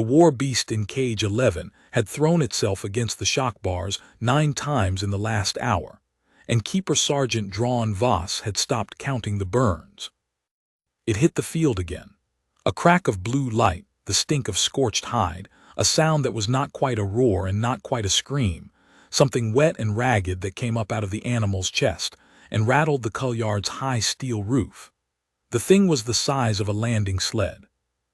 The war beast in cage 11 had thrown itself against the shock bars 9 times in the last hour, and Keeper Sergeant Drawn Voss had stopped counting the burns. It hit the field again. A crack of blue light, the stink of scorched hide, a sound that was not quite a roar and not quite a scream, something wet and ragged that came up out of the animal's chest and rattled the cullyard's high steel roof. The thing was the size of a landing sled.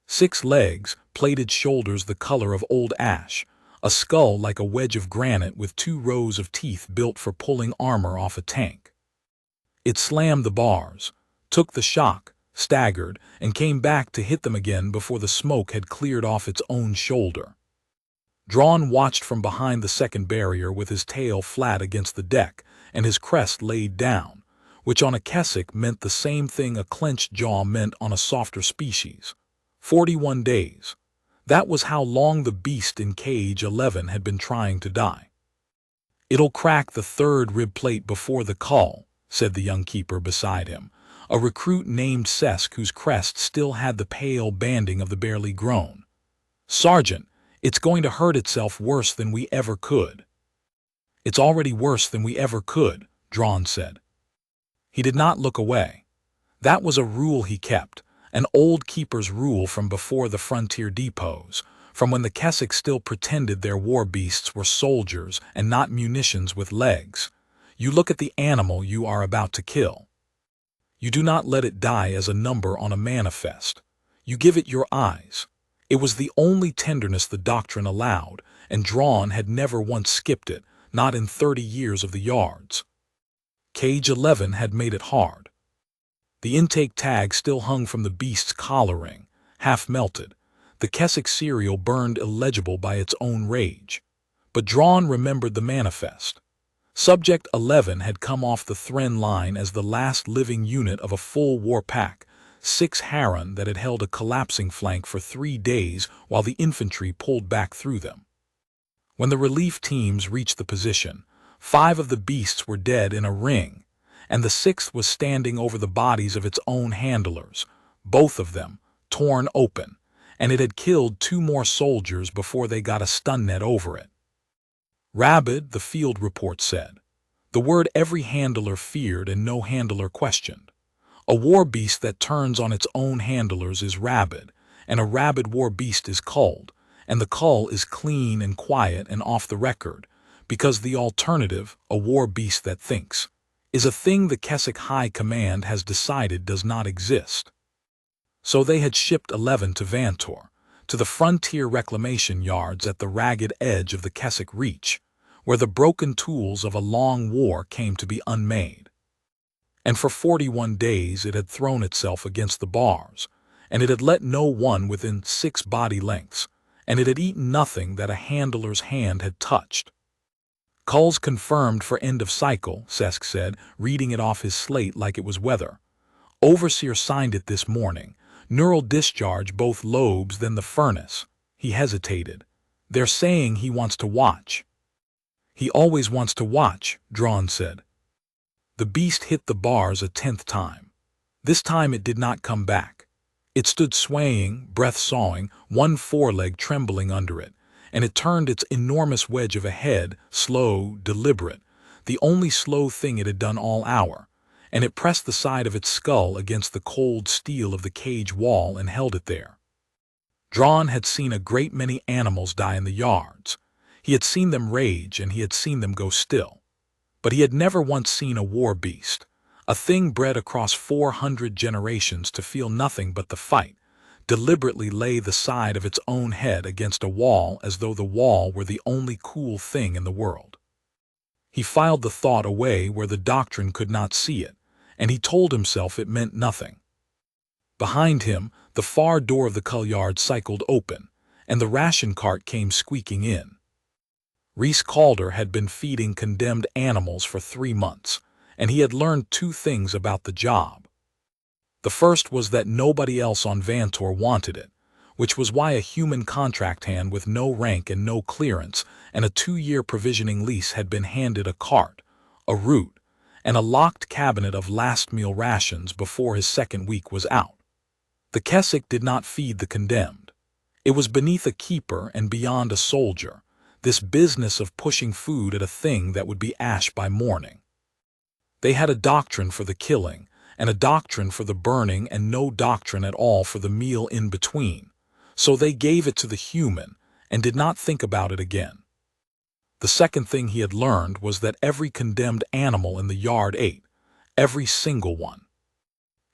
6 legs, plated shoulders the color of old ash, a skull like a wedge of granite with 2 rows of teeth built for pulling armor off a tank. It slammed the bars, took the shock, staggered, and came back to hit them again before the smoke had cleared off its own shoulder. Drawn watched from behind the second barrier with his tail flat against the deck and his crest laid down, which on a Keswick meant the same thing a clenched jaw meant on a softer species. 41 days. That was how long the beast in cage 11 had been trying to die. "It'll crack the 3rd rib plate before the call," said the young keeper beside him, a recruit named Sesk whose crest still had the pale banding of the barely grown. "Sergeant, it's going to hurt itself worse than we ever could." "It's already worse than we ever could," Drawn said. He did not look away. That was a rule he kept, an old keeper's rule from before the frontier depots, from when the Keswick still pretended their war beasts were soldiers and not munitions with legs. You look at the animal you are about to kill. You do not let it die as a number on a manifest. You give it your eyes. It was the only tenderness the doctrine allowed, and Drawn had never once skipped it, not in 30 years of the yards. Cage 11 had made it hard. The intake tag still hung from the beast's collar ring, half melted. The Keswick cereal burned illegible by its own rage. But Drawn remembered the manifest. Subject 11 had come off the Thren line as the last living unit of a full war pack, 6 Harran that had held a collapsing flank for 3 days while the infantry pulled back through them. When the relief teams reached the position, 5 of the beasts were dead in a ring, and the 6th was standing over the bodies of its own handlers, both of them torn open, and it had killed 2 more soldiers before they got a stun net over it. Rabid, the field report said. The word every handler feared and no handler questioned. A war beast that turns on its own handlers is rabid, and a rabid war beast is culled, and the cull is clean and quiet and off the record, because the alternative, a war beast that thinks, is a thing the Keswick High Command has decided does not exist. So they had shipped 11 to Vantor, to the frontier reclamation yards at the ragged edge of the Keswick Reach, where the broken tools of a long war came to be unmade. And for 41 days it had thrown itself against the bars, and it had let no one within 6 body lengths, and it had eaten nothing that a handler's hand had touched. "Culls confirmed for end of cycle," Sesk said, reading it off his slate like it was weather. "Overseer signed it this morning. Neural discharge both lobes, then the furnace." He hesitated. "They're saying he wants to watch." "He always wants to watch," Drawn said. The beast hit the bars a 10th time. This time it did not come back. It stood swaying, breath sawing, one foreleg trembling under it, and it turned its enormous wedge of a head, slow, deliberate, the only slow thing it had done all hour, and it pressed the side of its skull against the cold steel of the cage wall and held it there. Drawn had seen a great many animals die in the yards. He had seen them rage and he had seen them go still. But he had never once seen a war beast, a thing bred across 400 generations to feel nothing but the fight, deliberately lay the side of its own head against a wall as though the wall were the only cool thing in the world. He filed the thought away where the doctrine could not see it, and he told himself it meant nothing. Behind him, the far door of the cullyard cycled open, and the ration cart came squeaking in. Reese Calder had been feeding condemned animals for 3 months, and he had learned 2 things about the job. The first was that nobody else on Vantor wanted it, which was why a human contract hand with no rank and no clearance and a 2-year provisioning lease had been handed a cart, a route, and a locked cabinet of last meal rations before his 2nd week was out. The Keswick did not feed the condemned. It was beneath a keeper and beyond a soldier, this business of pushing food at a thing that would be ash by morning. They had a doctrine for the killing, and a doctrine for the burning, and no doctrine at all for the meal in between, so they gave it to the human and did not think about it again. The second thing he had learned was that every condemned animal in the yard ate, every single one.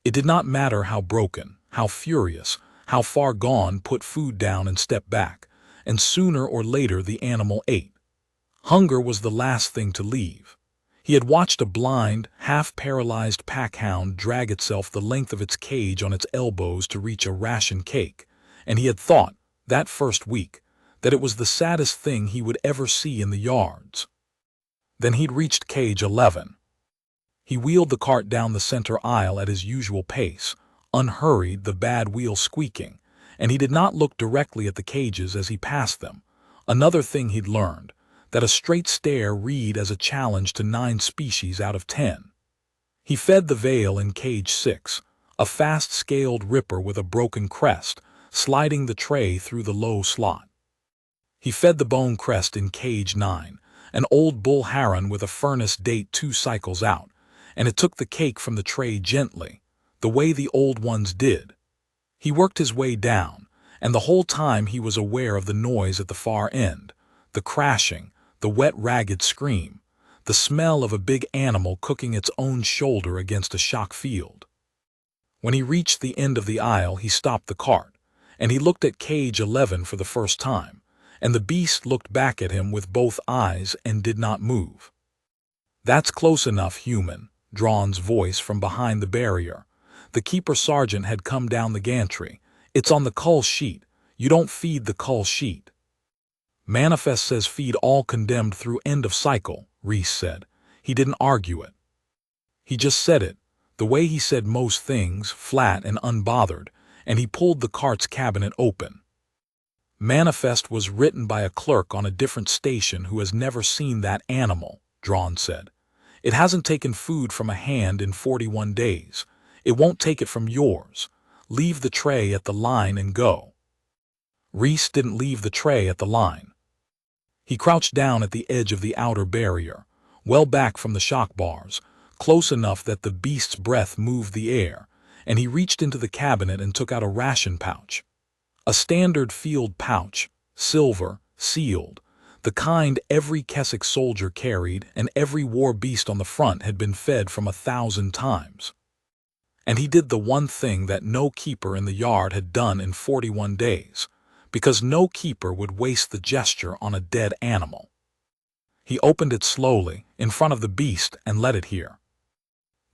It did not matter how broken, how furious, how far gone, put food down and step back, and sooner or later the animal ate. Hunger was the last thing to leave. He had watched a blind, half-paralyzed packhound drag itself the length of its cage on its elbows to reach a ration cake, and he had thought, that first week, that it was the saddest thing he would ever see in the yards. Then he'd reached cage 11. He wheeled the cart down the center aisle at his usual pace, unhurried, the bad wheel squeaking, and he did not look directly at the cages as he passed them. Another thing he'd learned, that a straight stare read as a challenge to 9 species out of 10. He fed the veal in cage 6, a fast-scaled ripper with a broken crest, sliding the tray through the low slot. He fed the bone crest in cage 9, an old bull heron with a furnace date 2 cycles out, and it took the cake from the tray gently, the way the old ones did. He worked his way down, and the whole time he was aware of the noise at the far end, the crashing, the wet, ragged scream, the smell of a big animal cooking its own shoulder against a shock field. When he reached the end of the aisle, he stopped the cart, and he looked at cage 11 for the first time, and the beast looked back at him with both eyes and did not move. "That's close enough, human," Drawn's voice from behind the barrier. The keeper sergeant had come down the gantry. "It's on the cull sheet. You don't feed the cull sheet." "Manifest says feed all condemned through end of cycle," Reese said. He didn't argue it. He just said it, the way he said most things, flat and unbothered, and he pulled the cart's cabinet open. "Manifest was written by a clerk on a different station who has never seen that animal," Drawn said. "It hasn't taken food from a hand in 41 days. It won't take it from yours. Leave the tray at the line and go." Reese didn't leave the tray at the line. He crouched down at the edge of the outer barrier, well back from the shock bars, close enough that the beast's breath moved the air, and he reached into the cabinet and took out a ration pouch. A standard field pouch, silver, sealed, the kind every Keswick soldier carried and every war beast on the front had been fed from 1,000 times. And he did the one thing that no keeper in the yard had done in 41 days, because no keeper would waste the gesture on a dead animal. He opened it slowly, in front of the beast, and let it hear.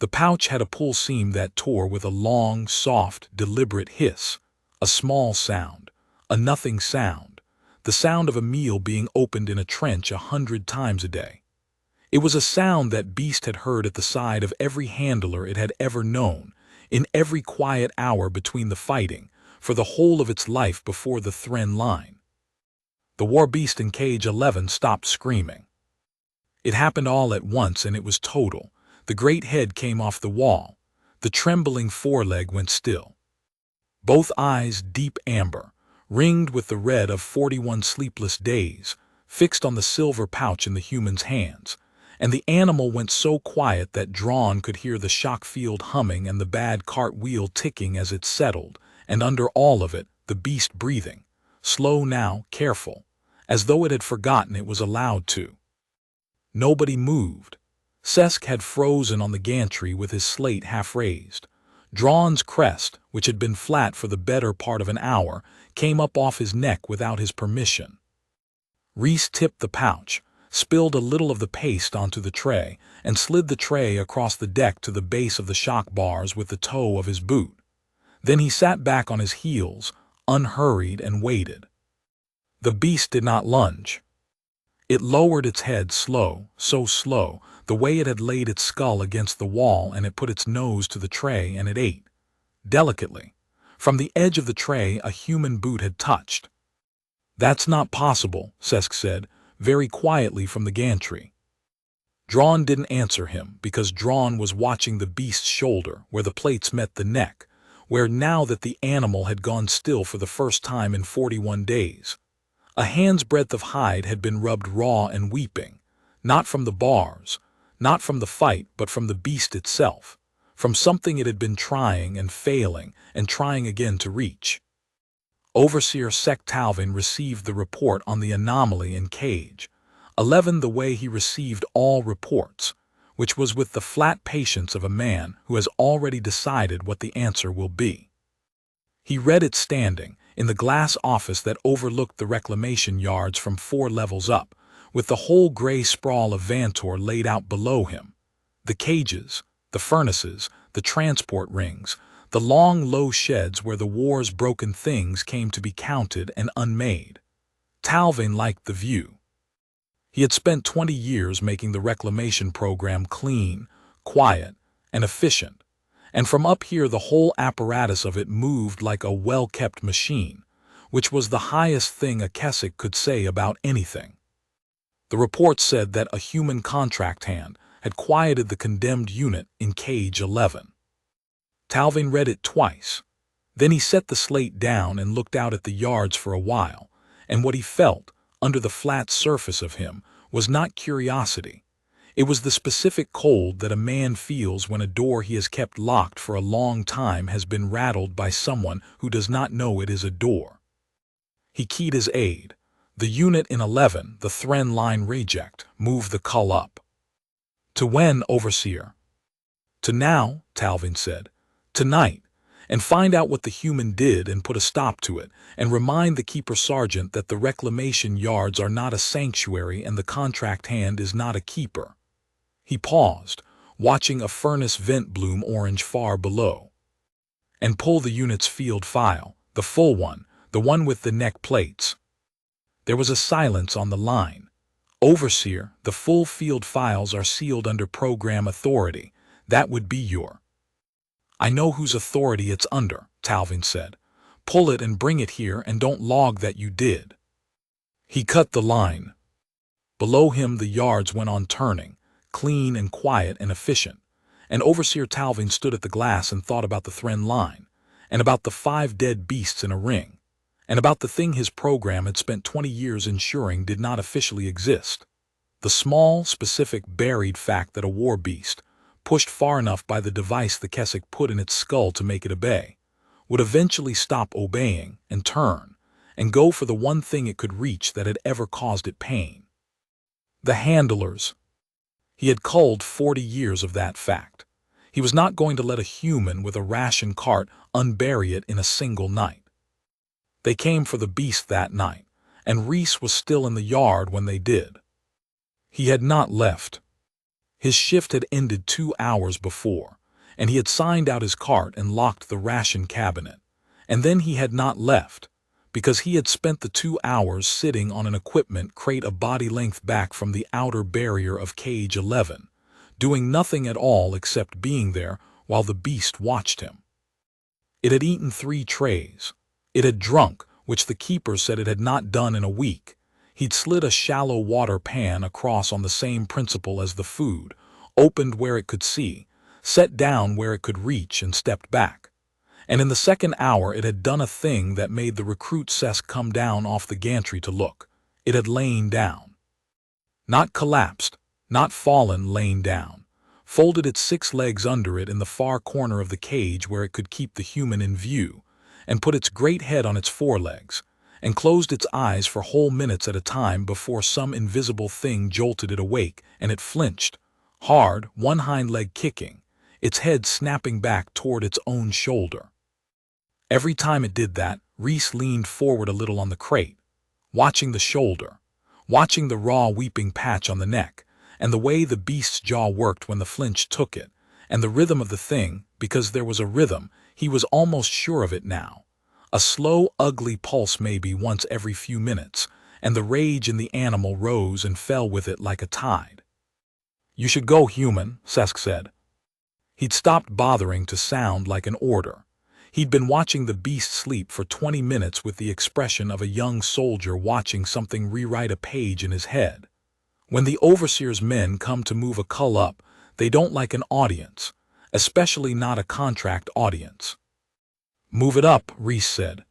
The pouch had a pull seam that tore with a long, soft, deliberate hiss, a small sound, a nothing sound, the sound of a meal being opened in a trench 100 times a day. It was a sound that beast had heard at the side of every handler it had ever known, in every quiet hour between the fighting, for the whole of its life before the Thren line. The war beast in cage 11 stopped screaming. It happened all at once, and it was total. The great head came off the wall. The trembling foreleg went still. Both eyes, deep amber, ringed with the red of 41 sleepless days, fixed on the silver pouch in the human's hands, and the animal went so quiet that Drawn could hear the shock field humming and the bad cart wheel ticking as it settled, and under all of it, the beast breathing, slow now, careful, as though it had forgotten it was allowed to. Nobody moved. Sesk had frozen on the gantry with his slate half raised. Drawn's crest, which had been flat for the better part of an hour, came up off his neck without his permission. Reese tipped the pouch, spilled a little of the paste onto the tray, and slid the tray across the deck to the base of the shock bars with the toe of his boot. Then he sat back on his heels, unhurried, and waited. The beast did not lunge. It lowered its head slow, so slow, the way it had laid its skull against the wall, and it put its nose to the tray and it ate. Delicately. From the edge of the tray a human boot had touched. "That's not possible," Sesk said, very quietly from the gantry. Drawn didn't answer him, because Drawn was watching the beast's shoulder, where the plates met the neck, where now that the animal had gone still for the first time in 41 days. A hand's breadth of hide had been rubbed raw and weeping, not from the bars, not from the fight, but from the beast itself, from something it had been trying and failing and trying again to reach. Overseer Sec Talvin received the report on the anomaly in Cage 11 the way he received all reports, which was with the flat patience of a man who has already decided what the answer will be. He read it standing in the glass office that overlooked the reclamation yards from 4 levels up, with the whole gray sprawl of Vantor laid out below him. The cages, the furnaces, the transport rings, the long, low sheds where the war's broken things came to be counted and unmade. Talvin liked the view. He had spent 20 years making the reclamation program clean, quiet, and efficient, and from up here the whole apparatus of it moved like a well-kept machine, which was the highest thing a Keswick could say about anything. The report said that a human contract hand had quieted the condemned unit in Cage 11. Talvin read it twice. Then he set the slate down and looked out at the yards for a while, and what he felt, under the flat surface of him, was not curiosity. It was the specific cold that a man feels when a door he has kept locked for a long time has been rattled by someone who does not know it is a door. He keyed his aid. The unit in 11, the Thren line reject, moved the cull up. To when, Overseer? To now, Talvin said. Tonight, and find out what the human did and put a stop to it, and remind the keeper sergeant that the reclamation yards are not a sanctuary and the contract hand is not a keeper. He paused, watching a furnace vent bloom orange far below. And pull the unit's field file, the full one, the one with the neck plates. There was a silence on the line. Overseer, the full field files are sealed under program authority. That would be your. I know whose authority it's under, Talvin said. Pull it and bring it here and don't log that you did. He cut the line. Below him the yards went on turning, clean and quiet and efficient, and Overseer Talvin stood at the glass and thought about the Thren line, and about the 5 dead beasts in a ring, and about the thing his program had spent 20 years ensuring did not officially exist. The small, specific, buried fact that a war beast, pushed far enough by the device the Keswick put in its skull to make it obey, would eventually stop obeying and turn, and go for the one thing it could reach that had ever caused it pain. The handlers. He had culled 40 years of that fact. He was not going to let a human with a ration cart unbury it in a single night. They came for the beast that night, and Reese was still in the yard when they did. He had not left. His shift had ended 2 hours before, and he had signed out his cart and locked the ration cabinet. And then he had not left, because he had spent the 2 hours sitting on an equipment crate a body length back from the outer barrier of Cage 11, doing nothing at all except being there while the beast watched him. It had eaten 3 trays. It had drunk, which the keeper said it had not done in a week. He'd slid a shallow water pan across on the same principle as the food, opened where it could see, set down where it could reach, and stepped back. And in the second hour it had done a thing that made the recruit Cesc come down off the gantry to look. It had lain down. Not collapsed, not fallen, lain down, folded its 6 legs under it in the far corner of the cage where it could keep the human in view, and put its great head on its 4 legs, and closed its eyes for whole minutes at a time before some invisible thing jolted it awake, and it flinched, hard, one hind leg kicking, its head snapping back toward its own shoulder. Every time it did that, Reese leaned forward a little on the crate, watching the shoulder, watching the raw weeping patch on the neck, and the way the beast's jaw worked when the flinch took it, and the rhythm of the thing, because there was a rhythm, he was almost sure of it now. A slow, ugly pulse maybe once every few minutes, and the rage in the animal rose and fell with it like a tide. "You should go, human," Cesc said. He'd stopped bothering to sound like an order. He'd been watching the beast sleep for 20 minutes with the expression of a young soldier watching something rewrite a page in his head. When the overseer's men come to move a cull up, they don't like an audience, especially not a contract audience. "Move it up," Reese said.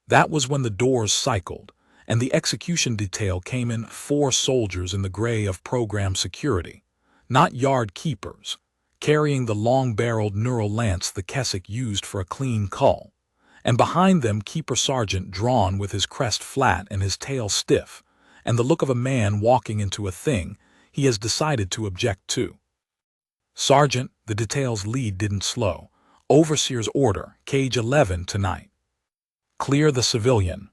That was when the doors cycled, and the execution detail came in, 4 soldiers in the gray of program security, not yard keepers, carrying the long-barreled neural lance the Keswick used for a clean cull, and behind them Keeper Sergeant drawn with his crest flat and his tail stiff, and the look of a man walking into a thing he has decided to object to. "Sergeant," the detail's lead didn't slow. "Overseer's order, cage 11 tonight. Clear the civilian."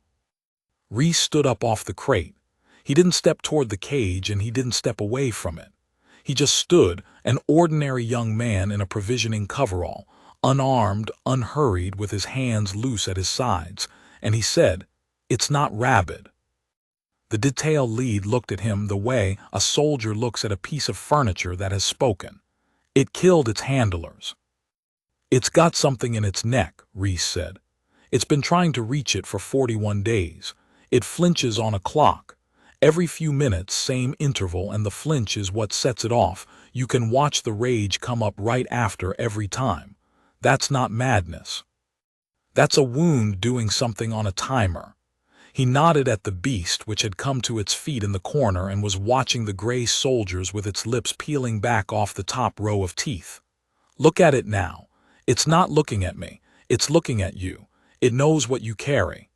Reese stood up off the crate. He didn't step toward the cage and he didn't step away from it. He just stood, an ordinary young man in a provisioning coverall, unarmed, unhurried, with his hands loose at his sides, and he said, "It's not Rabid." The detail lead looked at him the way a soldier looks at a piece of furniture that has spoken. "It killed its handlers." "It's got something in its neck," Reese said. "It's been trying to reach it for 41 days. It flinches on a clock. Every few minutes, same interval, and the flinch is what sets it off. You can watch the rage come up right after every time. That's not madness. That's a wound doing something on a timer." He nodded at the beast, which had come to its feet in the corner and was watching the gray soldiers with its lips peeling back off the top row of teeth. "Look at it now. It's not looking at me. It's looking at you. It knows what you carry."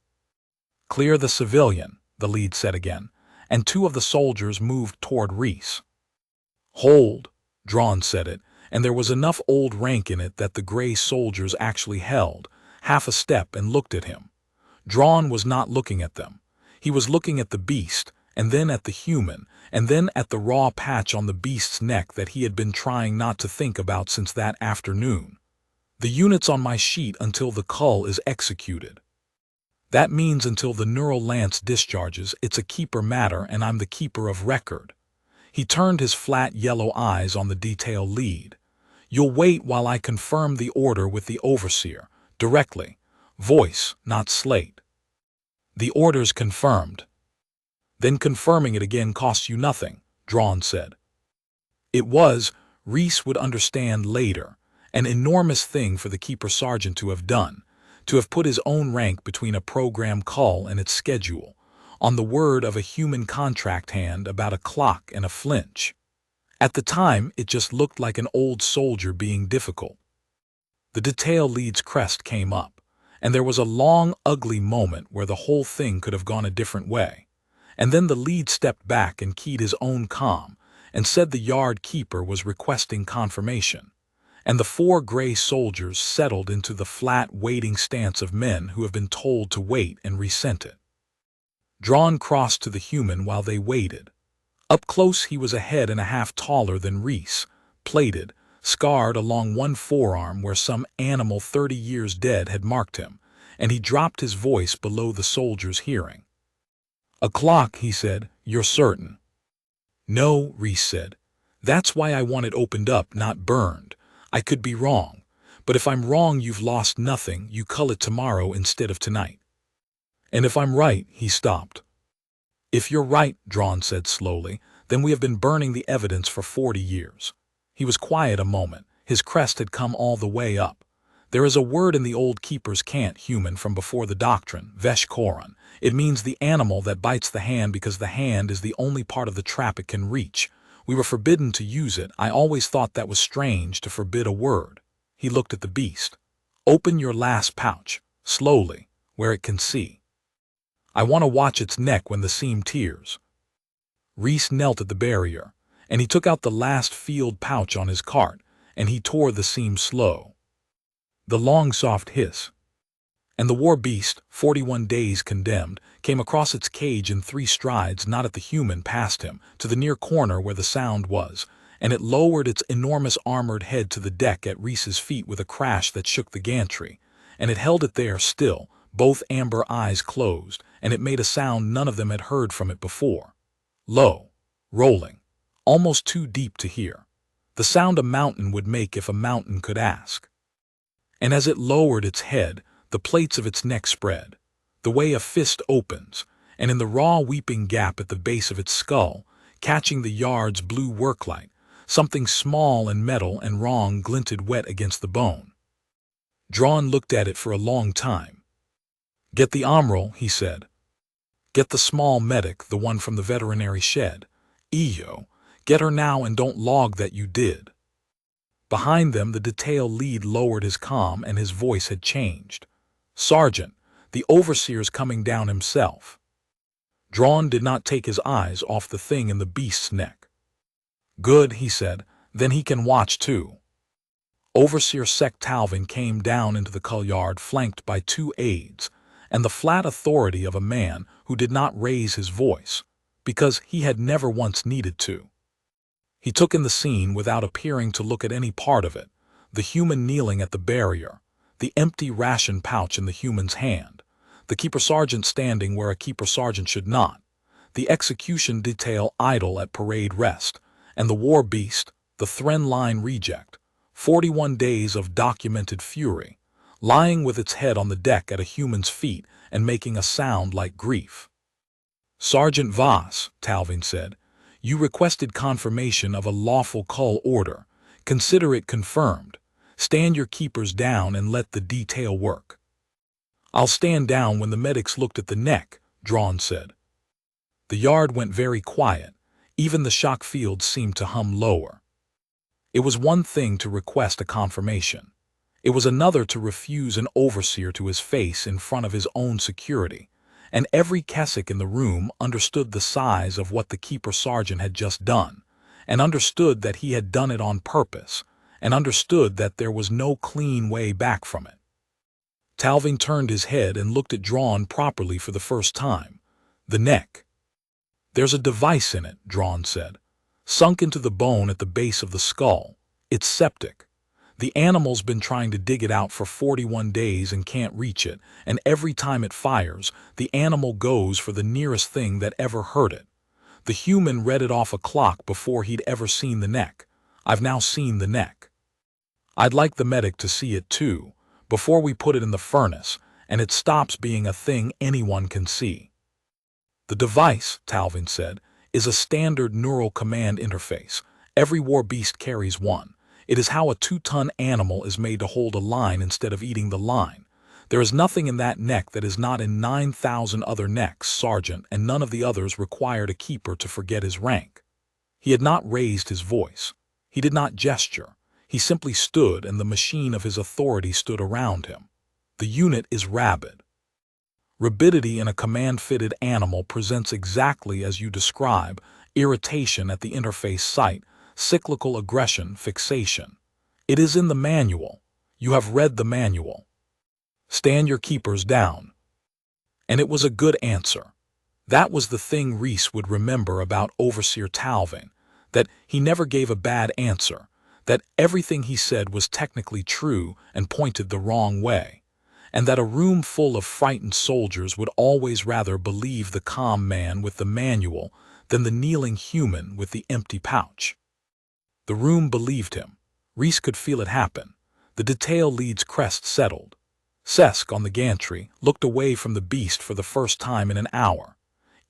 "Clear the civilian," the lead said again, and 2 of the soldiers moved toward Reese. "Hold," Drawn said it, and there was enough old rank in it that the gray soldiers actually held, half a step, and looked at him. Drawn was not looking at them. He was looking at the beast, and then at the human, and then at the raw patch on the beast's neck that he had been trying not to think about since that afternoon. "The unit's on my sheet until the cull is executed. That means until the neural lance discharges. It's a keeper matter, and I'm the keeper of record." He turned his flat yellow eyes on the detail lead. "You'll wait while I confirm the order with the overseer, directly. Voice, not slate." "The order's confirmed." "Then confirming it again costs you nothing," Drawn said. It was, Reese would understand later, an enormous thing for the Keeper Sergeant to have done, to have put his own rank between a program cull and its schedule, on the word of a human contract hand about a clock and a flinch. At the time, it just looked like an old soldier being difficult. The detail lead's crest came up, and there was a long, ugly moment where the whole thing could have gone a different way. And then the lead stepped back and keyed his own comm, and said the yard keeper was requesting confirmation. And the 4 gray soldiers settled into the flat, waiting stance of men who have been told to wait, and resent it. Drawn crossed to the human while they waited. Up close he was a head and a half taller than Reese, plated, scarred along one forearm where some animal 30 years dead had marked him, and he dropped his voice below the soldier's hearing. "A clock," he said. "You're certain?" "No," Reese said. "That's why I want it opened up, not burned. I could be wrong. But if I'm wrong, you've lost nothing. You cull it tomorrow instead of tonight." "And if I'm right," he stopped. "If you're right," Drawn said slowly, "then we have been burning the evidence for 40 years. He was quiet a moment. His crest had come all the way up. "There is a word in the old keeper's cant human from before the doctrine, vesh koran. It means the animal that bites the hand because the hand is the only part of the trap it can reach. We were forbidden to use it. I always thought that was strange, to forbid a word." He looked at the beast. "Open your last pouch, slowly, where it can see. I want to watch its neck when the seam tears." Reese knelt at the barrier, and he took out the last field pouch on his cart, and he tore the seam slow. The long soft hiss. And the war beast, 41 days condemned, came across its cage in 3 strides, not at the human, past him, to the near corner where the sound was, and it lowered its enormous armored head to the deck at Reese's feet with a crash that shook the gantry, and it held it there still, both amber eyes closed, and it made a sound none of them had heard from it before. Low, rolling, almost too deep to hear. The sound a mountain would make if a mountain could ask. And as it lowered its head, the plates of its neck spread, the way a fist opens, and in the raw weeping gap at the base of its skull, catching the yard's blue worklight, something small and metal and wrong glinted wet against the bone. Drawn looked at it for a long time. "Get the Omral," he said. "Get the small medic, the one from the veterinary shed. Iyo, get her now and don't log that you did." Behind them, the detail lead lowered his comm and his voice had changed. "Sergeant, the overseer's coming down himself." Drawn did not take his eyes off the thing in the beast's neck. "Good," he said, "then he can watch too." Overseer Sec Talvin came down into the courtyard flanked by 2 aides, and the flat authority of a man who did not raise his voice, because he had never once needed to. He took in the scene without appearing to look at any part of it, the human kneeling at the barrier, the empty ration pouch in the human's hand, the keeper sergeant standing where a keeper sergeant should not, the execution detail idle at parade rest, and the war beast, the Thren line reject, 41 days of documented fury, lying with its head on the deck at a human's feet and making a sound like grief. "Sergeant Voss," Talvin said, "you requested confirmation of a lawful cull order. Consider it confirmed. Stand your keepers down and let the detail work." "I'll stand down when the medics looked at the neck," Drawn said. The yard went very quiet. Even the shock field seemed to hum lower. It was one thing to request a confirmation. It was another to refuse an overseer to his face in front of his own security. And every Keswick in the room understood the size of what the keeper sergeant had just done, and understood that he had done it on purpose, and understood that there was no clean way back from it. Talvin turned his head and looked at Drawn properly for the first time. "The neck." "There's a device in it," Drawn said. "Sunk into the bone at the base of the skull. It's septic. The animal's been trying to dig it out for 41 days and can't reach it, and every time it fires, the animal goes for the nearest thing that ever hurt it. The human read it off a clock before he'd ever seen the neck. I've now seen the neck. I'd like the medic to see it too, before we put it in the furnace, and it stops being a thing anyone can see." "The device," Talvin said, "is a standard neural command interface. Every war beast carries one. It is how a 2-ton animal is made to hold a line instead of eating the line. There is nothing in that neck that is not in 9,000 other necks, Sergeant, and none of the others required a keeper to forget his rank." He had not raised his voice. He did not gesture. He simply stood, and the machine of his authority stood around him. "The unit is Rabid. Rabidity in a command-fitted animal presents exactly as you describe: irritation at the interface site, cyclical aggression, fixation. It is in the manual. You have read the manual. Stand your keepers down." And it was a good answer. That was the thing Reese would remember about Overseer Talvin, that he never gave a bad answer, that everything he said was technically true and pointed the wrong way, and that a room full of frightened soldiers would always rather believe the calm man with the manual than the kneeling human with the empty pouch. The room believed him. Reese could feel it happen. The detail lead's crest settled. Sesk, on the gantry, looked away from the beast for the first time in an hour.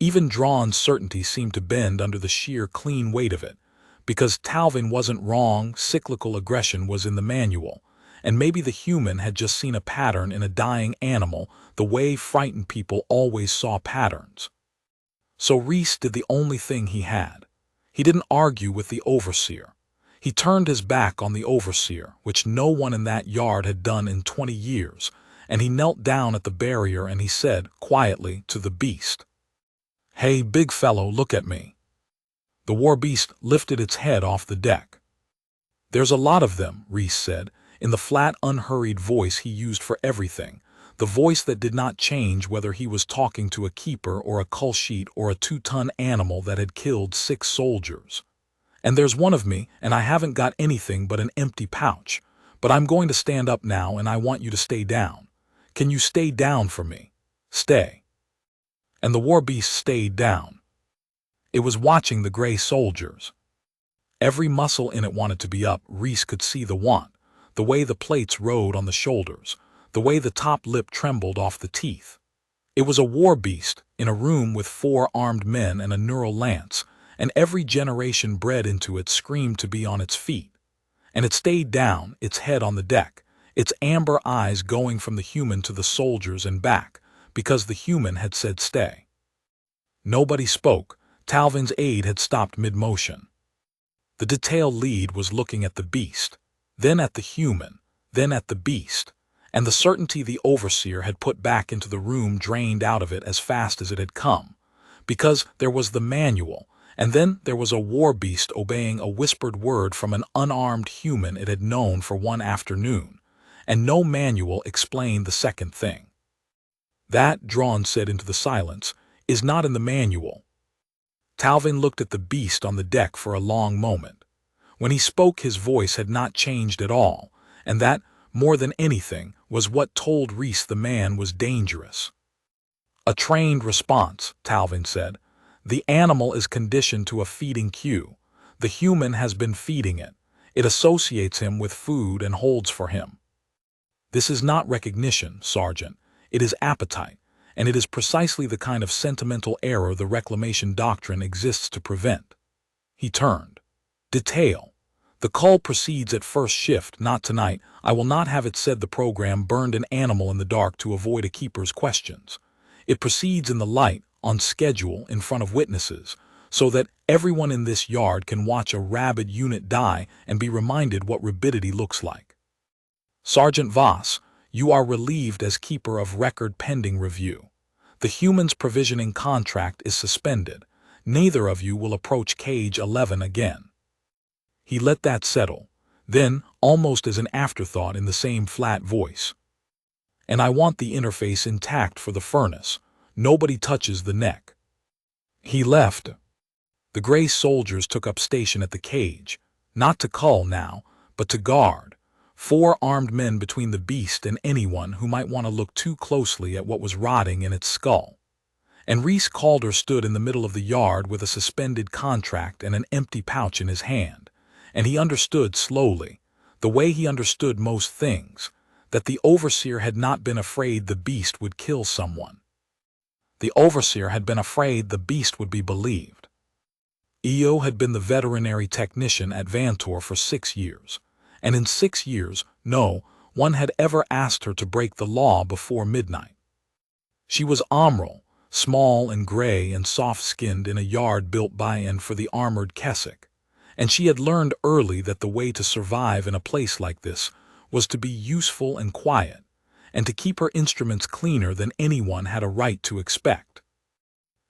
Even Drawn's certainty seemed to bend under the sheer clean weight of it, because Talvin wasn't wrong. Cyclical aggression was in the manual, and maybe the human had just seen a pattern in a dying animal the way frightened people always saw patterns. So Reese did the only thing he had. He didn't argue with the overseer. He turned his back on the overseer, which no one in that yard had done in 20 years, and he knelt down at the barrier and he said, quietly, to the beast, "Hey, big fellow, look at me." The war beast lifted its head off the deck. "There's a lot of them," Reese said, in the flat, unhurried voice he used for everything, the voice that did not change whether he was talking to a keeper or a cull sheet or a 2-ton animal that had killed 6 soldiers. "And there's one of me, and I haven't got anything but an empty pouch. But I'm going to stand up now, and I want you to stay down. Can you stay down for me? Stay." And the war beast stayed down. It was watching the gray soldiers. Every muscle in it wanted to be up. Reese could see the want, the way the plates rode on the shoulders, the way the top lip trembled off the teeth. It was a war beast in a room with 4 armed men and a neural lance, and every generation bred into it screamed to be on its feet. And it stayed down, its head on the deck, its amber eyes going from the human to the soldiers and back, because the human had said stay. Nobody spoke. Talvin's aide had stopped mid-motion. The detail lead was looking at the beast, then at the human, then at the beast, and the certainty the overseer had put back into the room drained out of it as fast as it had come, because there was the manual, and then there was a war beast obeying a whispered word from an unarmed human it had known for one afternoon, and no manual explained the second thing. That, Drawn said into the silence, is not in the manual. Talvin looked at the beast on the deck for a long moment. When he spoke, his voice had not changed at all, and that, more than anything, was what told Reese the man was dangerous. A trained response, Talvin said. The animal is conditioned to a feeding cue. The human has been feeding it. It associates him with food and holds for him. This is not recognition, Sergeant. It is appetite, and it is precisely the kind of sentimental error the reclamation doctrine exists to prevent. He turned. Detail. The call proceeds at first shift, not tonight. I will not have it said the program burned an animal in the dark to avoid a keeper's questions. It proceeds in the light, on schedule, in front of witnesses, so that everyone in this yard can watch a Rabid unit die and be reminded what rabidity looks like. Sergeant Voss, you are relieved as keeper of record pending review. The human's provisioning contract is suspended. Neither of you will approach Cage 11 again. He let that settle. Then, almost as an afterthought in the same flat voice, and I want the interface intact for the furnace. Nobody touches the neck. He left. The gray soldiers took up station at the cage, not to cull now, but to guard. 4 armed men between the beast and anyone who might want to look too closely at what was rotting in its skull. And Reese Calder stood in the middle of the yard with a suspended contract and an empty pouch in his hand, and he understood slowly, the way he understood most things, that the overseer had not been afraid the beast would kill someone. The overseer had been afraid the beast would be believed. Io had been the veterinary technician at Vantor for 6 years, and in 6 years, no one had ever asked her to break the law before midnight. She was Omral, small and gray and soft-skinned in a yard built by and for the armored Keswick, and she had learned early that the way to survive in a place like this was to be useful and quiet, and to keep her instruments cleaner than anyone had a right to expect.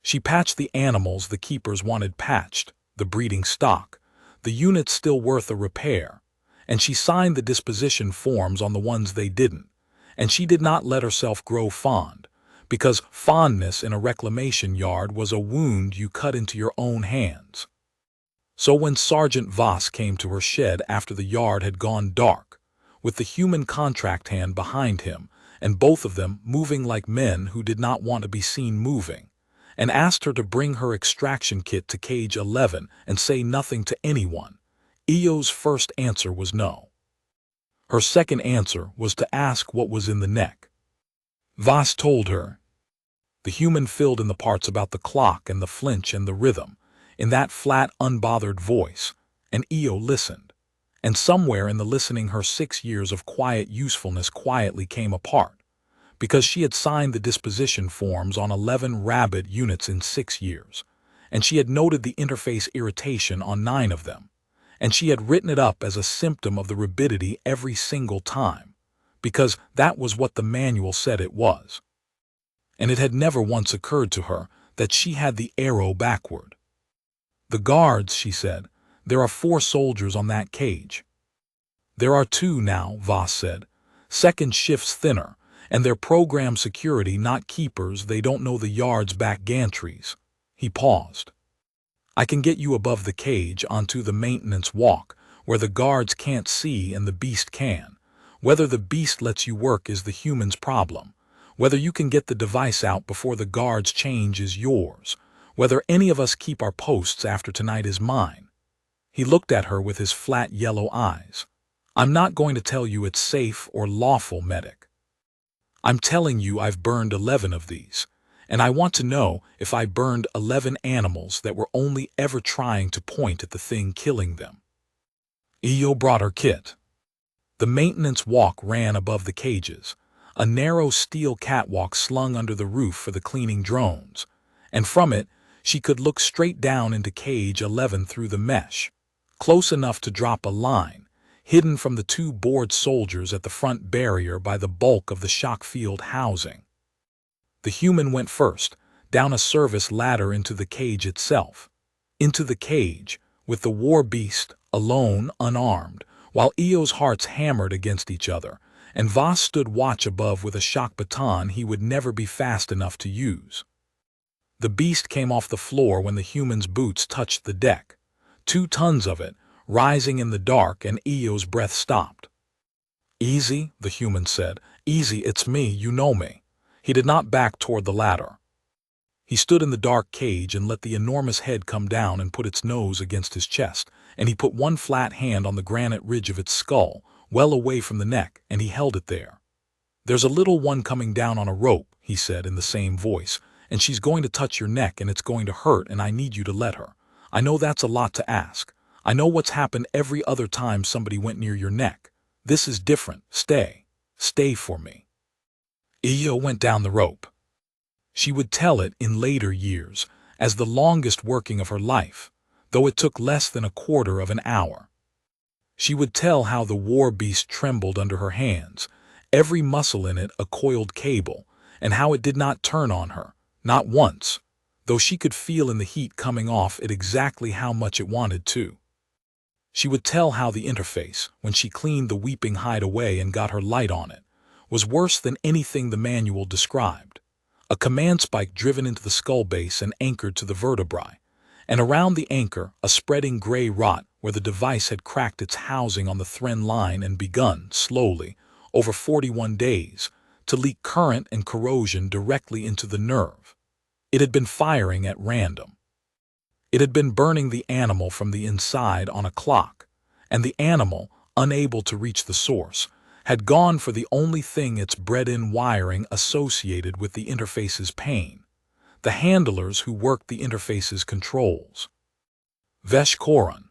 She patched the animals the keepers wanted patched, the breeding stock, the units still worth a repair, and she signed the disposition forms on the ones they didn't, and she did not let herself grow fond, because fondness in a reclamation yard was a wound you cut into your own hands. So when Sergeant Voss came to her shed after the yard had gone dark, with the human contract hand behind him, and both of them moving like men who did not want to be seen moving, and asked her to bring her extraction kit to Cage 11 and say nothing to anyone, Io's first answer was no. Her second answer was to ask what was in the neck. Voss told her. The human filled in the parts about the clock and the flinch and the rhythm, in that flat, unbothered voice, and Io listened. And somewhere in the listening her 6 years of quiet usefulness quietly came apart, because she had signed the disposition forms on 11 Rabid units in 6 years, and she had noted the interface irritation on 9 of them, and she had written it up as a symptom of the rabidity every single time, because that was what the manual said it was. And it had never once occurred to her that she had the arrow backward. The guards, she said, there are 4 soldiers on that cage. There are 2 now, Voss said. Second shift's thinner, and they're program security, not keepers. They don't know the yard's back gantries. He paused. I can get you above the cage onto the maintenance walk, where the guards can't see and the beast can. Whether the beast lets you work is the human's problem. Whether you can get the device out before the guards change is yours. Whether any of us keep our posts after tonight is mine. He looked at her with his flat yellow eyes. I'm not going to tell you it's safe or lawful, medic. I'm telling you I've burned 11 of these, and I want to know if I burned 11 animals that were only ever trying to point at the thing killing them. Io brought her kit. The maintenance walk ran above the cages, a narrow steel catwalk slung under the roof for the cleaning drones, and from it she could look straight down into Cage 11 through the mesh, close enough to drop a line, hidden from the two bored soldiers at the front barrier by the bulk of the shock field housing. The human went first, down a service ladder into the cage itself. Into the cage, with the war beast, alone, unarmed, while Eo's hearts hammered against each other, and Voss stood watch above with a shock baton he would never be fast enough to use. The beast came off the floor when the human's boots touched the deck, 2 tons of it, rising in the dark, and Eo's breath stopped. "Easy," the human said. "Easy, it's me, you know me." He did not back toward the ladder. He stood in the dark cage and let the enormous head come down and put its nose against his chest, and he put one flat hand on the granite ridge of its skull, well away from the neck, and he held it there. "There's a little one coming down on a rope," he said in the same voice, "and she's going to touch your neck and it's going to hurt, and I need you to let her. I know that's a lot to ask. I know what's happened every other time somebody went near your neck. This is different. Stay. Stay for me." Io went down the rope. She would tell it in later years as the longest working of her life, though it took less than a quarter of an hour. She would tell how the war beast trembled under her hands, every muscle in it a coiled cable, and how it did not turn on her, not once, though she could feel in the heat coming off it exactly how much it wanted to. She would tell how the interface, when she cleaned the weeping hide away and got her light on it, was worse than anything the manual described. A command spike driven into the skull base and anchored to the vertebrae, and around the anchor a spreading gray rot where the device had cracked its housing on the Thren line and begun, slowly, over 41 days, to leak current and corrosion directly into the nerve. It had been firing at random. It had been burning the animal from the inside on a clock, and the animal, unable to reach the source, had gone for the only thing its bred-in wiring associated with the interface's pain, the handlers who worked the interface's controls. Veshkoran,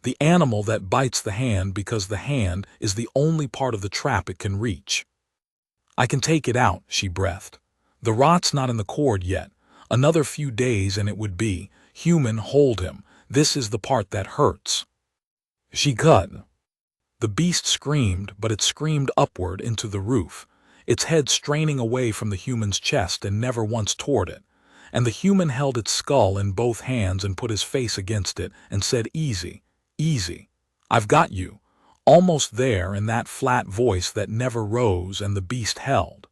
the animal that bites the hand because the hand is the only part of the trap it can reach. "I can take it out," she breathed. "The rot's not in the cord yet. Another few days and it would be. Human, hold him. This is the part that hurts." She cut. The beast screamed, but it screamed upward into the roof, its head straining away from the human's chest and never once toward it, and the human held its skull in both hands and put his face against it and said, "Easy, easy. I've got you." Almost there in that flat voice that never rose, and the beast held.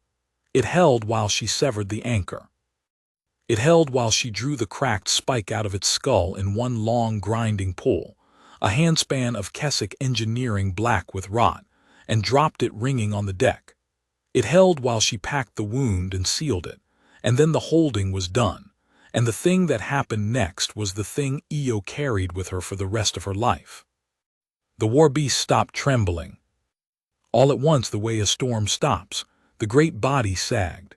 It held while she severed the anchor. It held while she drew the cracked spike out of its skull in one long grinding pull, a handspan of Keswick engineering black with rot, and dropped it ringing on the deck. It held while she packed the wound and sealed it, and then the holding was done, and the thing that happened next was the thing Io carried with her for the rest of her life. The war beast stopped trembling. All at once, the way a storm stops, the great body sagged.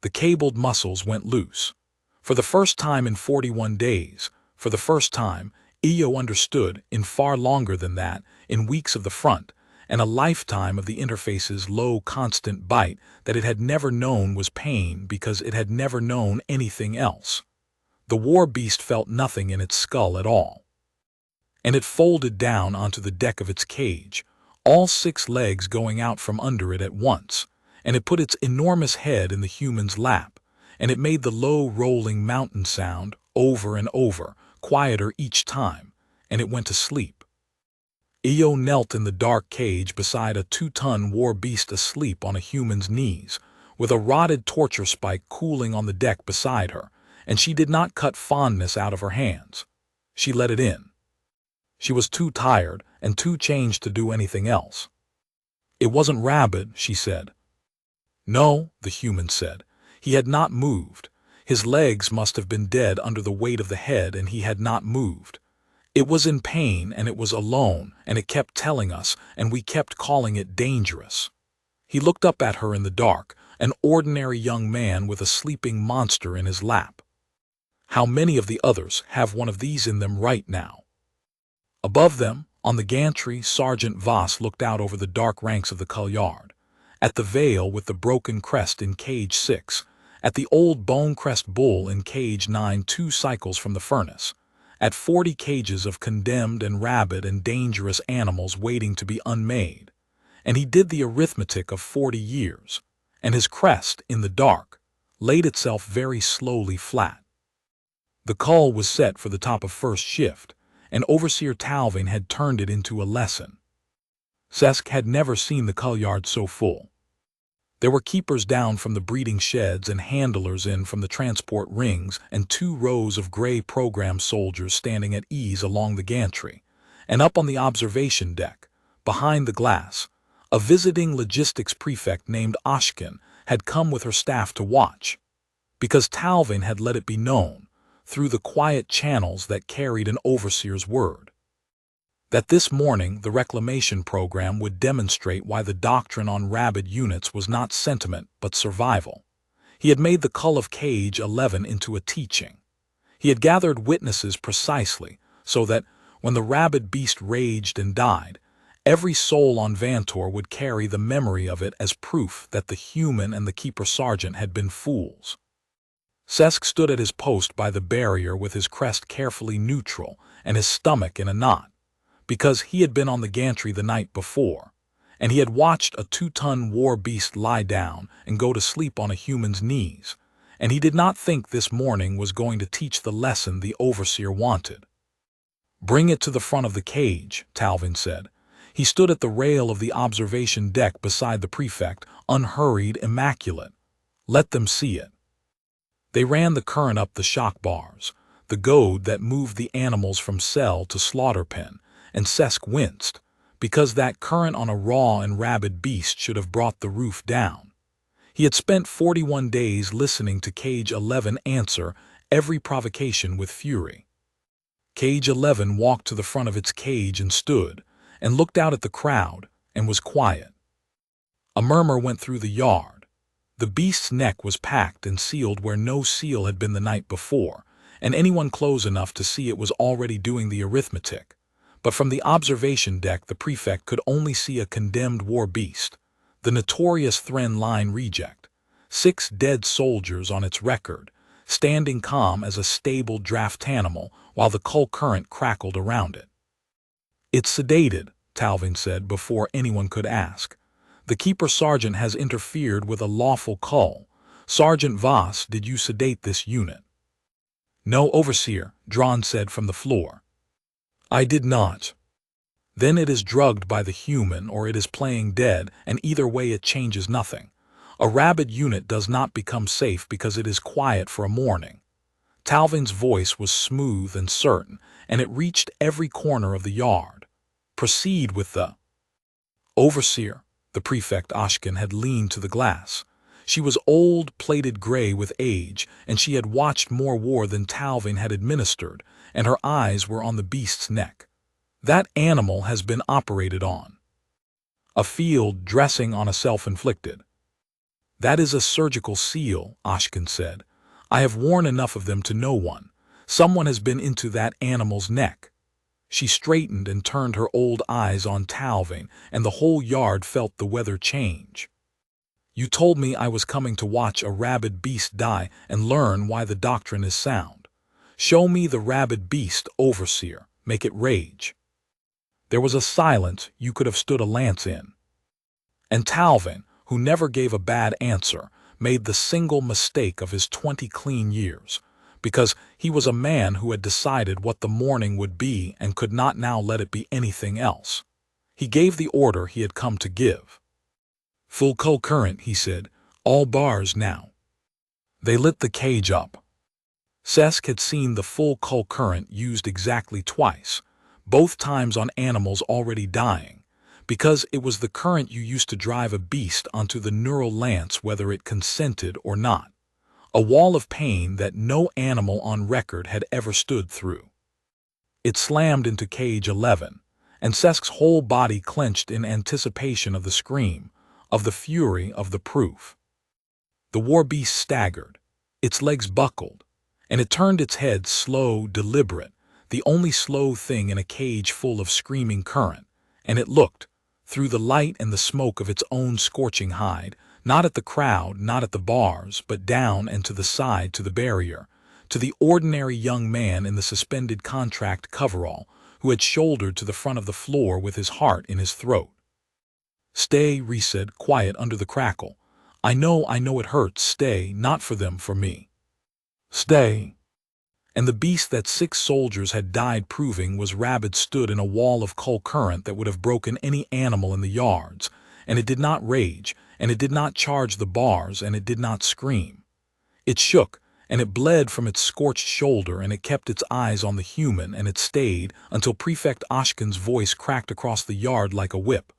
The cabled muscles went loose. For the first time in 41 days, for the first time, Io understood, in far longer than that, in weeks of the front, and a lifetime of the interface's low, constant bite, that it had never known was pain because it had never known anything else. The war beast felt nothing in its skull at all. And it folded down onto the deck of its cage, all 6 legs going out from under it at once, and it put its enormous head in the human's lap, and it made the low, rolling mountain sound over and over, quieter each time, and it went to sleep. Io knelt in the dark cage beside a 2-ton war beast asleep on a human's knees, with a rotted torture spike cooling on the deck beside her, and she did not cut fondness out of her hands. She let it in. She was too tired and too changed to do anything else. "It wasn't Rabid," she said. "No," the human said. "He had not moved. His legs must have been dead under the weight of the head, and he had not moved. It was in pain, and it was alone, and it kept telling us, and we kept calling it dangerous." He looked up at her in the dark, an ordinary young man with a sleeping monster in his lap. "How many of the others have one of these in them right now?" Above them, On the gantry, Sergeant Voss looked out over the dark ranks of the Couillard, at the Vale with the broken crest in cage 6, at the old bone-crest bull in cage 9 2 cycles from the furnace, at 40 cages of condemned and rabid and dangerous animals waiting to be unmade, and he did the arithmetic of 40 years, and his crest, in the dark, laid itself very slowly flat. The call was set for the top of first shift, and Overseer Talvin had turned it into a lesson. Cesc had never seen the Couillard so full. There were keepers down from the breeding sheds and handlers in from the transport rings and 2 rows of gray program soldiers standing at ease along the gantry, and up on the observation deck, behind the glass, a visiting logistics prefect named Ashkin had come with her staff to watch, because Talvin had let it be known, through the quiet channels that carried an overseer's word, that this morning the reclamation program would demonstrate why the doctrine on Rabid units was not sentiment but survival. He had made the cull of Cage 11 into a teaching. He had gathered witnesses precisely so that, when the rabid beast raged and died, every soul on Vantor would carry the memory of it as proof that the human and the keeper sergeant had been fools. Cesc stood at his post by the barrier with his crest carefully neutral and his stomach in a knot, because he had been on the gantry the night before, and he had watched a 2-ton war beast lie down and go to sleep on a human's knees, and he did not think this morning was going to teach the lesson the overseer wanted. "Bring it to the front of the cage," Talvin said. He stood at the rail of the observation deck beside the prefect, unhurried, immaculate. "Let them see it." They ran the current up the shock bars, the goad that moved the animals from cell to slaughter pen, and Cesc winced, because that current on a raw and rabid beast should have brought the roof down. He had spent 41 days listening to Cage 11 answer every provocation with fury. Cage 11 walked to the front of its cage and stood, and looked out at the crowd, and was quiet. A murmur went through the yard. The beast's neck was packed and sealed where no seal had been the night before, and anyone close enough to see it was already doing the arithmetic. But from the observation deck the prefect could only see a condemned war beast, the notorious Thren line reject, 6 dead soldiers on its record, standing calm as a stable draft animal while the cull current crackled around it. "It's sedated," Talvin said before anyone could ask. "The keeper sergeant has interfered with a lawful cull. Sergeant Voss, did you sedate this unit?" "No, Overseer," Dron said from the floor. "I did not." "Then it is drugged by the human or it is playing dead, and either way it changes nothing. A rabid unit does not become safe because it is quiet for a morning." Talvin's voice was smooth and certain, and it reached every corner of the yard. "Proceed with the—" "Overseer." The prefect Ashkin had leaned to the glass. She was old, plated gray with age, and she had watched more war than Talvin had administered, and her eyes were on the beast's neck. "That animal has been operated on." "A field dressing on a self-inflicted." "That is a surgical seal," Ashkin said. "I have worn enough of them to know one. Someone has been into that animal's neck." She straightened and turned her old eyes on Talvin, and the whole yard felt the weather change. "You told me I was coming to watch a rabid beast die and learn why the doctrine is sound. Show me the rabid beast, Overseer. Make it rage." There was a silence you could have stood a lance in. And Talvin, who never gave a bad answer, made the single mistake of his 20 clean years, because he was a man who had decided what the morning would be and could not now let it be anything else. He gave the order he had come to give. "Full cull current," he said. "All bars now." They lit the cage up. Cesc had seen the full cull current used exactly twice, both times on animals already dying, because it was the current you used to drive a beast onto the neural lance whether it consented or not. A wall of pain that no animal on record had ever stood through. It slammed into Cage 11, and Cesc's whole body clenched in anticipation of the scream, of the fury of the proof. The war beast staggered, its legs buckled, and it turned its head slow, deliberate, the only slow thing in a cage full of screaming current, and it looked, through the light and the smoke of its own scorching hide, not at the crowd, not at the bars, but down and to the side, to the barrier, to the ordinary young man in the suspended contract coverall, who had shouldered to the front of the floor with his heart in his throat. "Stay," Reese said, quiet under the crackle. I know it hurts. Stay, not for them, for me. Stay." And the beast that 6 soldiers had died proving was Rabid stood in a wall of cold current that would have broken any animal in the yards, and it did not rage, and it did not charge the bars, and it did not scream. It shook, and it bled from its scorched shoulder, and it kept its eyes on the human, and it stayed until Prefect Oshkin's voice cracked across the yard like a whip.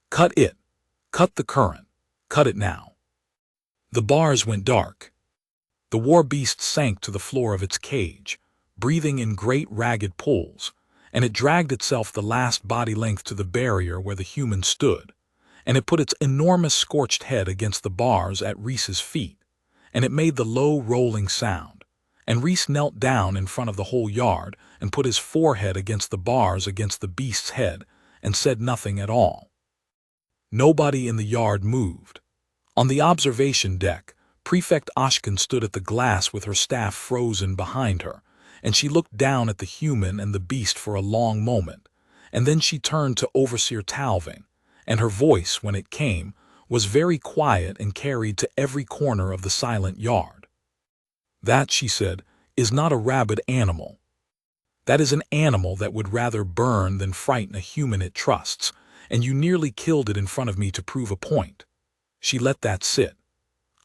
"Cut it! Cut the current! Cut it now!" The bars went dark. The war beast sank to the floor of its cage, breathing in great ragged pulls, and it dragged itself the last body length to the barrier where the human stood, and it put its enormous scorched head against the bars at Reese's feet, and it made the low rolling sound, and Reese knelt down in front of the whole yard and put his forehead against the bars against the beast's head and said nothing at all. Nobody in the yard moved. On the observation deck, Prefect Oshkin stood at the glass with her staff frozen behind her, and she looked down at the human and the beast for a long moment, and then she turned to Overseer Talving, and her voice, when it came, was very quiet and carried to every corner of the silent yard. "That," she said, "is not a rabid animal. That is an animal that would rather burn than frighten a human it trusts, and you nearly killed it in front of me to prove a point." She let that sit.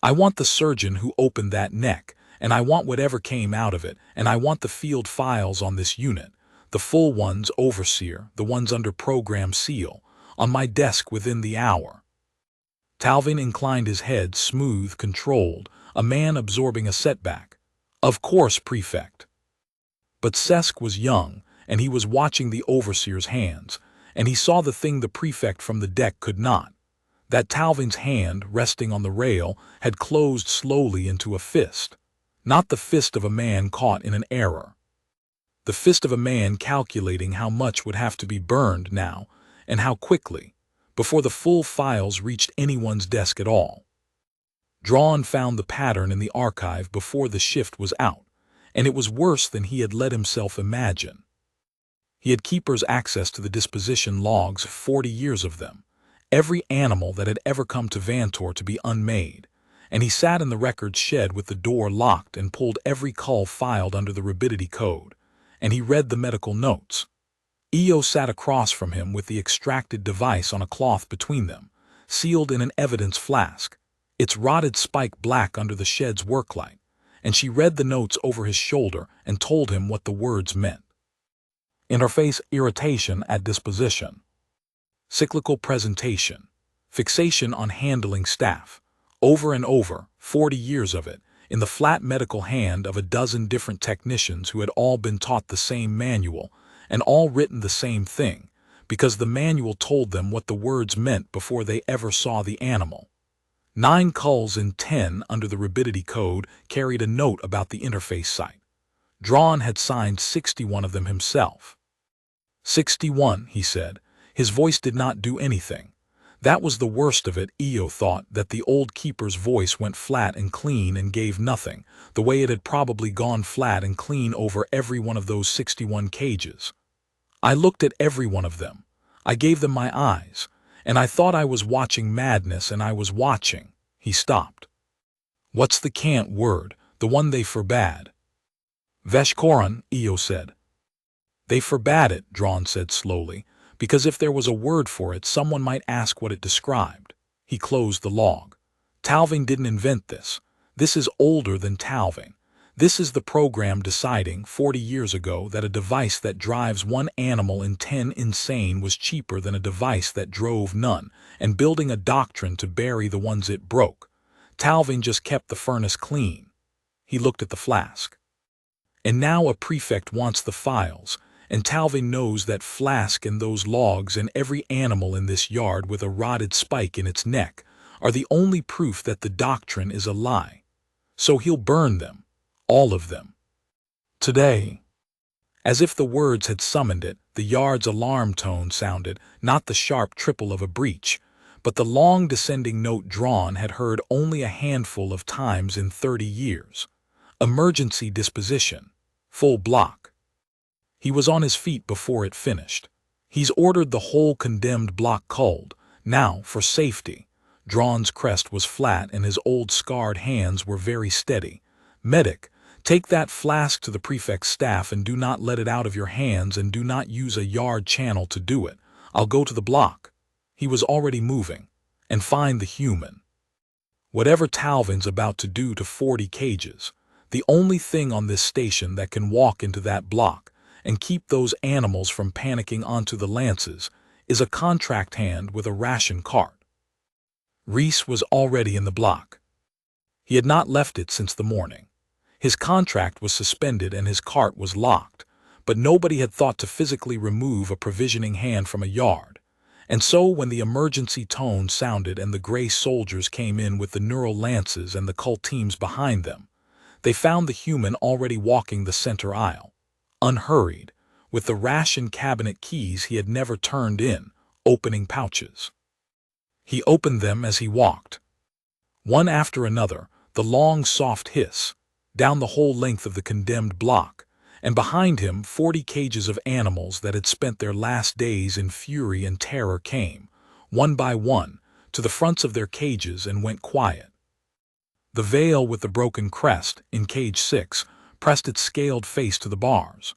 "I want the surgeon who opened that neck, and I want whatever came out of it, and I want the field files on this unit, the full ones, Overseer, the ones under program seal, on my desk within the hour." Talvin inclined his head, smooth, controlled, a man absorbing a setback. "Of course, Prefect." But Sesk was young, and he was watching the Overseer's hands, and he saw the thing the Prefect from the deck could not. That Talvin's hand, resting on the rail, had closed slowly into a fist. Not the fist of a man caught in an error. The fist of a man calculating how much would have to be burned now, and how quickly, before the full files reached anyone's desk at all. Drawn found the pattern in the archive before the shift was out, and it was worse than he had let himself imagine. He had keeper's access to the disposition logs, 40 years of them, every animal that had ever come to Vantor to be unmade, and he sat in the records shed with the door locked and pulled every cull filed under the Rabidity code, and he read the medical notes. Io sat across from him with the extracted device on a cloth between them, sealed in an evidence flask, its rotted spike black under the shed's worklight, and she read the notes over his shoulder and told him what the words meant. Interface irritation at disposition. Cyclical presentation. Fixation on handling staff. Over and over, 40 years of it, in the flat medical hand of a dozen different technicians who had all been taught the same manual, and all written the same thing, because the manual told them what the words meant before they ever saw the animal. 9 culls in 10 under the Rabidity code carried a note about the interface site. Drawn had signed 61 of them himself. 61, he said. His voice did not do anything. That was the worst of it. Io thought that the old keeper's voice went flat and clean and gave nothing, the way it had probably gone flat and clean over every one of those 61 cages. "I looked at every one of them. I gave them my eyes, and I thought I was watching madness, and I was watching." He stopped. "What's the cant word, the one they forbade?" "Veshkoran," Io said. "They forbade it," Drawn said slowly, "because if there was a word for it, someone might ask what it described." He closed the log. "Talving didn't invent this. This is older than Talving. This is the program deciding, 40 years ago, that a device that drives 1 animal in 10 insane was cheaper than a device that drove none, and building a doctrine to bury the ones it broke. Talving just kept the furnace clean." He looked at the flask. "And now a prefect wants the files, and Talving knows that flask and those logs and every animal in this yard with a rotted spike in its neck are the only proof that the doctrine is a lie. So he'll burn them, all of them. Today." As if the words had summoned it, the yard's alarm tone sounded, not the sharp triple of a breach, but the long descending note Drawn had heard only a handful of times in 30 years. Emergency disposition. Full block. He was on his feet before it finished. He's ordered the whole condemned block culled. Now, for safety. Drawn's crest was flat and his old scarred hands were very steady. Medic, take that flask to the prefect's staff and do not let it out of your hands and do not use a yard channel to do it. I'll go to the block. He was already moving. And find the human. Whatever Talvin's about to do to 40 cages, the only thing on this station that can walk into that block and keep those animals from panicking onto the lances is a contract hand with a ration cart. Reese was already in the block. He had not left it since the morning. His contract was suspended and his cart was locked, but nobody had thought to physically remove a provisioning hand from a yard. And so when the emergency tone sounded and the gray soldiers came in with the neural lances and the cult teams behind them, they found the human already walking the center aisle, unhurried, with the ration cabinet keys he had never turned in, opening pouches. He opened them as he walked. One after another, the long soft hiss, down the whole length of the condemned block, and behind him 40 cages of animals that had spent their last days in fury and terror came, one by one, to the fronts of their cages and went quiet. The veil with the broken crest, in cage 6, pressed its scaled face to the bars.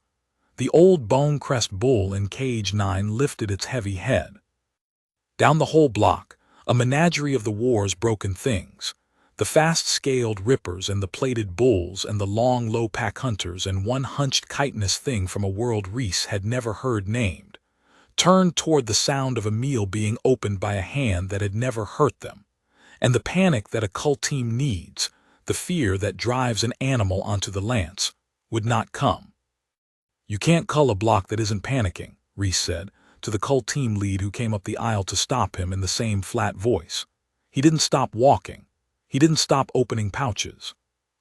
The old bone-crest bull in cage 9 lifted its heavy head. Down the whole block, a menagerie of the war's broken things, the fast-scaled rippers and the plated bulls and the long low-pack hunters and one hunched chitinous thing from a world Reese had never heard named, turned toward the sound of a meal being opened by a hand that had never hurt them, and the panic that a cult team needs, the fear that drives an animal onto the lance, would not come. "You can't cull a block that isn't panicking," Reese said, to the cult team lead who came up the aisle to stop him in the same flat voice. He didn't stop walking. He didn't stop opening pouches.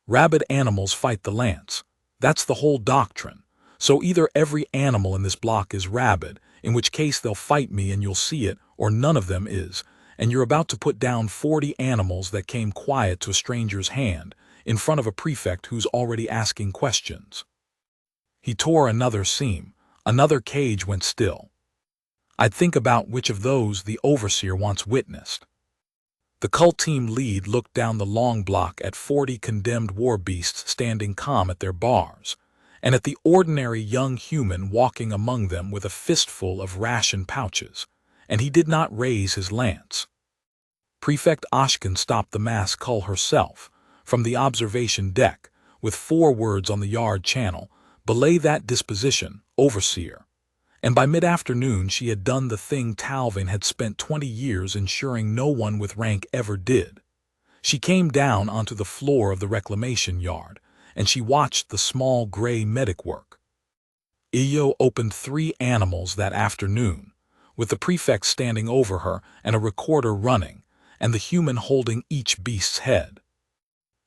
Rabid animals fight the lance. That's the whole doctrine. So either every animal in this block is rabid, in which case they'll fight me and you'll see it, or none of them is, and you're about to put down 40 animals that came quiet to a stranger's hand, in front of a prefect who's already asking questions. He tore another seam. Another cage went still. I'd think about which of those the overseer wants witnessed. The cult team lead looked down the long block at 40 condemned war beasts standing calm at their bars, and at the ordinary young human walking among them with a fistful of ration pouches, and he did not raise his lance. Prefect Ashkin stopped the mass cull herself, from the observation deck, with 4 words on the yard channel, "Belay that disposition, overseer." And by mid-afternoon she had done the thing Talvin had spent 20 years ensuring no one with rank ever did. She came down onto the floor of the reclamation yard, and she watched the small gray medic work. Iyo opened 3 animals that afternoon, with the prefect standing over her and a recorder running, and the human holding each beast's head.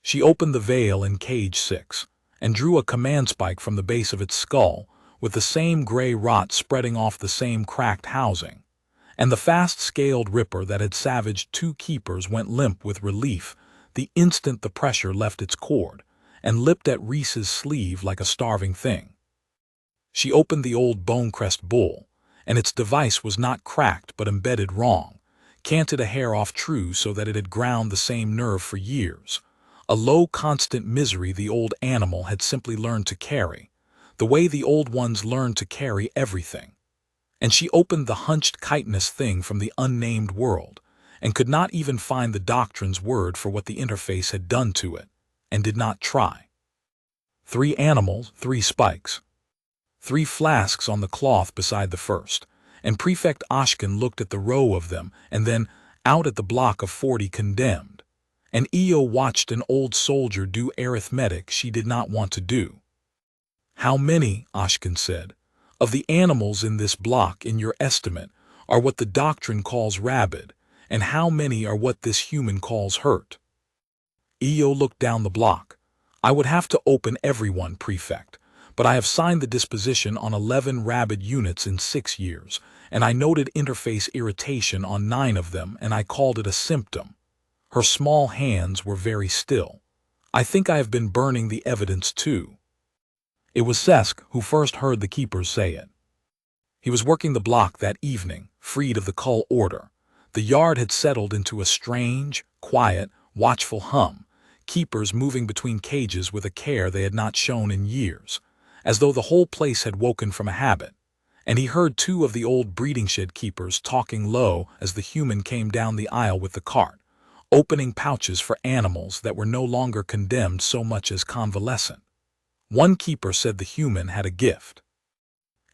She opened the veil in cage 6, and drew a command spike from the base of its skull, with the same gray rot spreading off the same cracked housing, and the fast-scaled ripper that had savaged 2 keepers went limp with relief the instant the pressure left its cord, and lipped at Reese's sleeve like a starving thing. She opened the old bone-crest bull, and its device was not cracked but embedded wrong, canted a hair off true so that it had ground the same nerve for years, a low constant misery the old animal had simply learned to carry, the way the old ones learned to carry everything. And she opened the hunched chitinous thing from the unnamed world, and could not even find the doctrine's word for what the interface had done to it, and did not try. 3 animals, 3 spikes. 3 flasks on the cloth beside the first, and Prefect Ashkin looked at the row of them and then out at the block of 40 condemned, and Iyo watched an old soldier do arithmetic she did not want to do. "How many," Ashkin said, "of the animals in this block, in your estimate, are what the doctrine calls rabid, and how many are what this human calls hurt?" Iyo looked down the block. "I would have to open everyone, Prefect, but I have signed the disposition on 11 Rabid units in 6 years, and I noted interface irritation on 9 of them, and I called it a symptom. Her small hands were very still. I think I have been burning the evidence too. It was Sesk who first heard the keepers say it. He was working the block that evening, freed of the cull order. The yard had settled into a strange, quiet, watchful hum, keepers moving between cages with a care they had not shown in years, as though the whole place had woken from a habit. And he heard 2 of the old breeding shed keepers talking low as the human came down the aisle with the cart, opening pouches for animals that were no longer condemned so much as convalescent. One keeper said the human had a gift.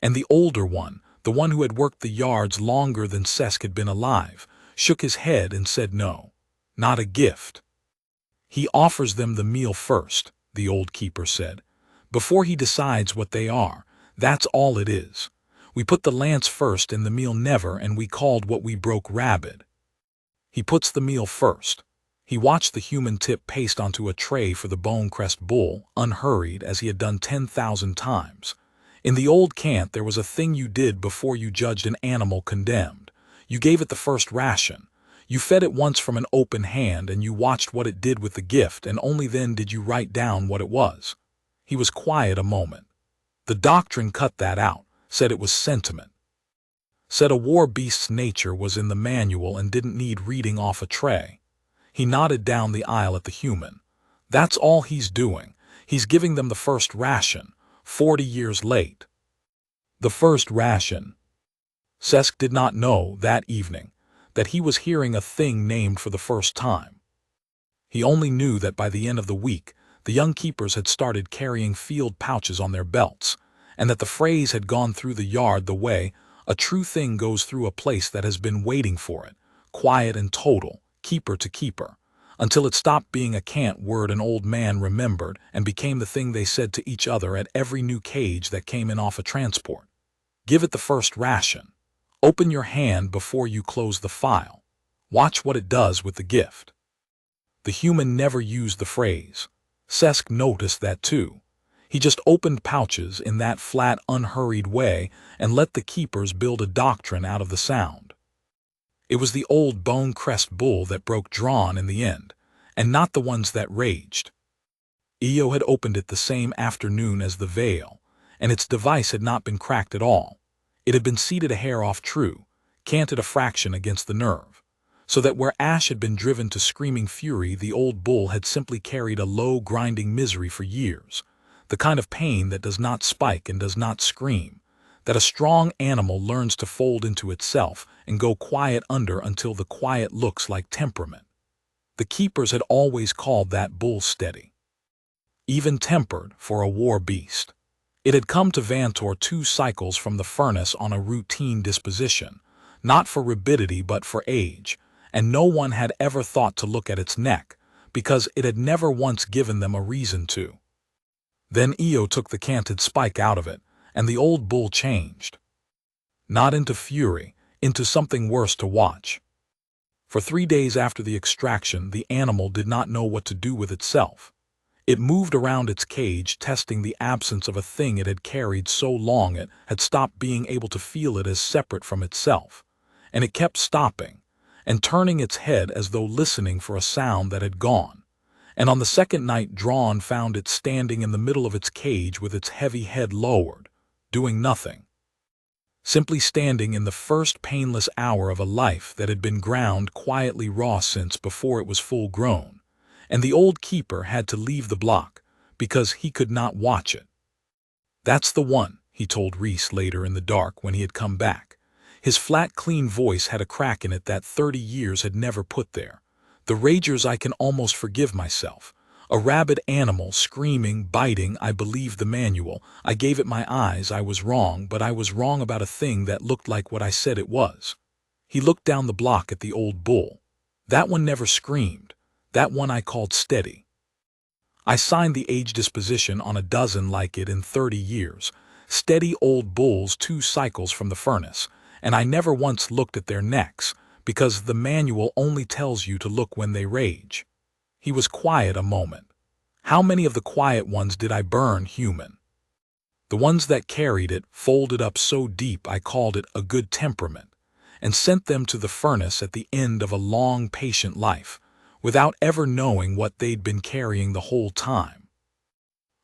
And the older one, the one who had worked the yards longer than Sesk had been alive, shook his head and said no, not a gift. He offers them the meal first, the old keeper said, before he decides what they are. That's all it is. We put the lance first and the meal never, and we called what we broke Rabid. He puts the meal first. He watched the human tip paste onto a tray for the bone-crest bull, unhurried as he had done 10,000 times. In the old cant there was a thing you did before you judged an animal condemned. You gave it the first ration. You fed it once from an open hand, and you watched what it did with the gift, and only then did you write down what it was. He was quiet a moment. The doctrine cut that out, said it was sentiment. Said a war beast's nature was in the manual and didn't need reading off a tray. He nodded down the aisle at the human. That's all he's doing. He's giving them the first ration, 40 years late. The first ration. Sesk did not know, that evening, that he was hearing a thing named for the first time. He only knew that by the end of the week, the young keepers had started carrying field pouches on their belts, and that the phrase had gone through the yard the way a true thing goes through a place that has been waiting for it, quiet and total, keeper to keeper, until it stopped being a cant word an old man remembered and became the thing they said to each other at every new cage that came in off a transport. Give it the first ration. Open your hand before you close the file. Watch what it does with the gift. The human never used the phrase. Sesk noticed that too. He just opened pouches in that flat, unhurried way and let the keepers build a doctrine out of the sound. It was the old bone-crest bull that broke drawn in the end, and not the ones that raged. Io had opened it the same afternoon as the veil, and its device had not been cracked at all. It had been seated a hair off true, canted a fraction against the nerve, so that where Ash had been driven to screaming fury, the old bull had simply carried a low, grinding misery for years, the kind of pain that does not spike and does not scream, that a strong animal learns to fold into itself and go quiet under until the quiet looks like temperament. The keepers had always called that bull steady, even-tempered for a war beast. It had come to Vantor 2 cycles from the furnace on a routine disposition, not for rabidity but for age, and no one had ever thought to look at its neck, because it had never once given them a reason to. Then Io took the canted spike out of it, and the old bull changed. Not into fury, into something worse to watch. For 3 days after the extraction, the animal did not know what to do with itself. It moved around its cage, testing the absence of a thing it had carried so long it had stopped being able to feel it as separate from itself, and it kept stopping, and turning its head as though listening for a sound that had gone. And on the second night Drawn found it standing in the middle of its cage with its heavy head lowered, doing nothing. Simply standing in the first painless hour of a life that had been ground quietly raw since before it was full grown, and the old keeper had to leave the block, because he could not watch it. "That's the one," he told Reese later in the dark when he had come back. His flat, clean voice had a crack in it that 30 years had never put there. "The ragers, I can almost forgive myself. A rabid animal, screaming, biting. I believed the manual. I gave it my eyes. I was wrong, but I was wrong about a thing that looked like what I said it was." He looked down the block at the old bull. "That one never screamed. That one I called steady. I signed the age disposition on a dozen like it in 30 years. Steady old bulls 2 cycles from the furnace, and I never once looked at their necks, because the manual only tells you to look when they rage." He was quiet a moment. "How many of the quiet ones did I burn, human?" The ones that carried it folded up so deep I called it a good temperament, and sent them to the furnace at the end of a long, patient life, without ever knowing what they'd been carrying the whole time.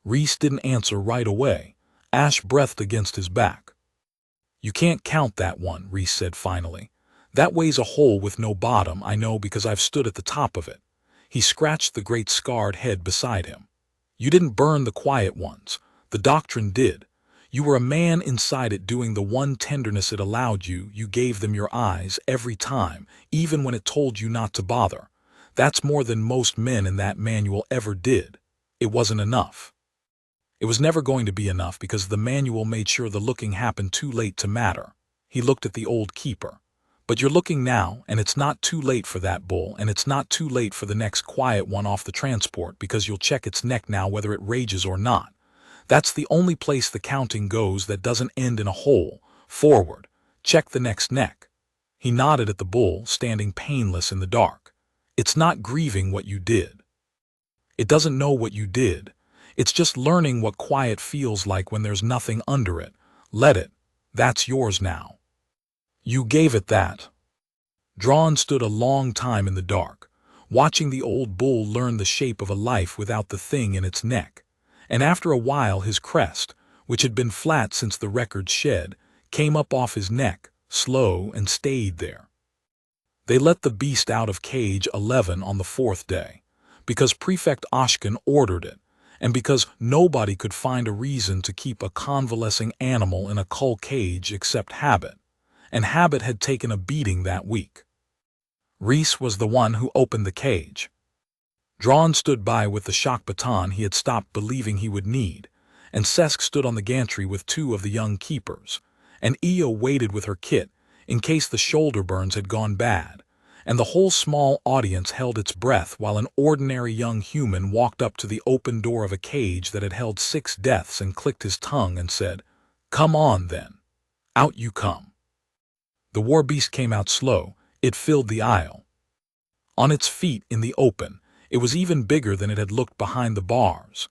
Reese didn't answer right away. Ash breathed against his back. "You can't count that one," Reese said finally. "That weighs a hole with no bottom, I know because I've stood at the top of it." He scratched the great scarred head beside him. "You didn't burn the quiet ones. The doctrine did. You were a man inside it doing the one tenderness it allowed you. You gave them your eyes every time, even when it told you not to bother. That's more than most men in that manual ever did. It wasn't enough. It was never going to be enough because the manual made sure the looking happened too late to matter." He looked at the old keeper. "But you're looking now, and it's not too late for that bull, and it's not too late for the next quiet one off the transport because you'll check its neck now whether it rages or not. That's the only place the counting goes that doesn't end in a hole. Forward. Check the next neck." He nodded at the bull, standing painless in the dark. "It's not grieving what you did. It doesn't know what you did. It's just learning what quiet feels like when there's nothing under it. Let it. That's yours now. You gave it that." Drawn stood a long time in the dark, watching the old bull learn the shape of a life without the thing in its neck. And after a while his crest, which had been flat since the record shed, came up off his neck, slow, and stayed there. They let the beast out of cage 11 on the 4th day, because Prefect Oshkin ordered it, and because nobody could find a reason to keep a convalescing animal in a cull cage except Habit, and Habit had taken a beating that week. Reese was the one who opened the cage. Drawn stood by with the shock baton he had stopped believing he would need, and Sesk stood on the gantry with 2 of the young keepers, and Io waited with her kit in case the shoulder burns had gone bad, and the whole small audience held its breath while an ordinary young human walked up to the open door of a cage that had held 6 deaths and clicked his tongue and said, "Come on, then. Out you come." The war beast came out slow. It filled the aisle. On its feet in the open, it was even bigger than it had looked behind the bars.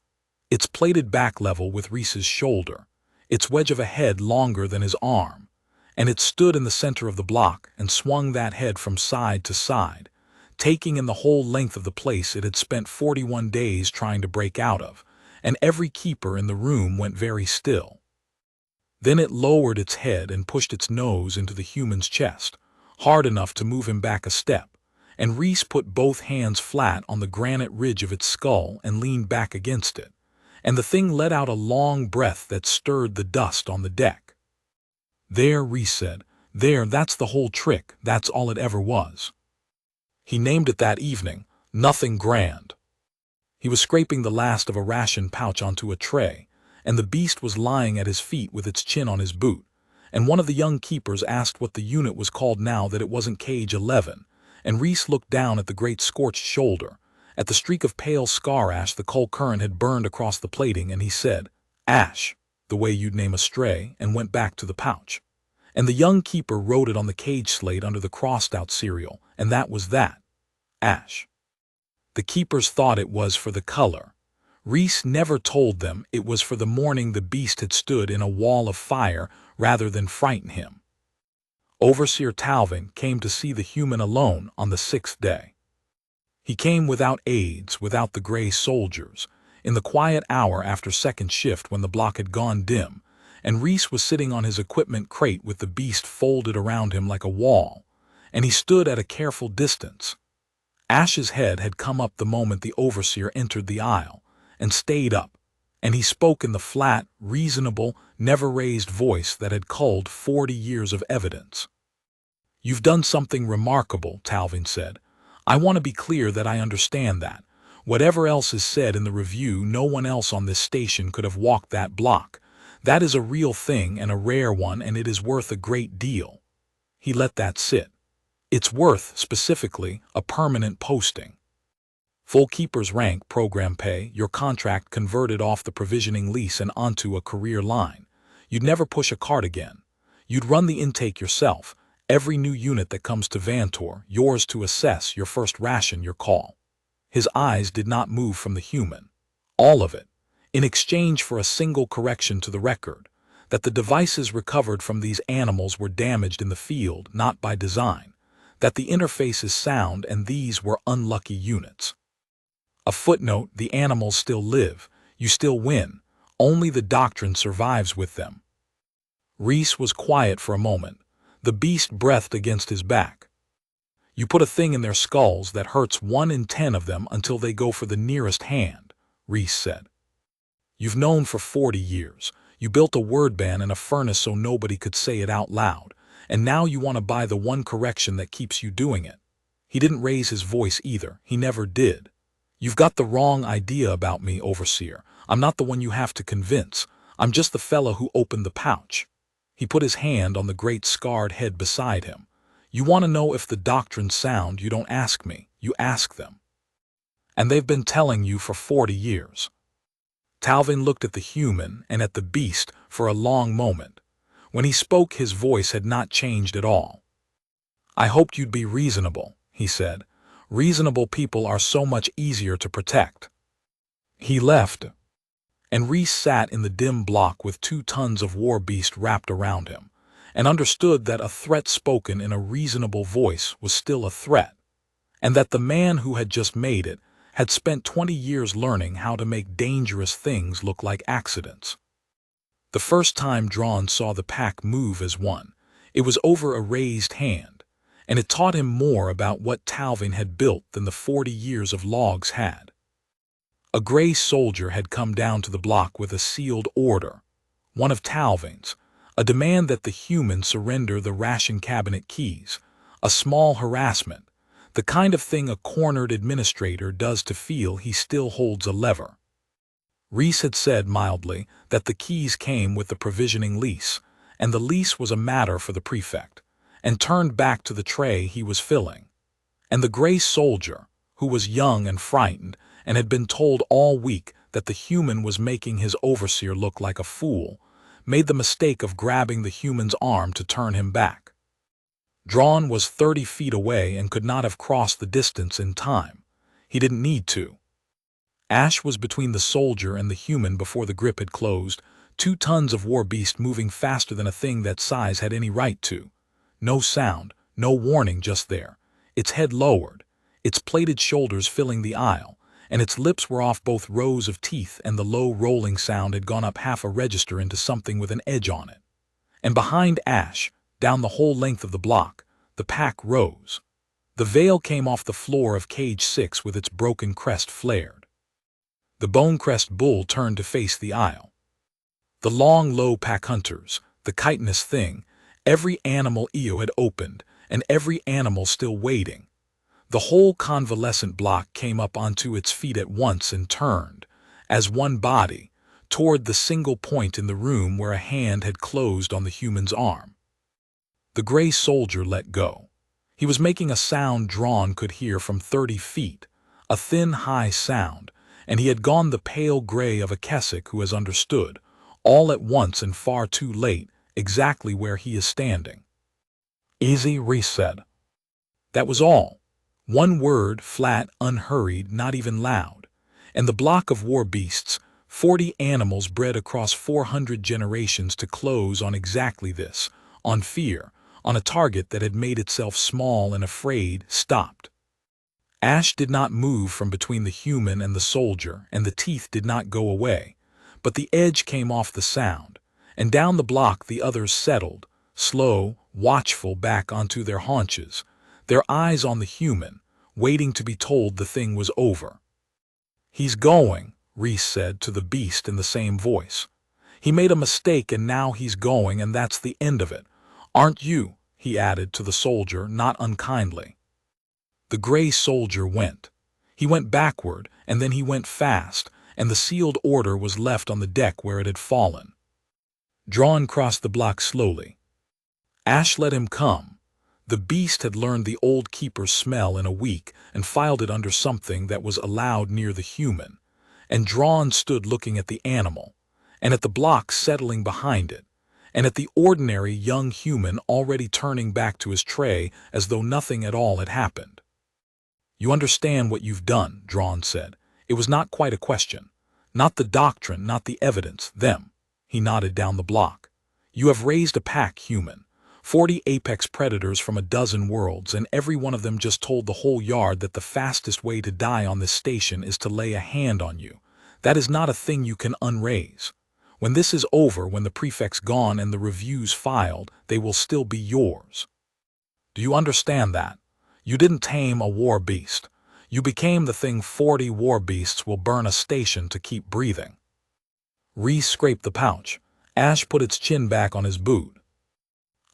Its plated back level with Reese's shoulder, its wedge of a head longer than his arm, and it stood in the center of the block and swung that head from side to side, taking in the whole length of the place it had spent 41 days trying to break out of, and every keeper in the room went very still. Then it lowered its head and pushed its nose into the human's chest, hard enough to move him back a step, and Reese put both hands flat on the granite ridge of its skull and leaned back against it, and the thing let out a long breath that stirred the dust on the deck. "There," Reese said. "There, that's the whole trick. That's all it ever was." He named it that evening, Nothing Grand. He was scraping the last of a ration pouch onto a tray, and the beast was lying at his feet with its chin on his boot, and one of the young keepers asked what the unit was called now that it wasn't Cage 11, and Reese looked down at the great scorched shoulder, at the streak of pale scar ash the coal current had burned across the plating, and he said, "Ash, the way you'd name a stray," and went back to the pouch. And the young keeper wrote it on the cage slate under the crossed-out serial, and that was that. Ash. The keepers thought it was for the color. Reese never told them it was for the morning the beast had stood in a wall of fire rather than frighten him. Overseer Talvin came to see the human alone on the 6th day. He came without aides, without the gray soldiers, in the quiet hour after second shift when the block had gone dim, and Reese was sitting on his equipment crate with the beast folded around him like a wall, and he stood at a careful distance. Ash's head had come up the moment the overseer entered the aisle, and stayed up, and he spoke in the flat, reasonable, never-raised voice that had culled 40 years of evidence. "You've done something remarkable," Talvin said. "I want to be clear that I understand that. Whatever else is said in the review, no one else on this station could have walked that block. That is a real thing and a rare one, and it is worth a great deal." He let that sit. "It's worth, specifically, a permanent posting. Full keeper's rank, program pay, your contract converted off the provisioning lease and onto a career line. You'd never push a cart again. You'd run the intake yourself. Every new unit that comes to Vantor, yours to assess, your first ration, your call." His eyes did not move from the human. All of it. in exchange for a single correction to the record, that the devices recovered from these animals were damaged in the field, not by design, that the interface is sound and these were unlucky units. A footnote: the animals still live, you still win, only the doctrine survives with them. Reese was quiet for a moment. The beast breathed against his back. You put a thing in their skulls that hurts 1 in 10 of them until they go for the nearest hand, Reese said. You've known for 40 years. You built a word ban in a furnace so nobody could say it out loud, and now you want to buy the one correction that keeps you doing it. He didn't raise his voice either. He never did. You've got the wrong idea about me, Overseer. I'm not the one you have to convince. I'm just the fella who opened the pouch. He put his hand on the great scarred head beside him. You want to know if the doctrine's sound, you don't ask me, you ask them. And they've been telling you for 40 years. Talvin looked at the human and at the beast for a long moment. When he spoke, his voice had not changed at all. I hoped you'd be reasonable, he said. Reasonable people are so much easier to protect. He left, and Reese sat in the dim block with 2 tons of war beast wrapped around him, and understood that a threat spoken in a reasonable voice was still a threat, and that the man who had just made it had spent 20 years learning how to make dangerous things look like accidents. The first time Drawn saw the pack move as one, it was over a raised hand, and it taught him more about what Talvin had built than the 40 years of logs had. A gray soldier had come down to the block with a sealed order, one of Talvin's, a demand that the human surrender the ration cabinet keys, a small harassment, the kind of thing a cornered administrator does to feel he still holds a lever. Reese had said mildly that the keys came with the provisioning lease, and the lease was a matter for the prefect, and turned back to the tray he was filling. And the gray soldier, who was young and frightened, and had been told all week that the human was making his overseer look like a fool, made the mistake of grabbing the human's arm to turn him back. Drawn was 30 feet away and could not have crossed the distance in time. He didn't need to. Ash was between the soldier and the human before the grip had closed, 2 tons of war beast moving faster than a thing that size had any right to. No sound, no warning, just there, its head lowered, its plated shoulders filling the aisle, and its lips were off both rows of teeth, and the low rolling sound had gone up half a register into something with an edge on it. And behind Ash, down the whole length of the block, the pack rose. The veil came off the floor of cage 6 with its broken crest flared. The bone-crest bull turned to face the aisle. The long, low pack hunters, the chitinous thing, every animal Eo had opened, and every animal still waiting. The whole convalescent block came up onto its feet at once and turned, as one body, toward the single point in the room where a hand had closed on the human's arm. The gray soldier let go. He was making a sound Drawn could hear from 30 feet, a thin, high sound, and he had gone the pale gray of a Keswick who has understood, all at once and far too late, exactly where he is standing. Easy, Reese said. That was all. One word, flat, unhurried, not even loud. And the block of war beasts, 40 animals bred across 400 generations to close on exactly this, on fear, on a target that had made itself small and afraid, stopped. Ash did not move from between the human and the soldier, and the teeth did not go away, but the edge came off the sound, and down the block the others settled, slow, watchful, back onto their haunches, their eyes on the human, waiting to be told the thing was over. He's going, Reese said to the beast in the same voice. He made a mistake and now he's going, and that's the end of it. Aren't you? He added to the soldier, not unkindly. The gray soldier went. He went backward, and then he went fast, and the sealed order was left on the deck where it had fallen. Drawn crossed the block slowly. Ash let him come. The beast had learned the old keeper's smell in a week and filed it under something that was allowed near the human, and Drawn stood looking at the animal, and at the block settling behind it, and at the ordinary young human already turning back to his tray as though nothing at all had happened. You understand what you've done, Drawn said. It was not quite a question. Not the doctrine, not the evidence, them. He nodded down the block. You have raised a pack, human. 40 apex predators from a dozen worlds, and every one of them just told the whole yard that the fastest way to die on this station is to lay a hand on you. That is not a thing you can unraise. When this is over, when the prefect's gone and the reviews filed, they will still be yours. Do you understand that? You didn't tame a war beast. You became the thing 40 war beasts will burn a station to keep breathing. Reese scraped the pouch. Ash put its chin back on his boot.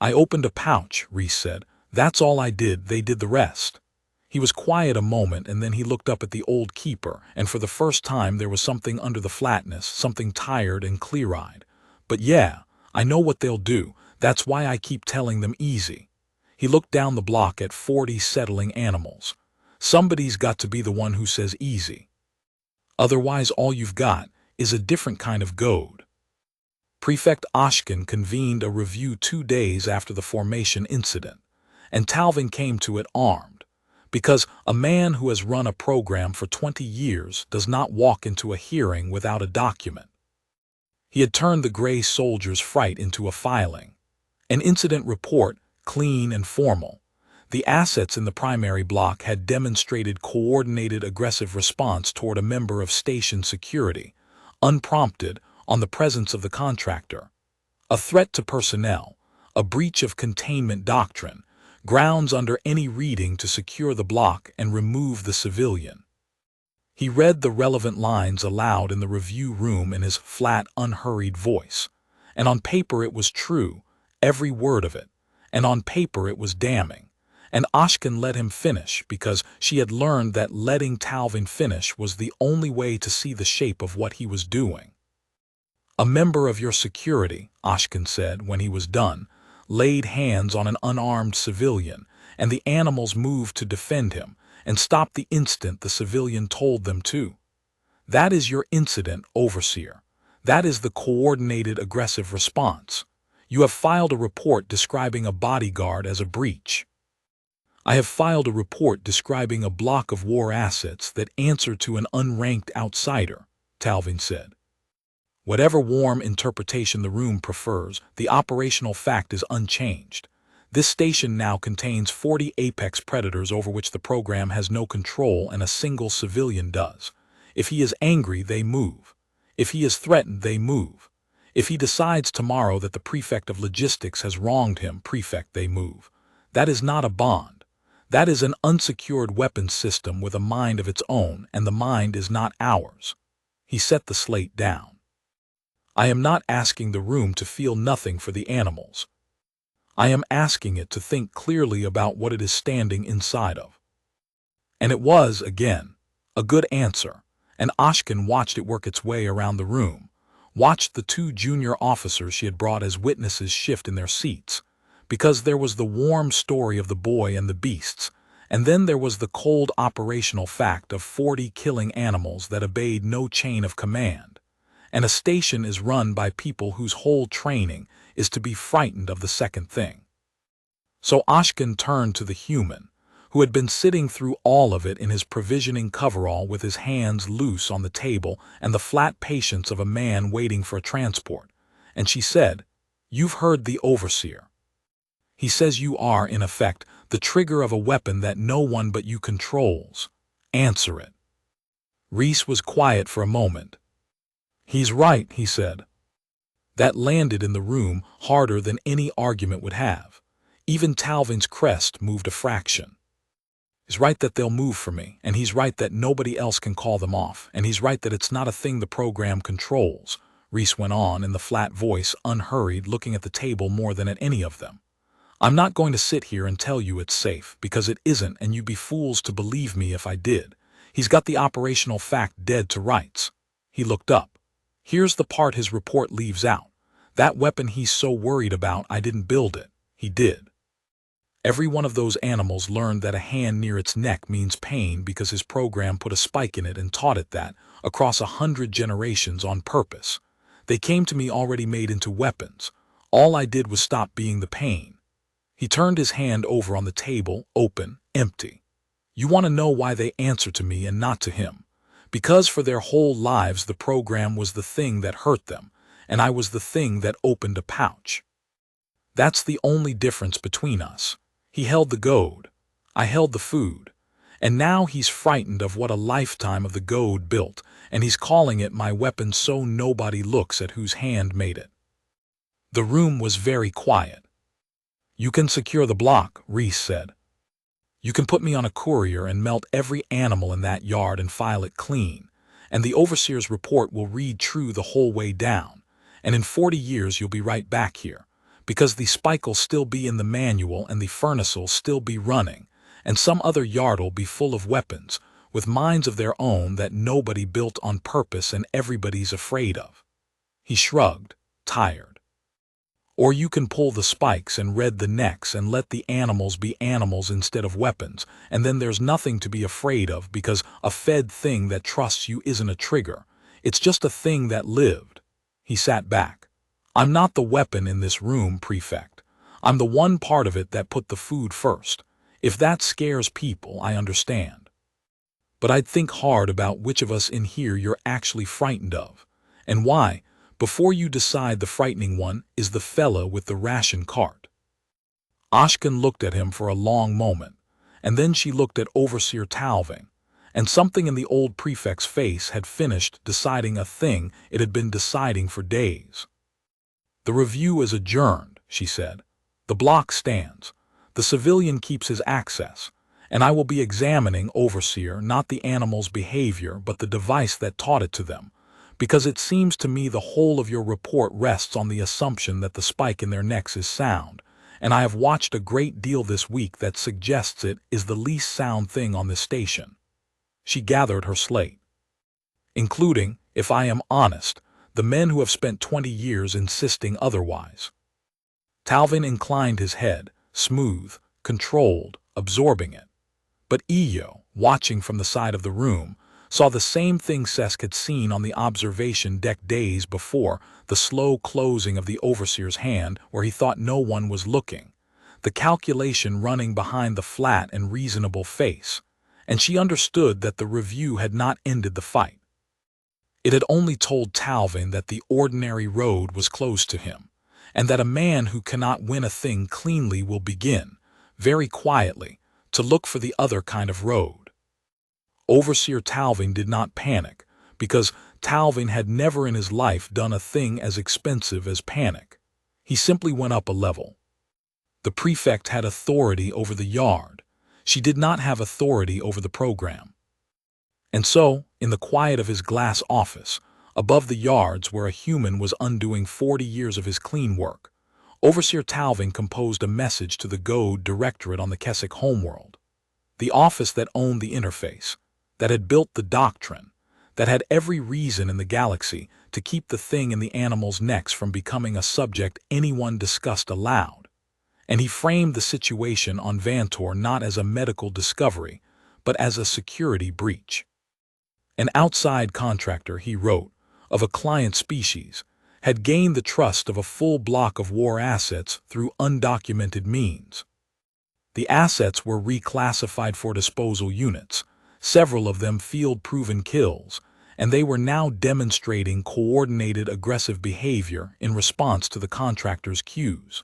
I opened a pouch, Reese said. That's all I did, they did the rest. He was quiet a moment, and then he looked up at the old keeper, and for the first time there was something under the flatness, something tired and clear-eyed. But yeah, I know what they'll do. That's why I keep telling them easy. He looked down the block at 40 settling animals. Somebody's got to be the one who says easy. Otherwise all you've got is a different kind of goad. Prefect Ashkin convened a review 2 days after the formation incident, and Talvin came to it armed. Because a man who has run a program for 20 years does not walk into a hearing without a document. He had turned the gray soldier's fright into a filing. An incident report, clean and formal. The assets in the primary block had demonstrated coordinated aggressive response toward a member of station security, unprompted, on the presence of the contractor. A threat to personnel, a breach of containment doctrine, grounds under any reading to secure the block and remove the civilian. He read the relevant lines aloud in the review room in his flat, unhurried voice. And on paper it was true, every word of it. And on paper it was damning. And Ashkin let him finish because she had learned that letting Talvin finish was the only way to see the shape of what he was doing. A member of your security, Ashkin said when he was done, laid hands on an unarmed civilian, and the animals moved to defend him and stopped the instant the civilian told them to. That is your incident, Overseer. That is the coordinated aggressive response. You have filed a report describing a bodyguard as a breach. I have filed a report describing a block of war assets that answer to an unranked outsider, Talvin said. Whatever warm interpretation the room prefers, the operational fact is unchanged. This station now contains 40 apex predators over which the program has no control and a single civilian does. If he is angry, they move. If he is threatened, they move. If he decides tomorrow that the prefect of logistics has wronged him, prefect, they move. That is not a bond. That is an unsecured weapons system with a mind of its own, and the mind is not ours. He set the slate down. I am not asking the room to feel nothing for the animals. I am asking it to think clearly about what it is standing inside of. And it was, again, a good answer, and Ashkin watched it work its way around the room, watched the 2 junior officers she had brought as witnesses shift in their seats, because there was the warm story of the boy and the beasts, and then there was the cold operational fact of 40 killing animals that obeyed no chain of command. And a station is run by people whose whole training is to be frightened of the second thing. So Ashkin turned to the human, who had been sitting through all of it in his provisioning coverall with his hands loose on the table and the flat patience of a man waiting for a transport, and she said, "You've heard the Overseer. He says you are, in effect, the trigger of a weapon that no one but you controls. Answer it." Reese was quiet for a moment. "He's right," he said. That landed in the room harder than any argument would have. Even Talvin's crest moved a fraction. He's right that they'll move for me, and he's right that nobody else can call them off, and he's right that it's not a thing the program controls, Reese went on in the flat voice, unhurried, looking at the table more than at any of them. I'm not going to sit here and tell you it's safe, because it isn't, and you'd be fools to believe me if I did. He's got the operational fact dead to rights. He looked up. Here's the part his report leaves out. That weapon he's so worried about, I didn't build it. He did. Every one of those animals learned that a hand near its neck means pain because his program put a spike in it and taught it that, across 100 generations on purpose. They came to me already made into weapons. All I did was stop being the pain. He turned his hand over on the table, open, empty. You want to know why they answer to me and not to him? Because for their whole lives the program was the thing that hurt them, and I was the thing that opened a pouch. That's the only difference between us. He held the goad, I held the food, and now he's frightened of what a lifetime of the goad built, and he's calling it my weapon so nobody looks at whose hand made it. The room was very quiet. "You can secure the block," Reese said. "You can put me on a courier and melt every animal in that yard and file it clean, and the overseer's report will read true the whole way down, and in 40 years you'll be right back here, because the spike'll still be in the manual and the furnace'll still be running, and some other yard'll be full of weapons, with minds of their own that nobody built on purpose and everybody's afraid of." He shrugged, tired. "Or you can pull the spikes and red the necks and let the animals be animals instead of weapons, and then there's nothing to be afraid of because a fed thing that trusts you isn't a trigger. It's just a thing that lived." He sat back. "I'm not the weapon in this room, Prefect. I'm the one part of it that put the food first. If that scares people, I understand. But I'd think hard about which of us in here you're actually frightened of, and why, before you decide the frightening one is the fella with the ration cart." Ashkan looked at him for a long moment, and then she looked at Overseer Talving, and something in the old prefect's face had finished deciding a thing it had been deciding for days. "The review is adjourned," she said. "The block stands. The civilian keeps his access, and I will be examining, Overseer, not the animal's behavior but the device that taught it to them, because it seems to me the whole of your report rests on the assumption that the spike in their necks is sound, and I have watched a great deal this week that suggests it is the least sound thing on this station." She gathered her slate. "Including, if I am honest, the men who have spent 20 years insisting otherwise." Talvin inclined his head, smooth, controlled, absorbing it. But Iyo, watching from the side of the room, saw the same thing Sesk had seen on the observation deck days before, the slow closing of the overseer's hand where he thought no one was looking, the calculation running behind the flat and reasonable face, and she understood that the review had not ended the fight. It had only told Talvin that the ordinary road was closed to him, and that a man who cannot win a thing cleanly will begin, very quietly, to look for the other kind of road. Overseer Talvin did not panic, because Talvin had never in his life done a thing as expensive as panic. He simply went up a level. The prefect had authority over the yard. She did not have authority over the program. And so, in the quiet of his glass office, above the yards where a human was undoing 40 years of his clean work, Overseer Talvin composed a message to the Goad Directorate on the Keswick homeworld, the office that owned the interface, that had built the doctrine, that had every reason in the galaxy to keep the thing in the animals' necks from becoming a subject anyone discussed aloud. And he framed the situation on Vantor not as a medical discovery, but as a security breach. An outside contractor, he wrote, of a client species, had gained the trust of a full block of war assets through undocumented means. The assets were reclassified for disposal units, several of them field-proven kills, and they were now demonstrating coordinated aggressive behavior in response to the contractor's cues.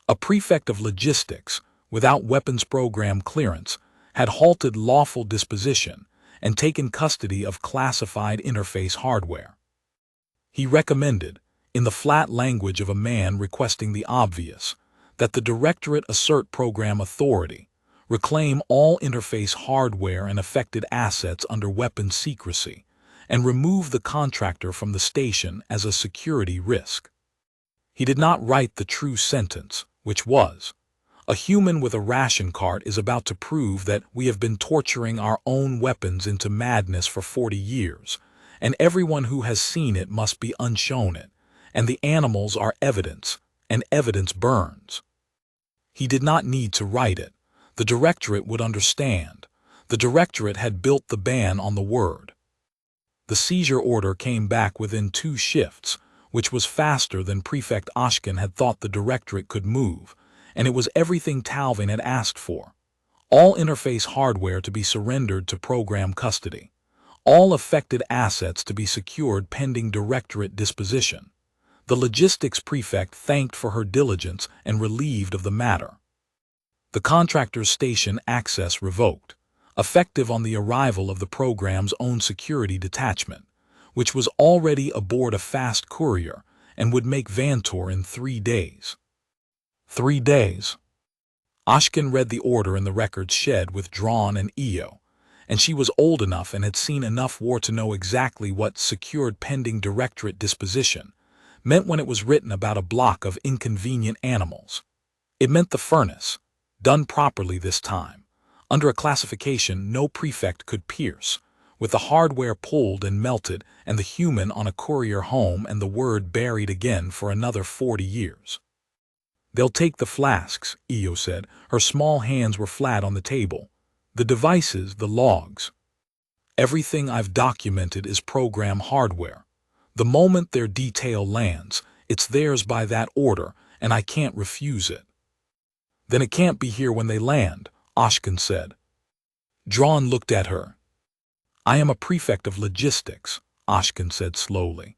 A prefect of logistics, without weapons program clearance, had halted lawful disposition and taken custody of classified interface hardware. He recommended, in the flat language of a man requesting the obvious, that the Directorate assert program authority, reclaim all interface hardware and affected assets under weapons secrecy, and remove the contractor from the station as a security risk. He did not write the true sentence, which was, "A human with a ration cart is about to prove that we have been torturing our own weapons into madness for 40 years, and everyone who has seen it must be unshown it, and the animals are evidence, and evidence burns." He did not need to write it. The Directorate would understand. The Directorate had built the ban on the word. The seizure order came back within 2 shifts, which was faster than Prefect Ashkan had thought the Directorate could move, and it was everything Talvin had asked for. All interface hardware to be surrendered to program custody. All affected assets to be secured pending directorate disposition. The logistics prefect thanked for her diligence and relieved of the matter. The contractor's station access revoked, effective on the arrival of the program's own security detachment, which was already aboard a fast courier and would make Vantor in 3 days. 3 days. Ashkin read the order in the records shed with Drawn and Io, and she was old enough and had seen enough war to know exactly what secured pending directorate disposition meant when it was written about a block of inconvenient animals. It meant the furnace, done properly this time, under a classification no prefect could pierce, with the hardware pulled and melted and the human on a courier home and the word buried again for another 40 years. They'll take the flasks, Io said. Her small hands were flat on the table. The devices, the logs. Everything I've documented is program hardware. The moment their detail lands, it's theirs by that order, and I can't refuse it. Then it can't be here when they land, Ashkin said. Drawn looked at her. I am a prefect of logistics, Ashkin said slowly.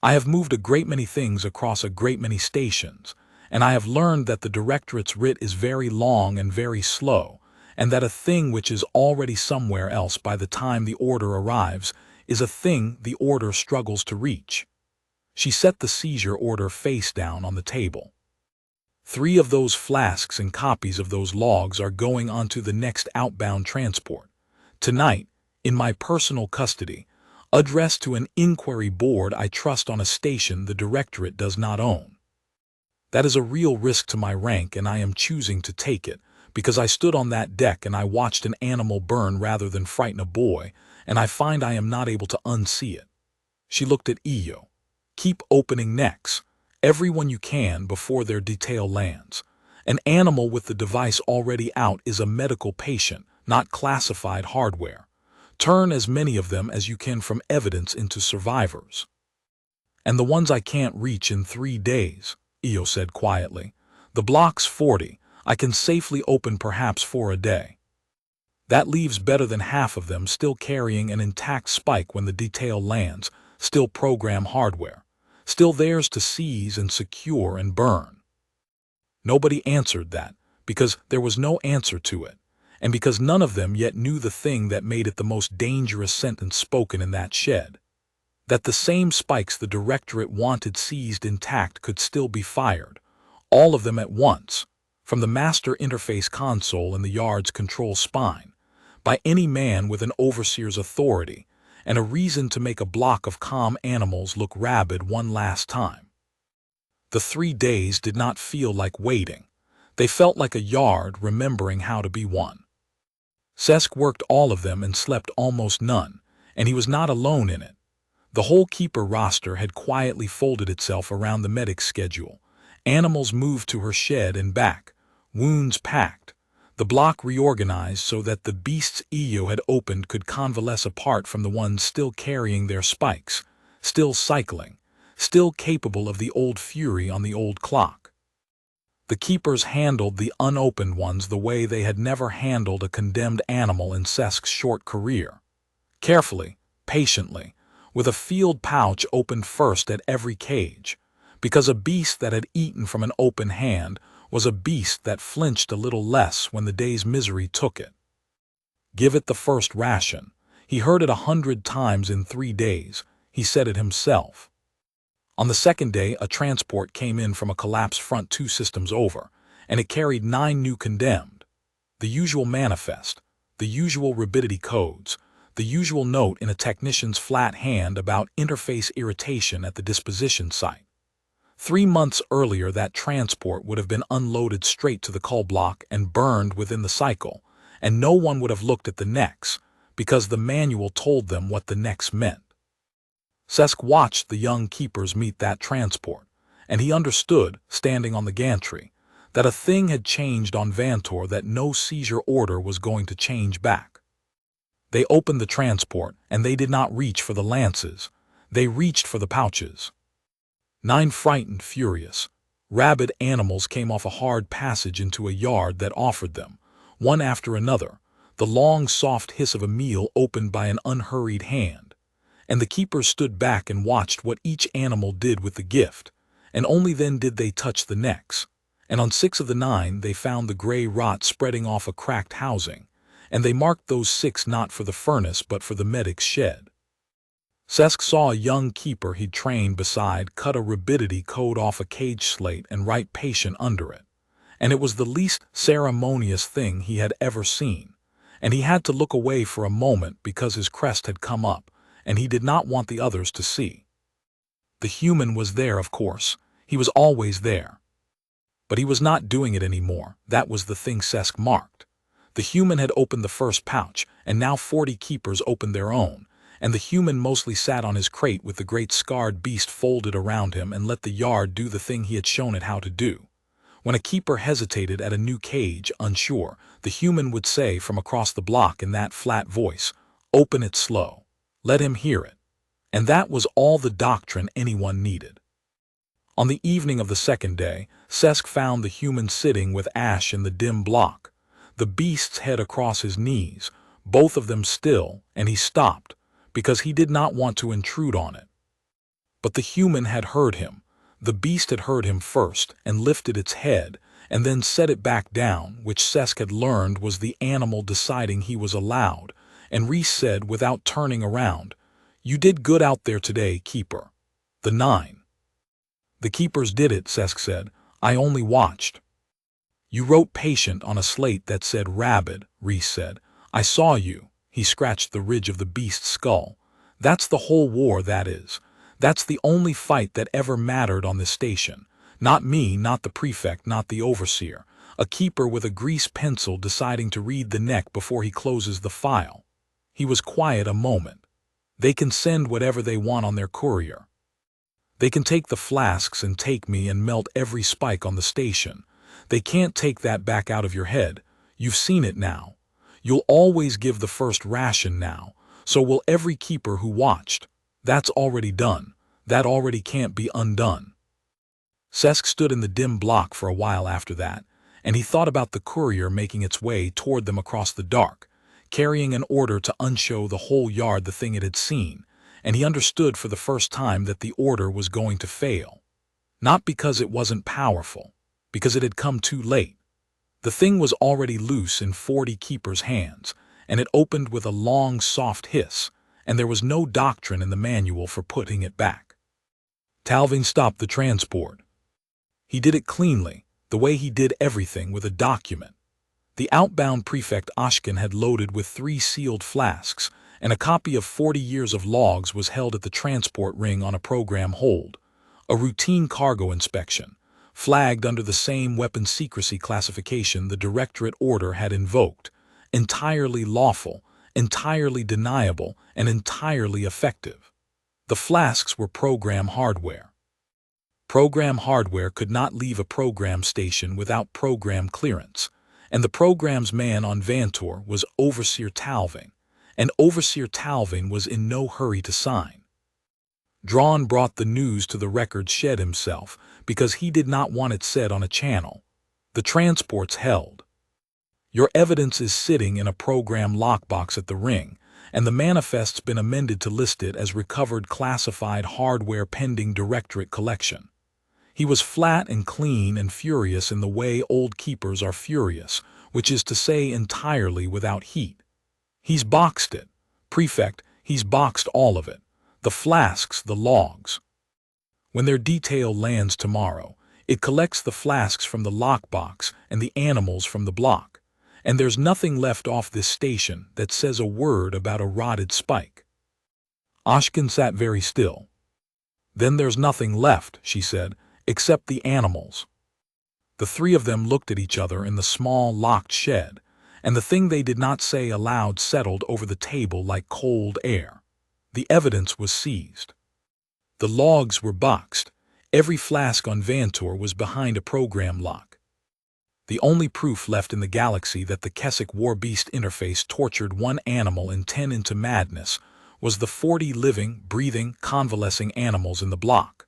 I have moved a great many things across a great many stations, and I have learned that the directorate's writ is very long and very slow, and that a thing which is already somewhere else by the time the order arrives is a thing the order struggles to reach. She set the seizure order face down on the table. 3 of those flasks and copies of those logs are going onto the next outbound transport. Tonight, in my personal custody, addressed to an inquiry board I trust on a station the directorate does not own. That is a real risk to my rank, and I am choosing to take it, because I stood on that deck and I watched an animal burn rather than frighten a boy, and I find I am not able to unsee it. She looked at Io. Keep opening necks. Everyone you can before their detail lands. An animal with the device already out is a medical patient, not classified hardware. Turn as many of them as you can from evidence into survivors. And the ones I can't reach in 3 days, Io said quietly. The block's 40. I can safely open perhaps 4 a day. That leaves better than half of them still carrying an intact spike when the detail lands, still program hardware. Still theirs to seize and secure and burn. Nobody answered that, because there was no answer to it, and because none of them yet knew the thing that made it the most dangerous sentence spoken in that shed. That the same spikes the directorate wanted seized intact could still be fired, all of them at once, from the master interface console in the yard's control spine, by any man with an overseer's authority, and a reason to make a block of calm animals look rabid one last time. The 3 days did not feel like waiting. They felt like a yard remembering how to be one. Sesk worked all of them and slept almost none, and he was not alone in it. The whole keeper roster had quietly folded itself around the medic's schedule. Animals moved to her shed and back, wounds packed. The block reorganized so that the beasts Io had opened could convalesce apart from the ones still carrying their spikes, still cycling, still capable of the old fury on the old clock. The keepers handled the unopened ones the way they had never handled a condemned animal in Sesk's short career. Carefully, patiently, with a field pouch opened first at every cage, because a beast that had eaten from an open hand was a beast that flinched a little less when the day's misery took it. Give it the first ration. He heard it 100 times in 3 days. He said it himself. On the 2nd day, a transport came in from a collapsed front 2 systems over, and it carried 9 new condemned. The usual manifest, the usual rabidity codes, the usual note in a technician's flat hand about interface irritation at the disposition site. 3 months earlier, that transport would have been unloaded straight to the cull block and burned within the cycle, and no one would have looked at the necks, because the manual told them what the necks meant. Sesk watched the young keepers meet that transport, and he understood, standing on the gantry, that a thing had changed on Vantor that no seizure order was going to change back. They opened the transport, and they did not reach for the lances. They reached for the pouches. 9 frightened, furious, rabid animals came off a hard passage into a yard that offered them, one after another, the long, soft hiss of a meal opened by an unhurried hand, and the keepers stood back and watched what each animal did with the gift, and only then did they touch the necks. And on 6 of the 9 they found the gray rot spreading off a cracked housing, and they marked those 6 not for the furnace but for the medic's shed. Sesk saw a young keeper he'd trained beside cut a Rabidity code off a cage slate and write patient under it, and it was the least ceremonious thing he had ever seen, and he had to look away for a moment because his crest had come up, and he did not want the others to see. The human was there, of course. He was always there. But he was not doing it anymore. That was the thing Sesk marked. The human had opened the first pouch, and now 40 keepers opened their own, and the human mostly sat on his crate with the great scarred beast folded around him and let the yard do the thing he had shown it how to do. When a keeper hesitated at a new cage, unsure, the human would say from across the block in that flat voice, "Open it slow. Let him hear it." And that was all the doctrine anyone needed. On the evening of the second day, Sesk found the human sitting with Ash in the dim block, the beast's head across his knees, both of them still, and he stopped, because he did not want to intrude on it. But the human had heard him. The beast had heard him first, and lifted its head, and then set it back down, which Sesk had learned was the animal deciding he was allowed, and Reese said without turning around, "You did good out there today, keeper." The 9. "The keepers did it," Sesk said. "I only watched." "You wrote patient on a slate that said Rabid," Reese said. "I saw you." He scratched the ridge of the beast's skull. "That's the whole war, that is. That's the only fight that ever mattered on this station. Not me, not the prefect, not the overseer. A keeper with a grease pencil deciding to read the neck before he closes the file." He was quiet a moment. "They can send whatever they want on their courier. They can take the flasks and take me and melt every spike on the station. They can't take that back out of your head. You've seen it now. You'll always give the first ration now. So will every keeper who watched. That's already done. That already can't be undone." Sesk stood in the dim block for a while after that, and he thought about the courier making its way toward them across the dark, carrying an order to unshow the whole yard the thing it had seen, and he understood for the first time that the order was going to fail. Not because it wasn't powerful, because it had come too late. The thing was already loose in 40 keepers' hands, and it opened with a long, soft hiss, and there was no doctrine in the manual for putting it back. Talvin stopped the transport. He did it cleanly, the way he did everything with a document. The outbound prefect Ashkin had loaded with 3 sealed flasks, and a copy of 40 years of logs was held at the transport ring on a program hold, a routine cargo inspection, flagged under the same weapons secrecy classification the Directorate order had invoked, entirely lawful, entirely deniable, and entirely effective. The flasks were program hardware. Program hardware could not leave a program station without program clearance, and the program's man on Vantor was Overseer Talvin, and Overseer Talvin was in no hurry to sign. Drawn brought the news to the record shed himself because he did not want it said on a channel. The transports held. "Your evidence is sitting in a program lockbox at the ring, and the manifest's been amended to list it as recovered classified hardware pending Directorate collection." He was flat and clean and furious in the way old keepers are furious, which is to say entirely without heat. "He's boxed it. Prefect, he's boxed all of it. The flasks, the logs. When their detail lands tomorrow, it collects the flasks from the lockbox and the animals from the block, and there's nothing left off this station that says a word about a rotted spike." Ashkin sat very still. "Then there's nothing left," she said, "except the animals." The 3 of them looked at each other in the small, locked shed, and the thing they did not say aloud settled over the table like cold air. The evidence was seized. The logs were boxed. Every flask on Vantor was behind a program lock. The only proof left in the galaxy that the Keswick War-Beast interface tortured one animal and 10 into madness was the 40 living, breathing, convalescing animals in the block.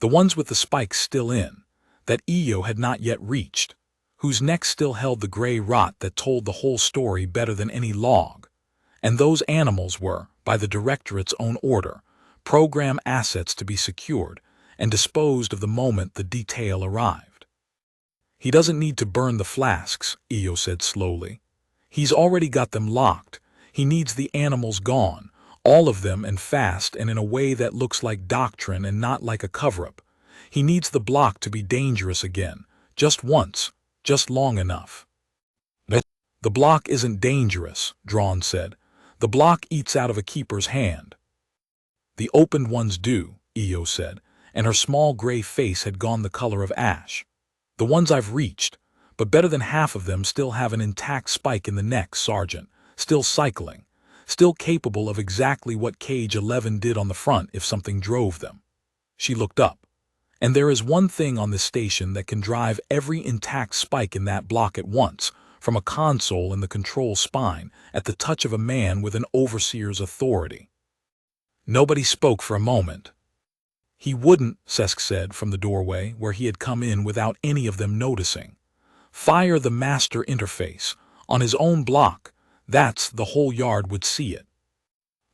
The ones with the spikes still in, that EO had not yet reached, whose neck still held the gray rot that told the whole story better than any log. And those animals were, by the Directorate's own order, program assets to be secured and disposed of the moment the detail arrived. "He doesn't need to burn the flasks," Io said slowly. "He's already got them locked. He needs the animals gone, all of them, and fast, and in a way that looks like doctrine and not like a cover-up. He needs the block to be dangerous again, just once, just long enough." "The block isn't dangerous," Drawn said. "The block eats out of a keeper's hand." "The opened ones do," Io said, and her small gray face had gone the color of ash. "The ones I've reached, but better than half of them still have an intact spike in the neck, Sergeant, still cycling, still capable of exactly what Cage 11 did on the front if something drove them." She looked up. "And there is one thing on this station that can drive every intact spike in that block at once, from a console in the control spine, at the touch of a man with an overseer's authority." Nobody spoke for a moment. "He wouldn't," Sesk said from the doorway, where he had come in without any of them noticing. "Fire the master interface, on his own block. That's the whole yard would see it."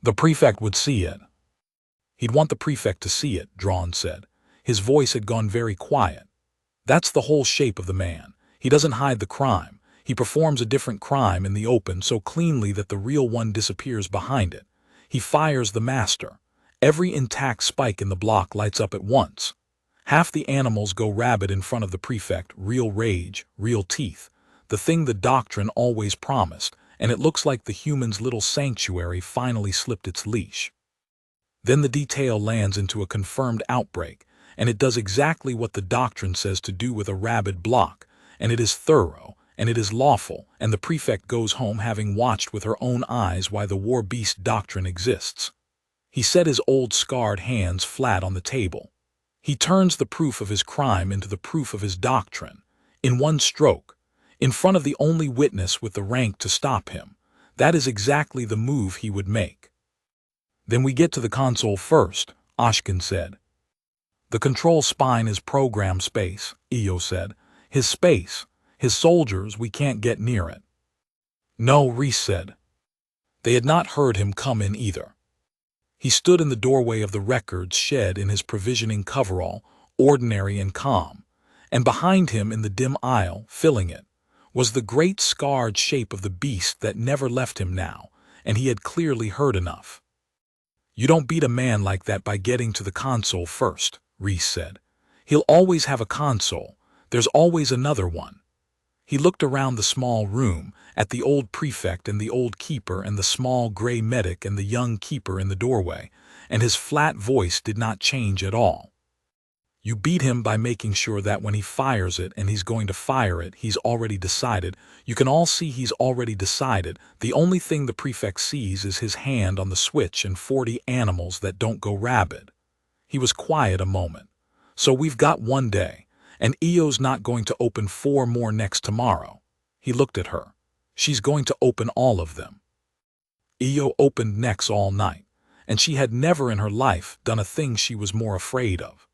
"The prefect would see it." "He'd want the prefect to see it," Drawn said. His voice had gone very quiet. "That's the whole shape of the man. He doesn't hide the crime. He performs a different crime in the open so cleanly that the real one disappears behind it. He fires the master. Every intact spike in the block lights up at once. Half the animals go rabid in front of the prefect, real rage, real teeth, the thing the doctrine always promised, and it looks like the human's little sanctuary finally slipped its leash. Then the detail lands into a confirmed outbreak, and it does exactly what the doctrine says to do with a rabid block, and it is thorough, and it is lawful, and the prefect goes home having watched with her own eyes why the war beast doctrine exists. He set his old scarred hands flat on the table. He turns the proof of his crime into the proof of his doctrine, in one stroke, in front of the only witness with the rank to stop him. That is exactly the move he would make. "Then we get to the console first," Ashkin said. "The control spine is program space," Io said. "His space. His soldiers, we can't get near it." "No," Reese said. They had not heard him come in either. He stood in the doorway of the records shed in his provisioning coverall, ordinary and calm, and behind him in the dim aisle, filling it, was the great scarred shape of the beast that never left him now, and he had clearly heard enough. "You don't beat a man like that by getting to the console first," Reese said. "He'll always have a console. There's always another one." He looked around the small room, at the old prefect and the old keeper and the small gray medic and the young keeper in the doorway, and his flat voice did not change at all. "You beat him by making sure that when he fires it, and he's going to fire it, he's already decided. You can all see he's already decided. The only thing the prefect sees is his hand on the switch and 40 animals that don't go rabid." He was quiet a moment. "So we've got one day. And Io's not going to open 4 more next tomorrow." He looked at her. "She's going to open all of them." Io opened necks all night, and she had never in her life done a thing she was more afraid of.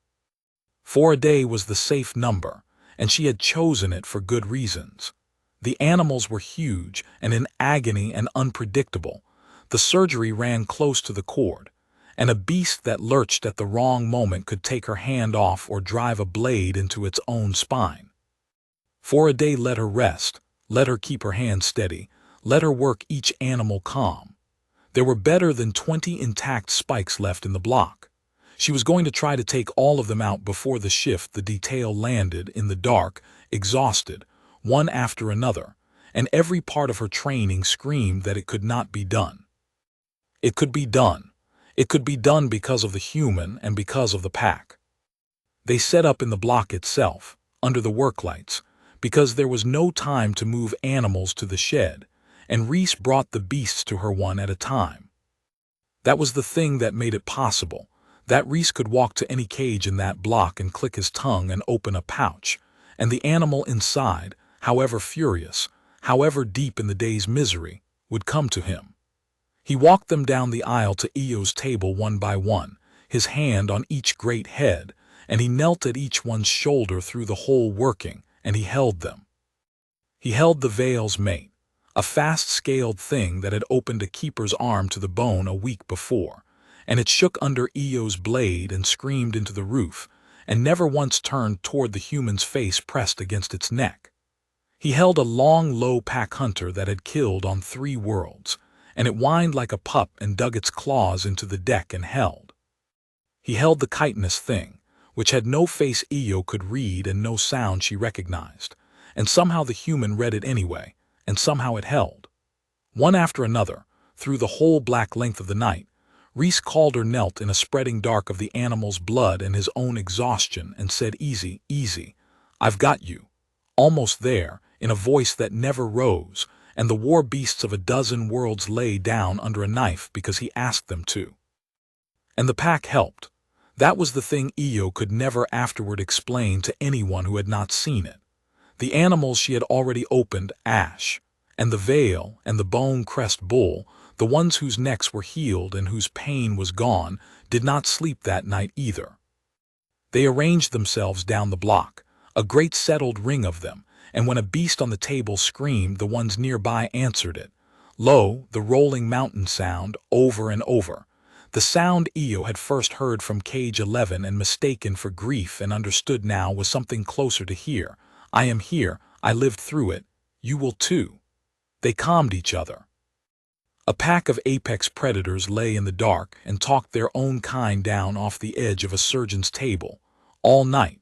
4 a day was the safe number, and she had chosen it for good reasons. The animals were huge and in agony and unpredictable. The surgery ran close to the cord, and a beast that lurched at the wrong moment could take her hand off or drive a blade into its own spine. 4 a day let her rest, let her keep her hand steady, let her work each animal calm. There were better than 20 intact spikes left in the block. She was going to try to take all of them out before the shift. The detail landed in the dark, exhausted, one after another, and every part of her training screamed that it could not be done. It could be done. It could be done because of the human and because of the pack. They set up in the block itself, under the work lights, because there was no time to move animals to the shed, and Reese brought the beasts to her one at a time. That was the thing that made it possible, that Reese could walk to any cage in that block and click his tongue and open a pouch, and the animal inside, however furious, however deep in the day's misery, would come to him. He walked them down the aisle to Io's table one by one, his hand on each great head, and he knelt at each one's shoulder through the whole working, and he held them. He held the Veil's mate, a fast-scaled thing that had opened a keeper's arm to the bone a week before, and it shook under Eo's blade and screamed into the roof, and never once turned toward the human's face pressed against its neck. He held a long, low pack hunter that had killed on 3 worlds, and it whined like a pup and dug its claws into the deck and held. He held the chitinous thing, which had no face Eo could read and no sound she recognized, and somehow the human read it anyway, and somehow it held. One after another, through the whole black length of the night, Reese Calder knelt in a spreading dark of the animal's blood and his own exhaustion and said, "Easy, easy, I've got you." Almost there, in a voice that never rose, and the war beasts of a dozen worlds lay down under a knife because he asked them to. And the pack helped. That was the thing Eo could never afterward explain to anyone who had not seen it. The animals she had already opened, Ash, and the Veil, and the Bone Crest Bull, the ones whose necks were healed and whose pain was gone, did not sleep that night either. They arranged themselves down the block, a great settled ring of them, and when a beast on the table screamed, the ones nearby answered it. Lo, the rolling mountain sound, over and over. The sound Eo had first heard from Cage 11 and mistaken for grief and understood now was something closer to here. I am here, I lived through it, you will too. They calmed each other. A pack of apex predators lay in the dark and talked their own kind down off the edge of a surgeon's table, all night,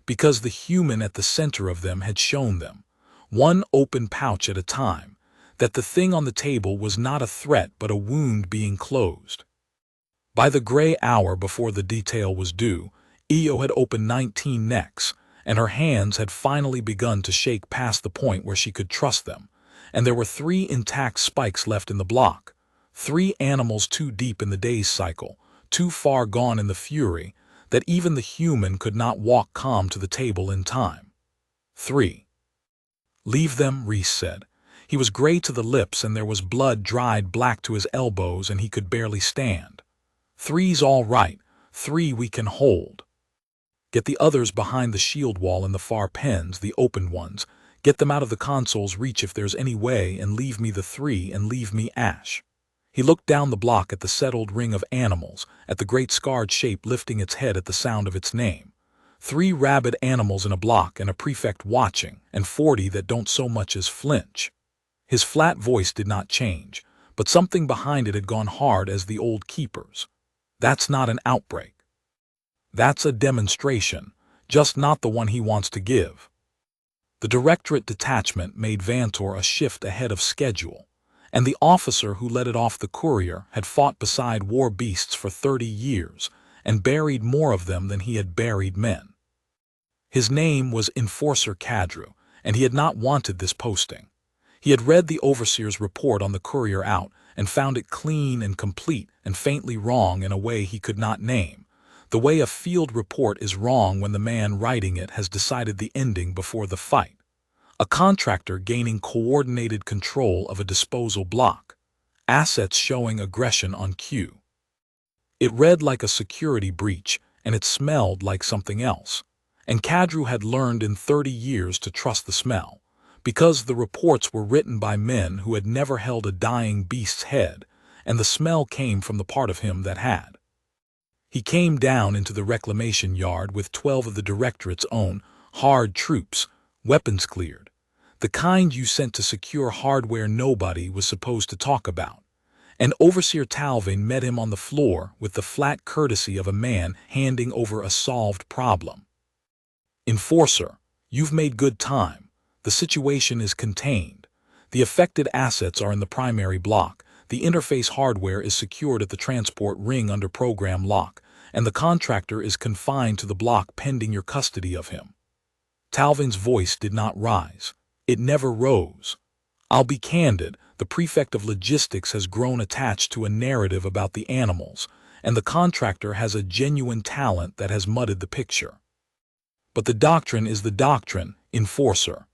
because the human at the center of them had shown them, one open pouch at a time, that the thing on the table was not a threat but a wound being closed. By the gray hour before the detail was due, Eo had opened 19 necks, and her hands had finally begun to shake past the point where she could trust them, and there were 3 intact spikes left in the block, 3 animals too deep in the days cycle, too far gone in the fury, that even the human could not walk calm to the table in time. 3. Leave them, Reese said. He was gray to the lips and there was blood dried black to his elbows and he could barely stand. 3's all right, 3 we can hold. Get the others behind the shield wall in the far pens, the opened ones. Get them out of the console's reach if there's any way, and leave me the 3 and leave me Ash. He looked down the block at the settled ring of animals, at the great scarred shape lifting its head at the sound of its name. 3 rabid animals in a block and a prefect watching, and 40 that don't so much as flinch. His flat voice did not change, but something behind it had gone hard as the old keeper's. That's not an outbreak. That's a demonstration, just not the one he wants to give. The Directorate detachment made Vantor a shift ahead of schedule, and the officer who let it off the courier had fought beside war beasts for 30 years and buried more of them than he had buried men. His name was Enforcer Cadru, and he had not wanted this posting. He had read the Overseer's report on the courier out and found it clean and complete and faintly wrong in a way he could not name, the way a field report is wrong when the man writing it has decided the ending before the fight. A contractor gaining coordinated control of a disposal block. Assets showing aggression on cue. It read like a security breach, and it smelled like something else. And Cadru had learned in 30 years to trust the smell, because the reports were written by men who had never held a dying beast's head, and the smell came from the part of him that had. He came down into the reclamation yard with 12 of the Directorate's own hard troops, weapons cleared, the kind you sent to secure hardware nobody was supposed to talk about. And Overseer Talvin met him on the floor with the flat courtesy of a man handing over a solved problem. Enforcer, you've made good time. The situation is contained. The affected assets are in the primary block. The interface hardware is secured at the transport ring under program lock, and the contractor is confined to the block pending your custody of him. Talvin's voice did not rise. It never rose. I'll be candid, the prefect of logistics has grown attached to a narrative about the animals, and the contractor has a genuine talent that has muddied the picture. But the doctrine is the doctrine, Enforcer.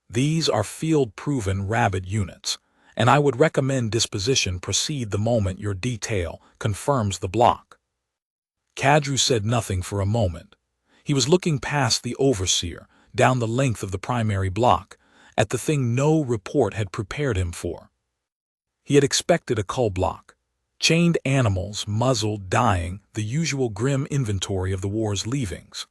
These are field-proven Rabid units, and I would recommend disposition proceed the moment your detail confirms the block. Cadru said nothing for a moment. He was looking past the Overseer, down the length of the primary block, at the thing no report had prepared him for. He had expected a cull block. Chained animals, muzzled, dying, the usual grim inventory of the war's leavings.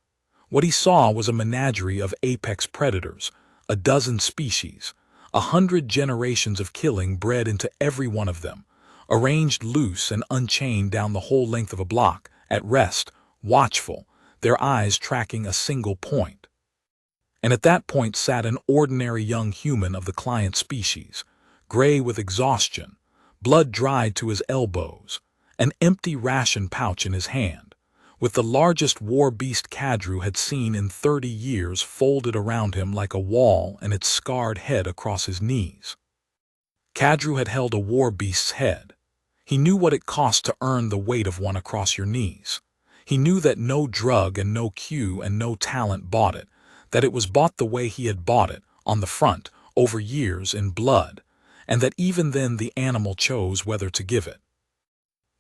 What he saw was a menagerie of apex predators, a dozen species, 100 generations of killing bred into every one of them, arranged loose and unchained down the whole length of a block, at rest, watchful, their eyes tracking a single point. And at that point sat an ordinary young human of the client species, gray with exhaustion, blood dried to his elbows, an empty ration pouch in his hand, with the largest war beast Kadru had seen in 30 years folded around him like a wall and its scarred head across his knees. Kadru had held a war beast's head. He knew what it cost to earn the weight of one across your knees. He knew that no drug and no cue and no talent bought it, that it was bought the way he had bought it, on the front, over years in blood, and that even then the animal chose whether to give it.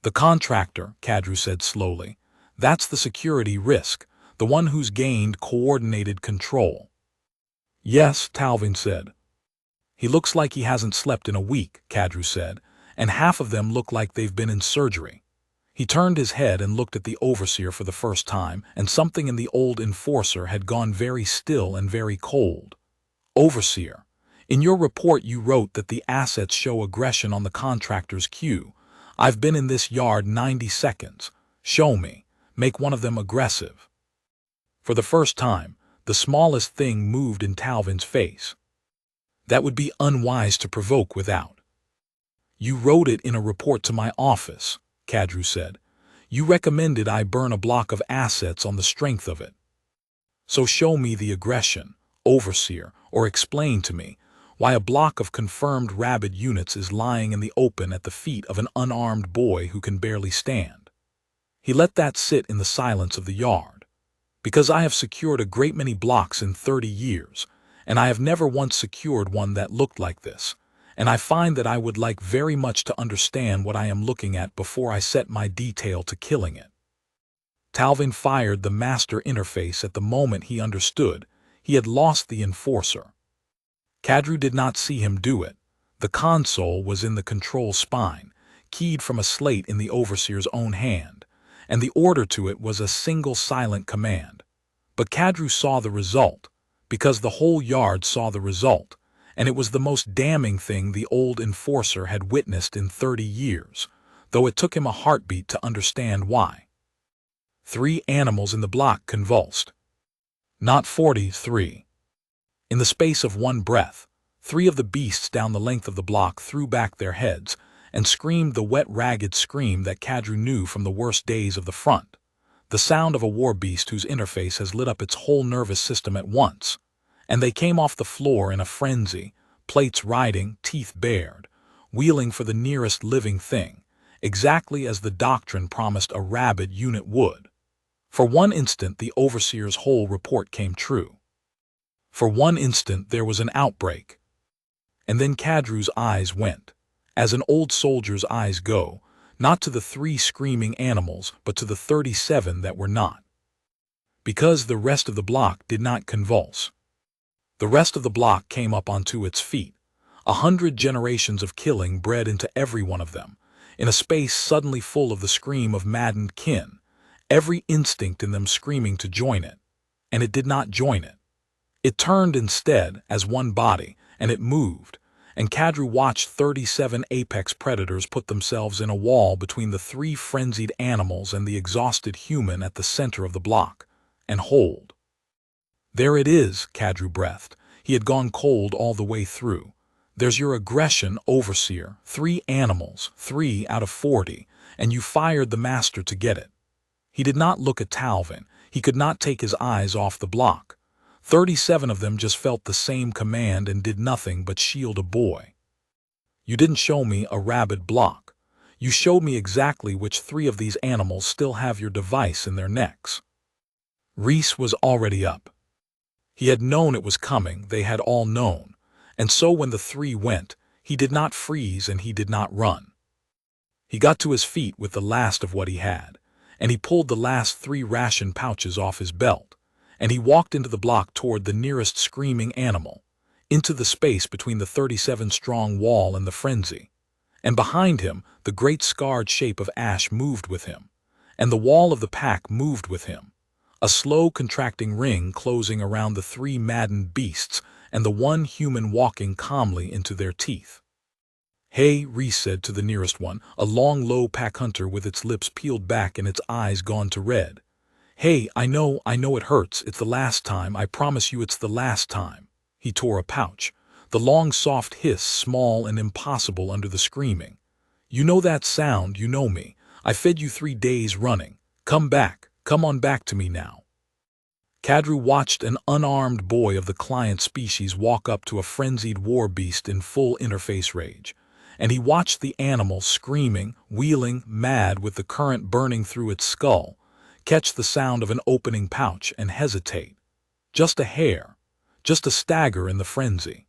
The contractor, Kadru said slowly, that's the security risk, the one who's gained coordinated control. Yes, Talvin said. He looks like he hasn't slept in a week, Kadru said, and half of them look like they've been in surgery. He turned his head and looked at the overseer for the first time, and something in the old enforcer had gone very still and very cold. Overseer, in your report you wrote that the assets show aggression on the contractor's cue. I've been in this yard 90 seconds. Show me. Make one of them aggressive. For the first time, the smallest thing moved in Talvin's face. That would be unwise to provoke without. You wrote it in a report to my office, Kadru said. You recommended I burn a block of assets on the strength of it. So show me the aggression, Overseer, or explain to me why a block of confirmed Rabid units is lying in the open at the feet of an unarmed boy who can barely stand. He let that sit in the silence of the yard. Because I have secured a great many blocks in 30 years, and I have never once secured one that looked like this, and I find that I would like very much to understand what I am looking at before I set my detail to killing it. Talvin fired the master interface at the moment he understood he had lost the enforcer. Kadru did not see him do it. The console was in the control spine, keyed from a slate in the overseer's own hand, and the order to it was a single silent command. But Kadru saw the result, because the whole yard saw the result, and it was the most damning thing the old enforcer had witnessed in 30 years, though it took him a heartbeat to understand why. 3 animals in the block convulsed. Not 43. In the space of one breath, 3 of the beasts down the length of the block threw back their heads and screamed the wet, ragged scream that Kadru knew from the worst days of the front, the sound of a war beast whose interface has lit up its whole nervous system at once. And they came off the floor in a frenzy, plates riding, teeth bared, wheeling for the nearest living thing, exactly as the doctrine promised a Rabid unit would. For one instant the overseer's whole report came true. For one instant there was an outbreak. And then Kadru's eyes went, as an old soldier's eyes go, not to the 3 screaming animals, but to the 37 that were not. Because the rest of the block did not convulse. The rest of the block came up onto its feet, 100 generations of killing bred into every one of them, in a space suddenly full of the scream of maddened kin, every instinct in them screaming to join it, and it did not join it. It turned instead as one body, and it moved, and Kadru watched 37 apex predators put themselves in a wall between the 3 frenzied animals and the exhausted human at the center of the block, and hold. There it is, Kadru breathed. He had gone cold all the way through. There's your aggression, Overseer. 3 animals, 3 out of 40, and you fired the master to get it. He did not look at Talvin. He could not take his eyes off the block. 37 of them just felt the same command and did nothing but shield a boy. You didn't show me a Rabid block. You showed me exactly which 3 of these animals still have your device in their necks. Reese was already up. He had known it was coming, they had all known, and so when the 3 went, he did not freeze and he did not run. He got to his feet with the last of what he had, and he pulled the last 3 ration pouches off his belt, and he walked into the block toward the nearest screaming animal. into the space between the 37-strong wall and the frenzy. And behind him, the great scarred shape of Ash moved with him, and the wall of the pack moved with him, a slow contracting ring closing around the three maddened beasts and the one human walking calmly into their teeth. "Hey," Reese said to the nearest one, a long, low pack hunter with its lips peeled back and its eyes gone to red. "Hey, I know it hurts. It's the last time. I promise you it's the last time." He tore a pouch, the long, soft hiss small and impossible under the screaming. "You know that sound, you know me. I fed you 3 days running. Come back, come on back to me now." Kadru watched an unarmed boy of the client species walk up to a frenzied war beast in full interface rage, and he watched the animal screaming, wheeling, mad with the current burning through its skull, catch the sound of an opening pouch and hesitate. Just a hair, just a stagger in the frenzy.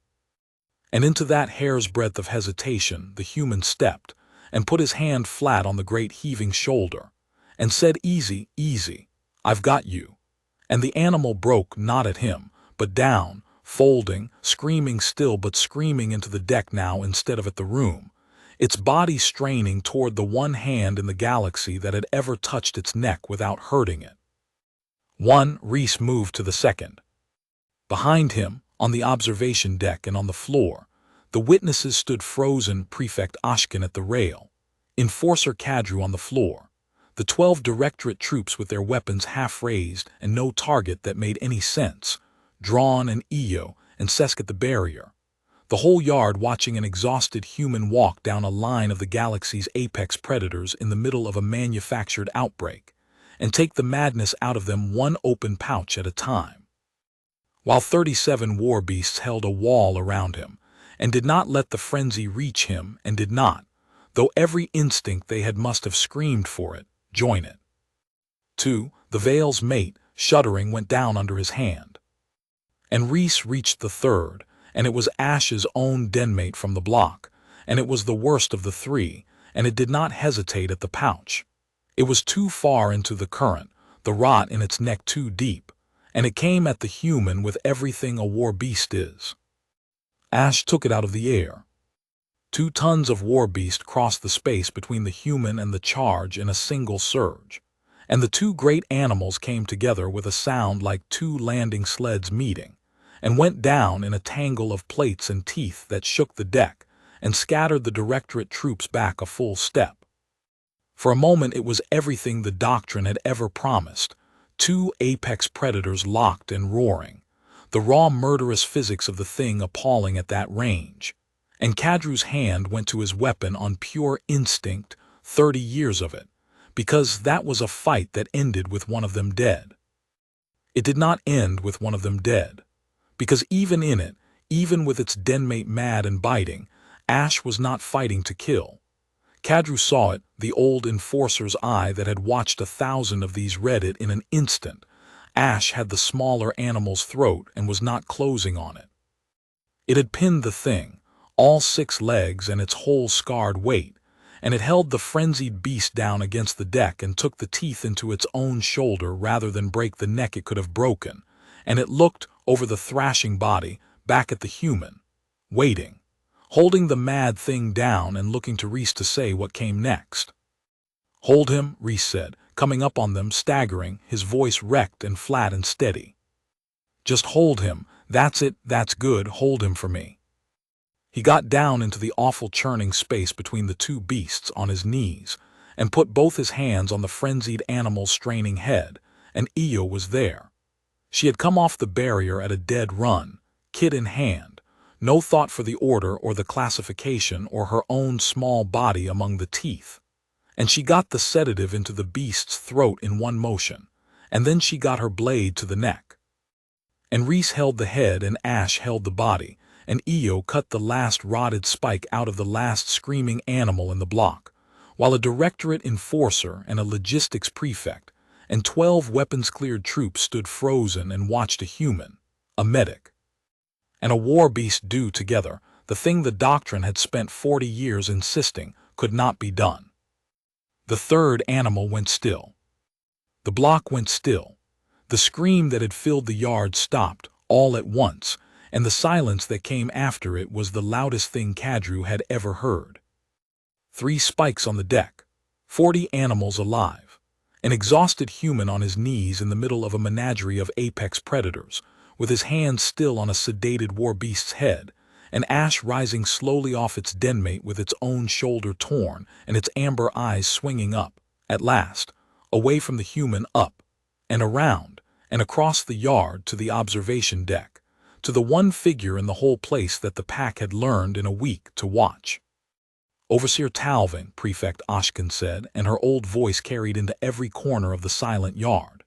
And into that hair's breadth of hesitation the human stepped and put his hand flat on the great heaving shoulder and said, "Easy, easy, I've got you." And the animal broke not at him, but down, folding, screaming still but screaming into the deck now instead of at the room, its body straining toward the one hand in the galaxy that had ever touched its neck without hurting it. Reese moved to the second. Behind him, on the observation deck and on the floor, the witnesses stood frozen, Prefect Ashkin at the rail, Enforcer Kadru on the floor, the 12 Directorate troops with their weapons half raised and no target that made any sense, Drawn and Io and Sesk at the barrier, the whole yard watching an exhausted human walk down a line of the galaxy's apex predators in the middle of a manufactured outbreak, and take the madness out of them one open pouch at a time. While 37 war beasts held a wall around him, and did not let the frenzy reach him, and did not, though every instinct they had must have screamed for it, join it. 2. The Veil's mate, shuddering, went down under his hand. And Reese reached the third, and it was Ash's own denmate from the block, and it was the worst of the three, and it did not hesitate at the pouch. It was too far into the current, the rot in its neck too deep, and it came at the human with everything a war beast is. Ash took it out of the air. 2 tons of war beast crossed the space between the human and the charge in a single surge, and the 2 great animals came together with a sound like 2 landing sleds meeting, and went down in a tangle of plates and teeth that shook the deck and scattered the Directorate troops back a full step. For a moment it was everything the Doctrine had ever promised, 2 apex predators locked and roaring, the raw murderous physics of the thing appalling at that range, and Kadru's hand went to his weapon on pure instinct, 30 years of it, because that was a fight that ended with one of them dead. It did not end with one of them dead, because even in it, even with its denmate mad and biting, Ash was not fighting to kill. Kadru saw it, the old enforcer's eye that had watched 1,000 of these read it in an instant. Ash had the smaller animal's throat and was not closing on it. It had pinned the thing, all 6 legs and its whole scarred weight, and it held the frenzied beast down against the deck and took the teeth into its own shoulder rather than break the neck it could have broken, and it looked, over the thrashing body, back at the human, waiting, holding the mad thing down and looking to Reese to say what came next. "Hold him," Reese said, coming up on them, staggering, his voice wrecked and flat and steady. "Just hold him, that's it, that's good, hold him for me." He got down into the awful churning space between the 2 beasts on his knees, and put both his hands on the frenzied animal's straining head, and Io was there. She had come off the barrier at a dead run, kit in hand, no thought for the order or the classification or her own small body among the teeth. And she got the sedative into the beast's throat in one motion, and then she got her blade to the neck. And Reese held the head and Ash held the body, and Io cut the last rotted spike out of the last screaming animal in the block, while a Directorate enforcer and a logistics prefect and 12 weapons-cleared troops stood frozen and watched a human, a medic, and a war beast do together the thing the Doctrine had spent 40 years insisting could not be done. The third animal went still. The block went still. The scream that had filled the yard stopped, all at once, and the silence that came after it was the loudest thing Kadru had ever heard. 3 spikes on the deck, 40 animals alive, an exhausted human on his knees in the middle of a menagerie of apex predators, with his hand still on a sedated war beast's head, an ash rising slowly off its denmate with its own shoulder torn and its amber eyes swinging up, at last, away from the human, up, and around, and across the yard to the observation deck, to the one figure in the whole place that the pack had learned in a week to watch. "Overseer Talvin," Prefect Ashkin said, and her old voice carried into every corner of the silent yard.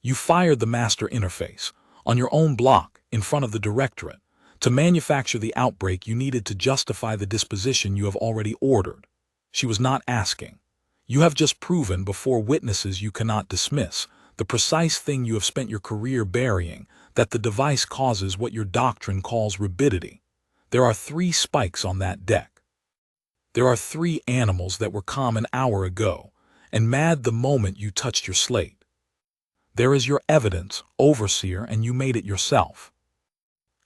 "You fired the master interface, on your own block, in front of the Directorate. To manufacture the outbreak you needed to justify the disposition you have already ordered." She was not asking. "You have just proven before witnesses you cannot dismiss, the precise thing you have spent your career burying, that the device causes what your doctrine calls rabidity. There are 3 spikes on that deck. There are 3 animals that were calm an hour ago, and mad the moment you touched your slate. There is your evidence, Overseer, and you made it yourself."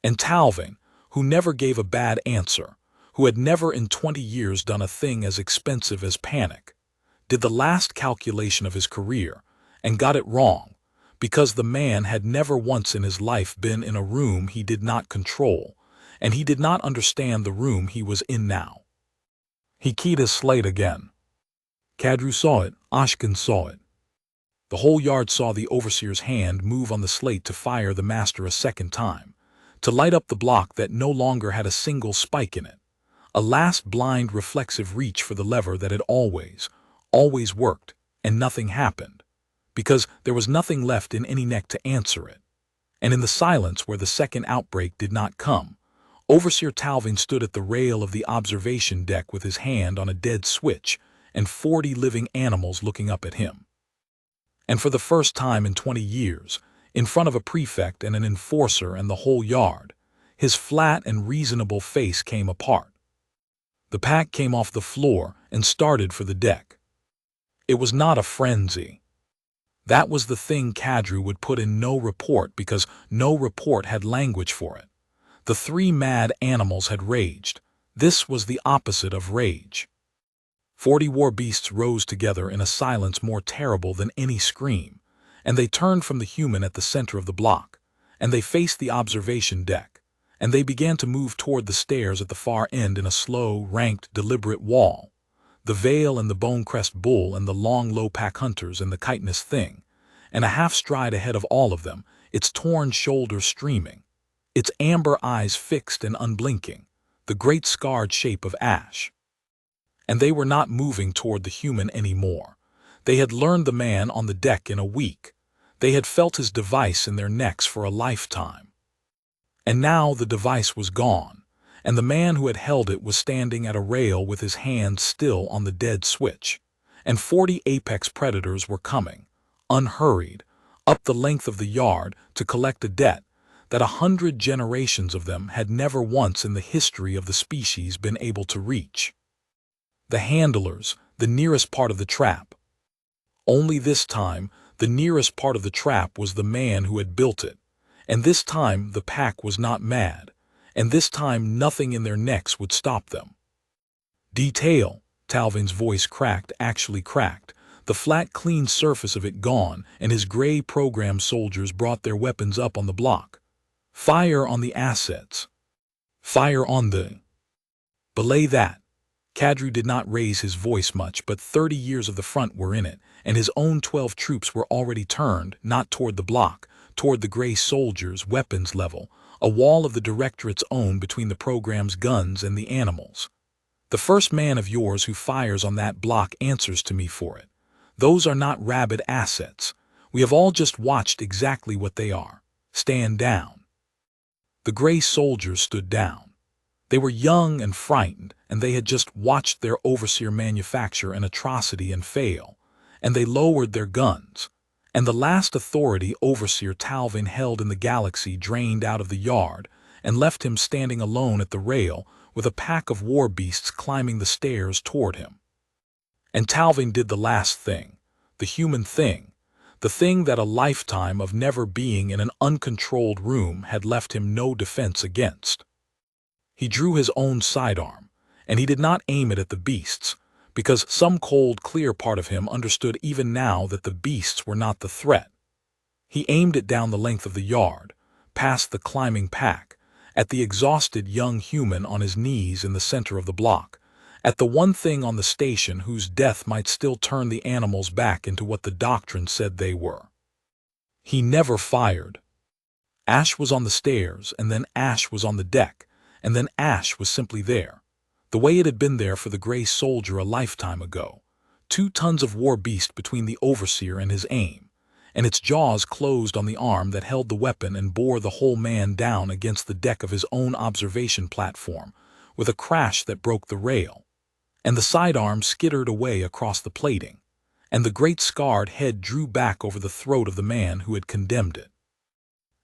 And Talvin, who never gave a bad answer, who had never in 20 years done a thing as expensive as panic, did the last calculation of his career, and got it wrong, because the man had never once in his life been in a room he did not control, and he did not understand the room he was in now. He keyed his slate again. Kadru saw it, Ashkin saw it. The whole yard saw the Overseer's hand move on the slate to fire the master a second time, to light up the block that no longer had a single spike in it, a last blind reflexive reach for the lever that had always worked, and nothing happened, because there was nothing left in any neck to answer it. And in the silence where the second outbreak did not come, Overseer Talvin stood at the rail of the observation deck with his hand on a dead switch and 40 living animals looking up at him. And for the first time in 20 years, in front of a prefect and an enforcer and the whole yard, his flat and reasonable face came apart. The pack came off the floor and started for the deck. It was not a frenzy. That was the thing Kadru would put in no report because no report had language for it. The 3 mad animals had raged. This was the opposite of rage. 40 war beasts rose together in a silence more terrible than any scream, and they turned from the human at the center of the block, and they faced the observation deck, and they began to move toward the stairs at the far end in a slow, ranked, deliberate wall. The Veil and the Bonecrest Bull and the long low pack hunters and the chitinous thing, and a half stride ahead of all of them, its torn shoulders streaming, its amber eyes fixed and unblinking, the great scarred shape of ash. And they were not moving toward the human anymore. They had learned the man on the deck in a week. They had felt his device in their necks for a lifetime. And now the device was gone, and the man who had held it was standing at a rail with his hand still on the dead switch, and 40 apex predators were coming, unhurried, up the length of the yard to collect a debt that 100 generations of them had never once in the history of the species been able to reach. The handlers, the nearest part of the trap. Only this time, the nearest part of the trap was the man who had built it, and this time the pack was not mad, and this time nothing in their necks would stop them. "Detail," Talvin's voice cracked, actually cracked, the flat clean surface of it gone, and his gray program soldiers brought their weapons up on the block. "Fire on the assets. Fire on the..." "Belay that." Kadru did not raise his voice much, but 30 years of the front were in it, and his own 12 troops were already turned, not toward the block, toward the gray soldiers, weapons level, a wall of the Directorate's own between the program's guns and the animals. "The first man of yours who fires on that block answers to me for it. Those are not Rabid assets. We have all just watched exactly what they are. Stand down." The gray soldiers stood down. They were young and frightened, and they had just watched their overseer manufacture an atrocity and fail, and they lowered their guns, and the last authority Overseer Talvin held in the galaxy drained out of the yard and left him standing alone at the rail with a pack of war beasts climbing the stairs toward him. And Talvin did the last thing, the human thing, the thing that a lifetime of never being in an uncontrolled room had left him no defense against. He drew his own sidearm, and he did not aim it at the beasts, because some cold, clear part of him understood even now that the beasts were not the threat. He aimed it down the length of the yard, past the climbing pack, at the exhausted young human on his knees in the center of the block, at the one thing on the station whose death might still turn the animals back into what the doctrine said they were. He never fired. Ash was on the stairs, and then Ash was on the deck, and then Ash was simply there, the way it had been there for the gray soldier a lifetime ago, 2 tons of war beast between the overseer and his aim, and its jaws closed on the arm that held the weapon and bore the whole man down against the deck of his own observation platform, with a crash that broke the rail, and the sidearm skittered away across the plating, and the great scarred head drew back over the throat of the man who had condemned it.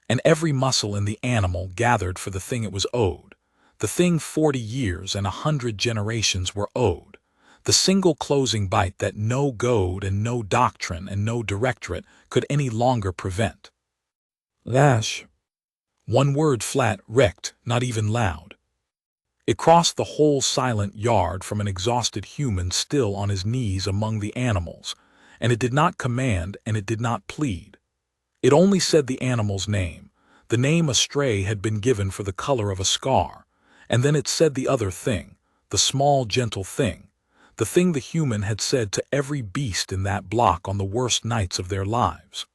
And every muscle in the animal gathered for the thing it was owed, the thing 40 years and 100 generations were owed, the single closing bite that no goad and no doctrine and no directorate could any longer prevent. Lash. One word flat, wrecked, not even loud. It crossed the whole silent yard from an exhausted human still on his knees among the animals, and it did not command and it did not plead. It only said the animal's name, the name a stray had been given for the color of a scar, and then it said the other thing, the small gentle thing, the thing the human had said to every beast in that block on the worst nights of their lives.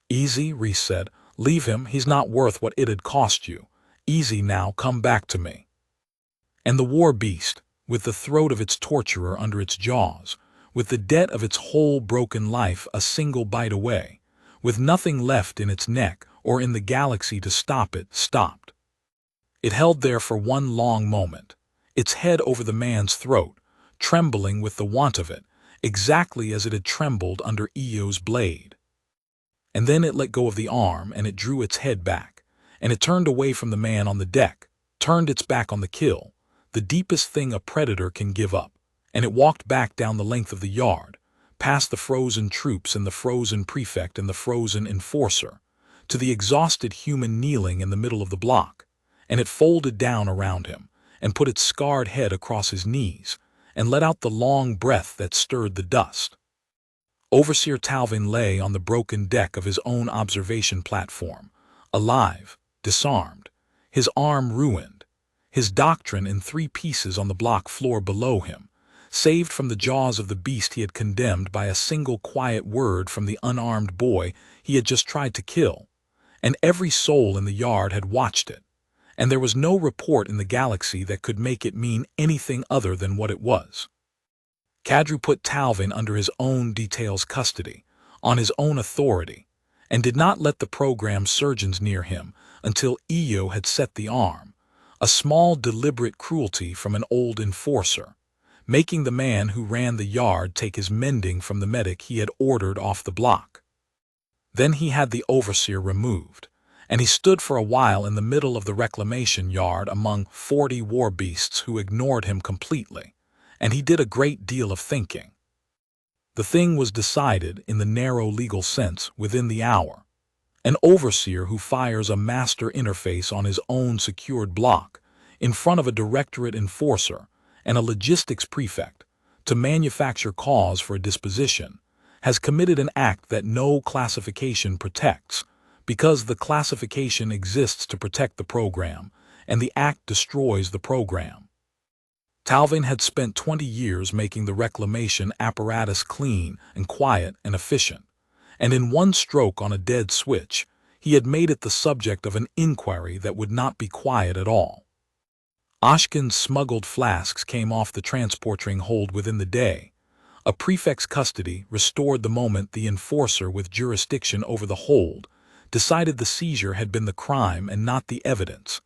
"Easy," Reese said. "Leave him, he's not worth what it'd cost you. Easy now, come back to me." And the war beast, with the throat of its torturer under its jaws, with the debt of its whole broken life a single bite away, with nothing left in its neck or in the galaxy to stop it, stopped. It held there for one long moment, its head over the man's throat, trembling with the want of it, exactly as it had trembled under Eo's blade. And then it let go of the arm, and it drew its head back, and it turned away from the man on the deck, turned its back on the kill, the deepest thing a predator can give up, and it walked back down the length of the yard, past the frozen troops and the frozen prefect and the frozen enforcer, to the exhausted human kneeling in the middle of the block, and it folded down around him, and put its scarred head across his knees, and let out the long breath that stirred the dust. Overseer Talvin lay on the broken deck of his own observation platform, alive, disarmed, his arm ruined, his doctrine in 3 pieces on the block floor below him, saved from the jaws of the beast he had condemned by a single quiet word from the unarmed boy he had just tried to kill, and every soul in the yard had watched it, and there was no report in the galaxy that could make it mean anything other than what it was. Kadru put Talvin under his own detail's custody, on his own authority, and did not let the program surgeons near him until Eo had set the arm, a small deliberate cruelty from an old enforcer, making the man who ran the yard take his mending from the medic he had ordered off the block. Then he had the overseer removed, and he stood for a while in the middle of the reclamation yard among 40 war beasts who ignored him completely, and he did a great deal of thinking. The thing was decided, in the narrow legal sense, within the hour. An overseer who fires a master interface on his own secured block, in front of a directorate enforcer and a logistics prefect, to manufacture cause for a disposition, has committed an act that no classification protects, because the classification exists to protect the program, and the act destroys the program. Talvin had spent 20 years making the reclamation apparatus clean and quiet and efficient, and in one stroke on a dead switch, he had made it the subject of an inquiry that would not be quiet at all. Oshkin's smuggled flasks came off the transporting hold within the day. A prefect's custody restored the moment the enforcer with jurisdiction over the hold decided the seizure had been the crime and not the evidence,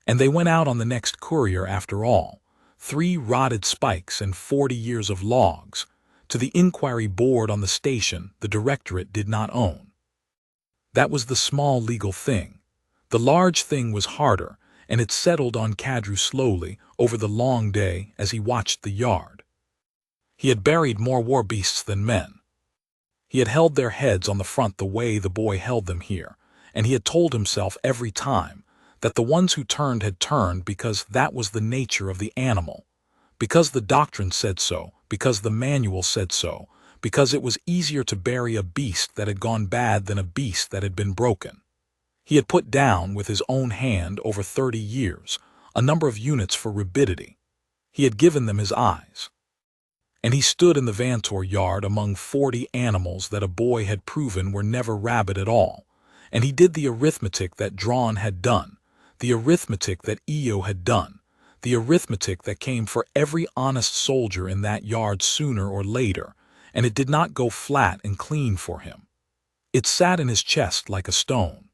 and they went out on the next courier after all, 3 rotted spikes and 40 years of logs, to the inquiry board on the station the directorate did not own. That was the small legal thing. The large thing was harder, and it settled on Kadru slowly over the long day as he watched the yard. He had buried more war beasts than men. He had held their heads on the front the way the boy held them here, and he had told himself every time that the ones who turned had turned because that was the nature of the animal, because the doctrine said so, because the manual said so, because it was easier to bury a beast that had gone bad than a beast that had been broken. He had put down with his own hand over 30 years a number of units for Rabidity. He had given them his eyes. And he stood in the Vantor yard among 40 animals that a boy had proven were never rabid at all, and he did the arithmetic that Drawn had done, the arithmetic that Eo had done, the arithmetic that came for every honest soldier in that yard sooner or later, and it did not go flat and clean for him. It sat in his chest like a stone.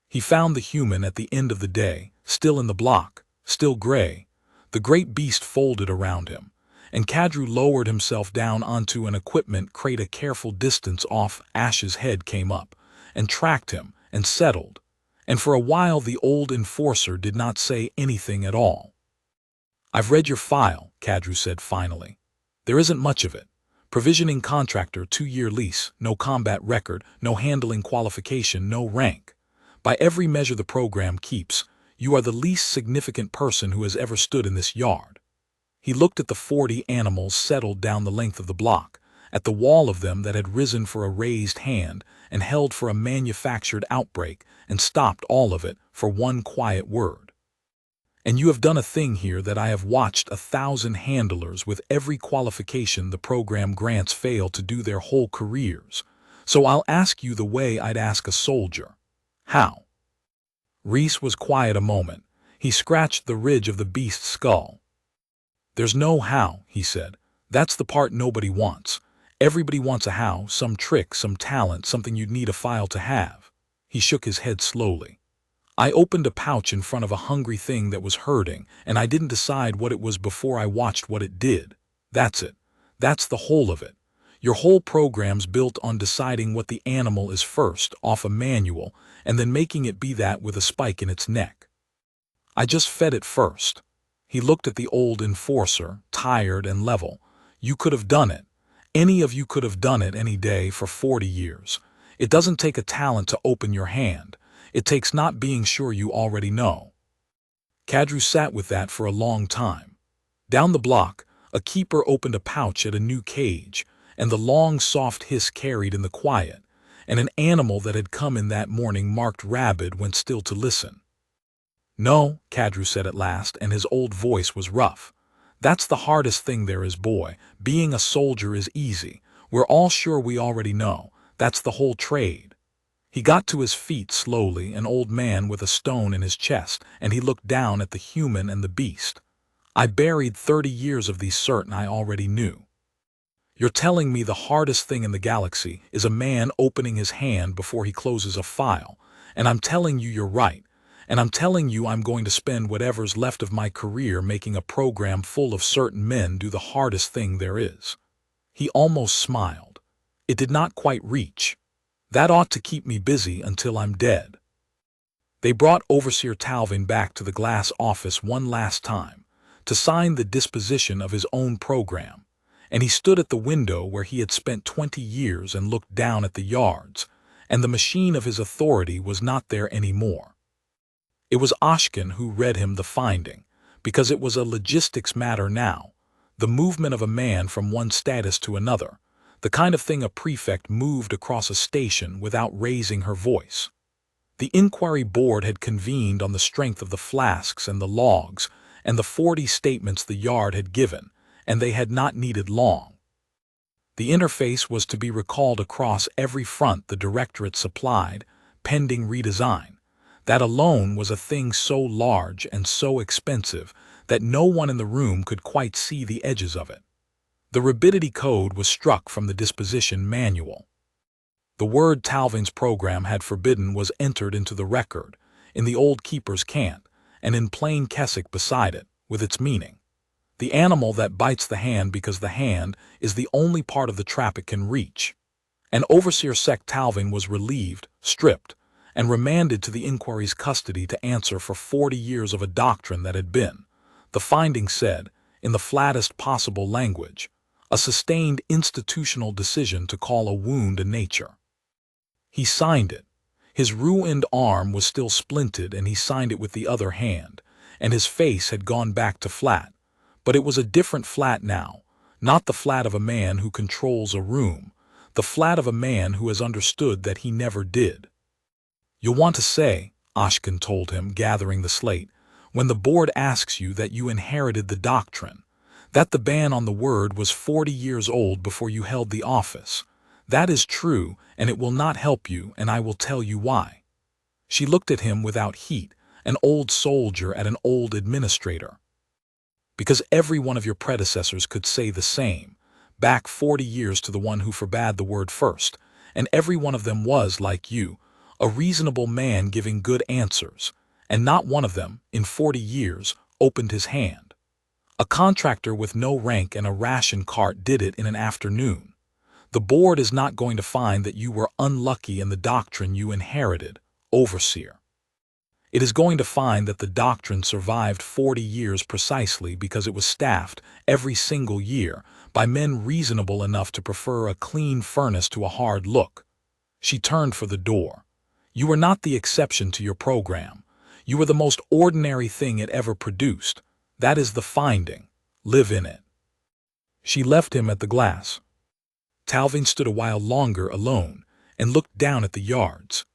He found the human at the end of the day, still in the block, still gray, the great beast folded around him, and Kadru lowered himself down onto an equipment crate a careful distance off. Ash's head came up, and tracked him, and settled, and for a while the old enforcer did not say anything at all. "I've read your file," Kadru said finally. "There isn't much of it. Provisioning contractor, 2-year lease, no combat record, no handling qualification, no rank. By every measure the program keeps, you are the least significant person who has ever stood in this yard." He looked at the 40 animals settled down the length of the block, at the wall of them that had risen for a raised hand and held for a manufactured outbreak, and stopped all of it for one quiet word. "And you have done a thing here that I have watched 1,000 handlers with every qualification the program grants fail to do their whole careers. So I'll ask you the way I'd ask a soldier. How?" Reese was quiet a moment. He scratched the ridge of the beast's skull. "There's no how," he said. "That's the part nobody wants. Everybody wants a how, some trick, some talent, something you'd need a file to have." He shook his head slowly. "I opened a pouch in front of a hungry thing that was hurting, and I didn't decide what it was before I watched what it did. That's it. That's the whole of it. Your whole program's built on deciding what the animal is first, off a manual, and then making it be that with a spike in its neck. I just fed it first." He looked at the old enforcer, tired and level. "You could have done it. Any of you could have done it any day for 40 years. It doesn't take a talent to open your hand. It takes not being sure you already know." Kadru sat with that for a long time. Down the block, a keeper opened a pouch at a new cage, and the long soft hiss carried in the quiet, and an animal that had come in that morning marked Rabid went still to listen. "No," Kadru said at last, and his old voice was rough. "That's the hardest thing there is, boy. Being a soldier is easy. We're all sure we already know. That's the whole trade." He got to his feet slowly, an old man with a stone in his chest, and he looked down at the human and the beast. "I buried 30 years of these certain I already knew. You're telling me the hardest thing in the galaxy is a man opening his hand before he closes a file, and I'm telling you you're right. And I'm telling you I'm going to spend whatever's left of my career making a program full of certain men do the hardest thing there is." He almost smiled. It did not quite reach. "That ought to keep me busy until I'm dead." They brought Overseer Talvin back to the glass office one last time, to sign the disposition of his own program, and he stood at the window where he had spent 20 years and looked down at the yards, and the machine of his authority was not there anymore. It was Ashkin who read him the finding, because it was a logistics matter now, the movement of a man from one status to another, the kind of thing a prefect moved across a station without raising her voice. The inquiry board had convened on the strength of the flasks and the logs and the 40 statements the yard had given, and they had not needed long. The interface was to be recalled across every front the directorate supplied, pending redesign. That alone was a thing so large and so expensive that no one in the room could quite see the edges of it. The Rabidity code was struck from the disposition manual. The word Talvin's program had forbidden was entered into the record, in the old keeper's cant, and in plain Keswick beside it, with its meaning. The animal that bites the hand because the hand is the only part of the trap it can reach. And Overseer Sec Talvin was relieved, stripped, and remanded to the inquiry's custody to answer for 40 years of a doctrine that had been, the finding said, in the flattest possible language, a sustained institutional decision to call a wound a nature. He signed it. His ruined arm was still splinted, and he signed it with the other hand, and his face had gone back to flat. But it was a different flat now, not the flat of a man who controls a room, the flat of a man who has understood that he never did. "You'll want to say," Ashkin told him, gathering the slate, "when the board asks you that you inherited the doctrine, that the ban on the word was 40 years old before you held the office. That is true, and it will not help you, and I will tell you why." She looked at him without heat, an old soldier at an old administrator. "Because every one of your predecessors could say the same, back 40 years to the one who forbade the word first, and every one of them was, like you, a reasonable man giving good answers, and not one of them, in 40 years, opened his hand. A contractor with no rank and a ration cart did it in an afternoon. The board is not going to find that you were unlucky in the doctrine you inherited, overseer. It is going to find that the doctrine survived 40 years precisely because it was staffed every single year by men reasonable enough to prefer a clean furnace to a hard look." She turned for the door. "You were not the exception to your program. You were the most ordinary thing it ever produced. That is the finding. Live in it." She left him at the glass. Talvin stood a while longer alone and looked down at the yards.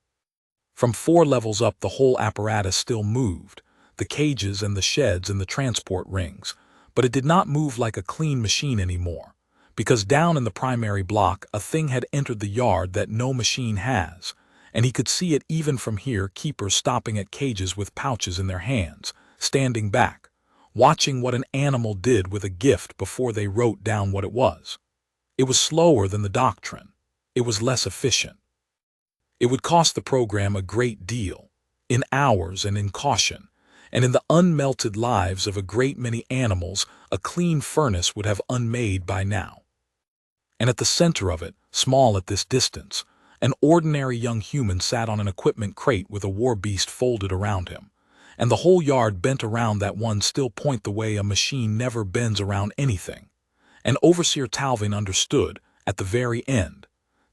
From 4 levels up, the whole apparatus still moved, the cages and the sheds and the transport rings, but it did not move like a clean machine anymore, because down in the primary block a thing had entered the yard that no machine has, and he could see it even from here, keepers stopping at cages with pouches in their hands, standing back, watching what an animal did with a gift before they wrote down what it was. It was slower than the doctrine. It was less efficient. It would cost the program a great deal, in hours and in caution, and in the unmelted lives of a great many animals a clean furnace would have unmade by now. And at the center of it, small at this distance, an ordinary young human sat on an equipment crate with a war beast folded around him, and the whole yard bent around that one still point the way a machine never bends around anything. And Overseer Talvin understood, at the very end,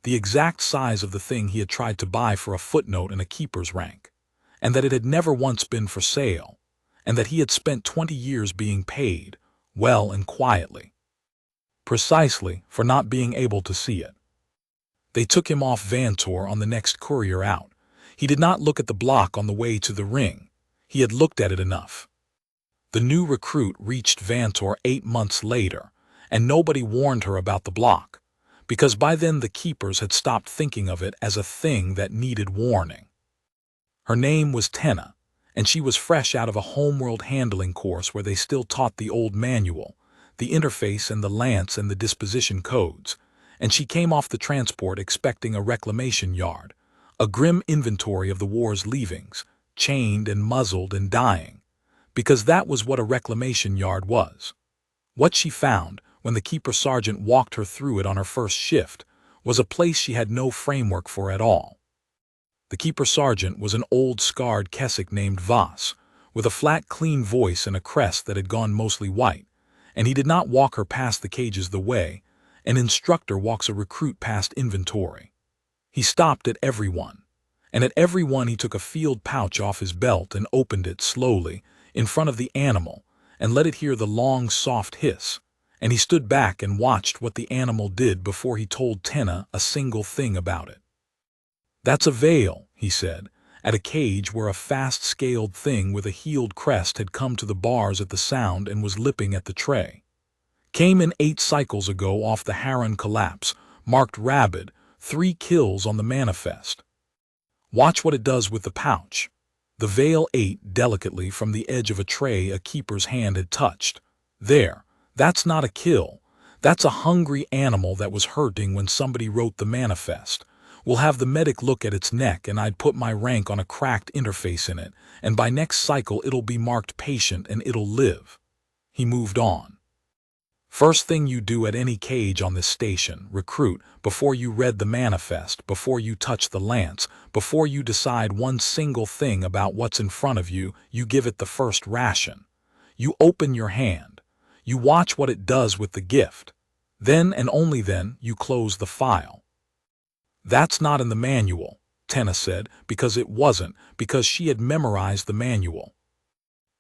the exact size of the thing he had tried to buy for a footnote in a keeper's rank, and that it had never once been for sale, and that he had spent 20 years being paid, well and quietly, precisely for not being able to see it. They took him off Vantor on the next courier out. He did not look at the block on the way to the ring. He had looked at it enough. The new recruit reached Vantor 8 months later, and nobody warned her about the block, because by then the keepers had stopped thinking of it as a thing that needed warning. Her name was Tenna, and she was fresh out of a homeworld handling course where they still taught the old manual, the interface and the lance and the disposition codes, and she came off the transport expecting a reclamation yard, a grim inventory of the war's leavings, chained and muzzled and dying, because that was what a reclamation yard was. What she found, when the keeper sergeant walked her through it on her first shift, was a place she had no framework for at all. The keeper sergeant was an old scarred Keswick named Voss, with a flat clean voice and a crest that had gone mostly white, and he did not walk her past the cages the way an instructor walks a recruit past inventory. He stopped at every one, and at every one he took a field pouch off his belt and opened it slowly in front of the animal and let it hear the long soft hiss, and he stood back and watched what the animal did before he told Tenna a single thing about it. "That's a veil," he said, at a cage where a fast-scaled thing with a heeled crest had come to the bars at the sound and was lipping at the tray. "Came in 8 cycles ago off the Harran collapse, marked Rabid, 3 kills on the manifest. Watch what it does with the pouch." The veil ate delicately from the edge of a tray a keeper's hand had touched. "There, that's not a kill. That's a hungry animal that was hurting when somebody wrote the manifest. We'll have the medic look at its neck, and I'd put my rank on a cracked interface in it, and by next cycle it'll be marked patient and it'll live." He moved on. "First thing you do at any cage on this station, recruit, before you read the manifest, before you touch the lance, before you decide one single thing about what's in front of you, you give it the first ration. You open your hand. You watch what it does with the gift. Then and only then you close the file. That's not in the manual, Tenna said, because it wasn't, because she had memorized the manual.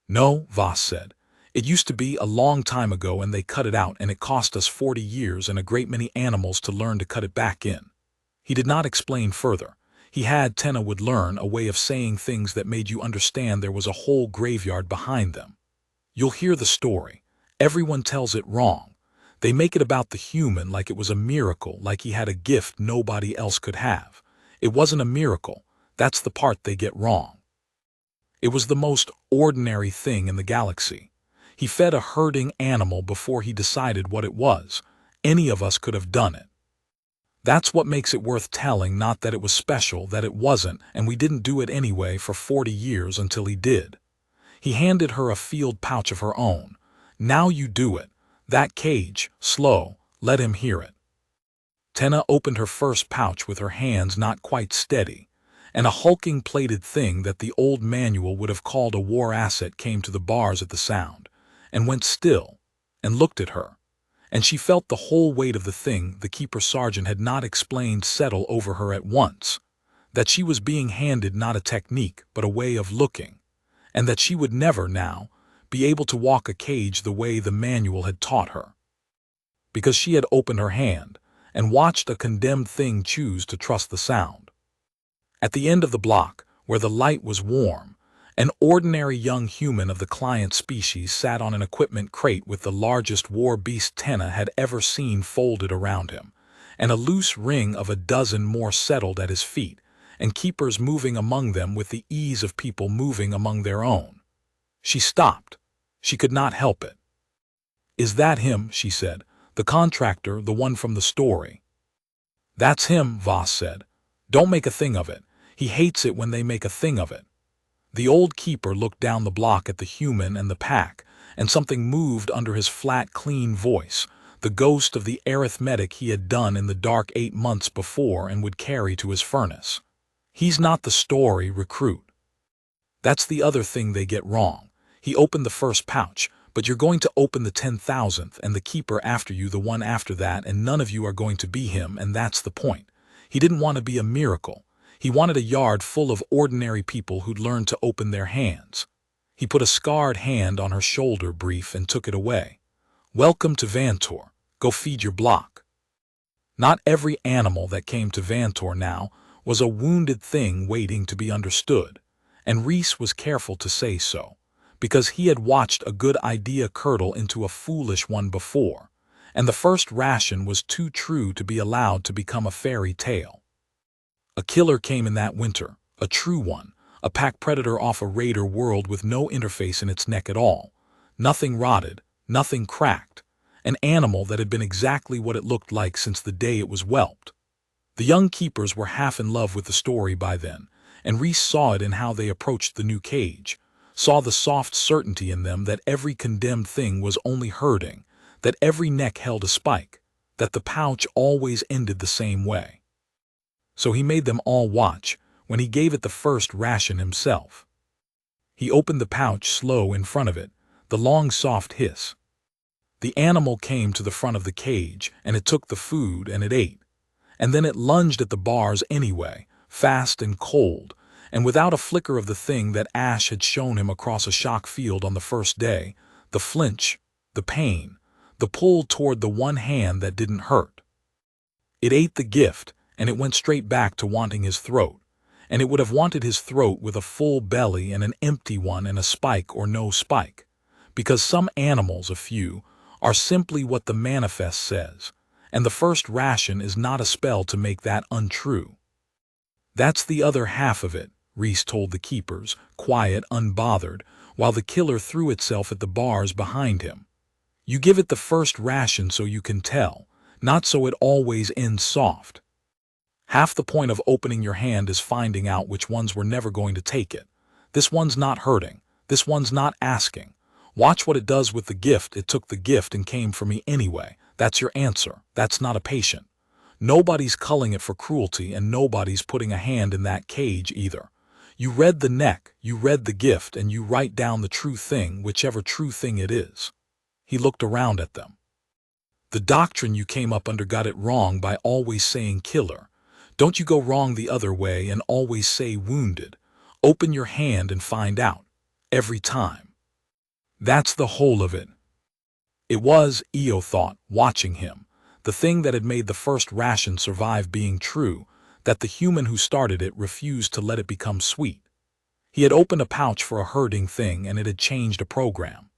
No, Voss said. It used to be a long time ago and they cut it out and it cost us 40 years and a great many animals to learn to cut it back in. He did not explain further. He had, Tenna would learn, a way of saying things that made you understand there was a whole graveyard behind them. You'll hear the story. Everyone tells it wrong. They make it about the human like it was a miracle, like he had a gift nobody else could have. It wasn't a miracle. That's the part they get wrong. It was the most ordinary thing in the galaxy. He fed a herding animal before he decided what it was. Any of us could have done it. That's what makes it worth telling, not that it was special, that it wasn't, and we didn't do it anyway for 40 years until he did. He handed her a field pouch of her own. Now you do it. That cage, slow, let him hear it. Tenna opened her first pouch with her hands not quite steady, and a hulking plated thing that the old manual would have called a war asset came to the bars at the sound, and went still, and looked at her. And she felt the whole weight of the thing the keeper sergeant had not explained settle over her at once, that she was being handed not a technique but a way of looking, and that she would never, now, be able to walk a cage the way the manual had taught her. Because she had opened her hand and watched a condemned thing choose to trust the sound. At the end of the block, where the light was warm, an ordinary young human of the client species sat on an equipment crate with the largest war beast Tenna had ever seen folded around him, and a loose ring of a dozen more settled at his feet, and keepers moving among them with the ease of people moving among their own. She stopped. She could not help it. "Is that him?" she said. "The contractor, the one from the story?" "That's him," Voss said. "Don't make a thing of it. He hates it when they make a thing of it." The old keeper looked down the block at the human and the pack, and something moved under his flat, clean voice, the ghost of the arithmetic he had done in the dark 8 months before and would carry to his furnace. "He's not the story recruit. That's the other thing they get wrong. He opened the first pouch, but you're going to open the 10,000th and the keeper after you the one after that, and none of you are going to be him, and that's the point. He didn't want to be a miracle. He wanted a yard full of ordinary people who'd learned to open their hands." He put a scarred hand on her shoulder brief and took it away. "Welcome to Vantor. Go feed your block." Not every animal that came to Vantor now was a wounded thing waiting to be understood, and Reese was careful to say so, because he had watched a good idea curdle into a foolish one before, and the first ration was too true to be allowed to become a fairy tale. A killer came in that winter, a true one, a pack predator off a raider world with no interface in its neck at all, nothing rotted, nothing cracked, an animal that had been exactly what it looked like since the day it was whelped. The young keepers were half in love with the story by then, and Reese saw it in how they approached the new cage, saw the soft certainty in them that every condemned thing was only herding, that every neck held a spike, that the pouch always ended the same way. So he made them all watch when he gave it the first ration himself. He opened the pouch slow in front of it, the long soft hiss. The animal came to the front of the cage, and it took the food and it ate. And then it lunged at the bars anyway, fast and cold, and without a flicker of the thing that Ash had shown him across a shock field on the first day, the flinch, the pain, the pull toward the one hand that didn't hurt. It ate the gift, and it went straight back to wanting his throat, and it would have wanted his throat with a full belly and an empty one and a spike or no spike, because some animals, a few, are simply what the manifest says, and the first ration is not a spell to make that untrue. "That's the other half of it," Reese told the keepers, quiet, unbothered, while the killer threw itself at the bars behind him. "You give it the first ration so you can tell, not so it always ends soft. Half the point of opening your hand is finding out which ones were never going to take it. This one's not hurting. This one's not asking. Watch what it does with the gift. It took the gift and came for me anyway. That's your answer. That's not a patient. Nobody's culling it for cruelty, and nobody's putting a hand in that cage either. You read the neck, you read the gift, and you write down the true thing, whichever true thing it is." He looked around at them. The doctrine you came up under got it wrong by always saying killer. Don't you go wrong the other way and always say wounded. Open your hand and find out. Every time. That's the whole of it. It was, Eo thought, watching him, the thing that had made the first ration survive being true, that the human who started it refused to let it become sweet. He had opened a pouch for a hurting thing and it had changed a program.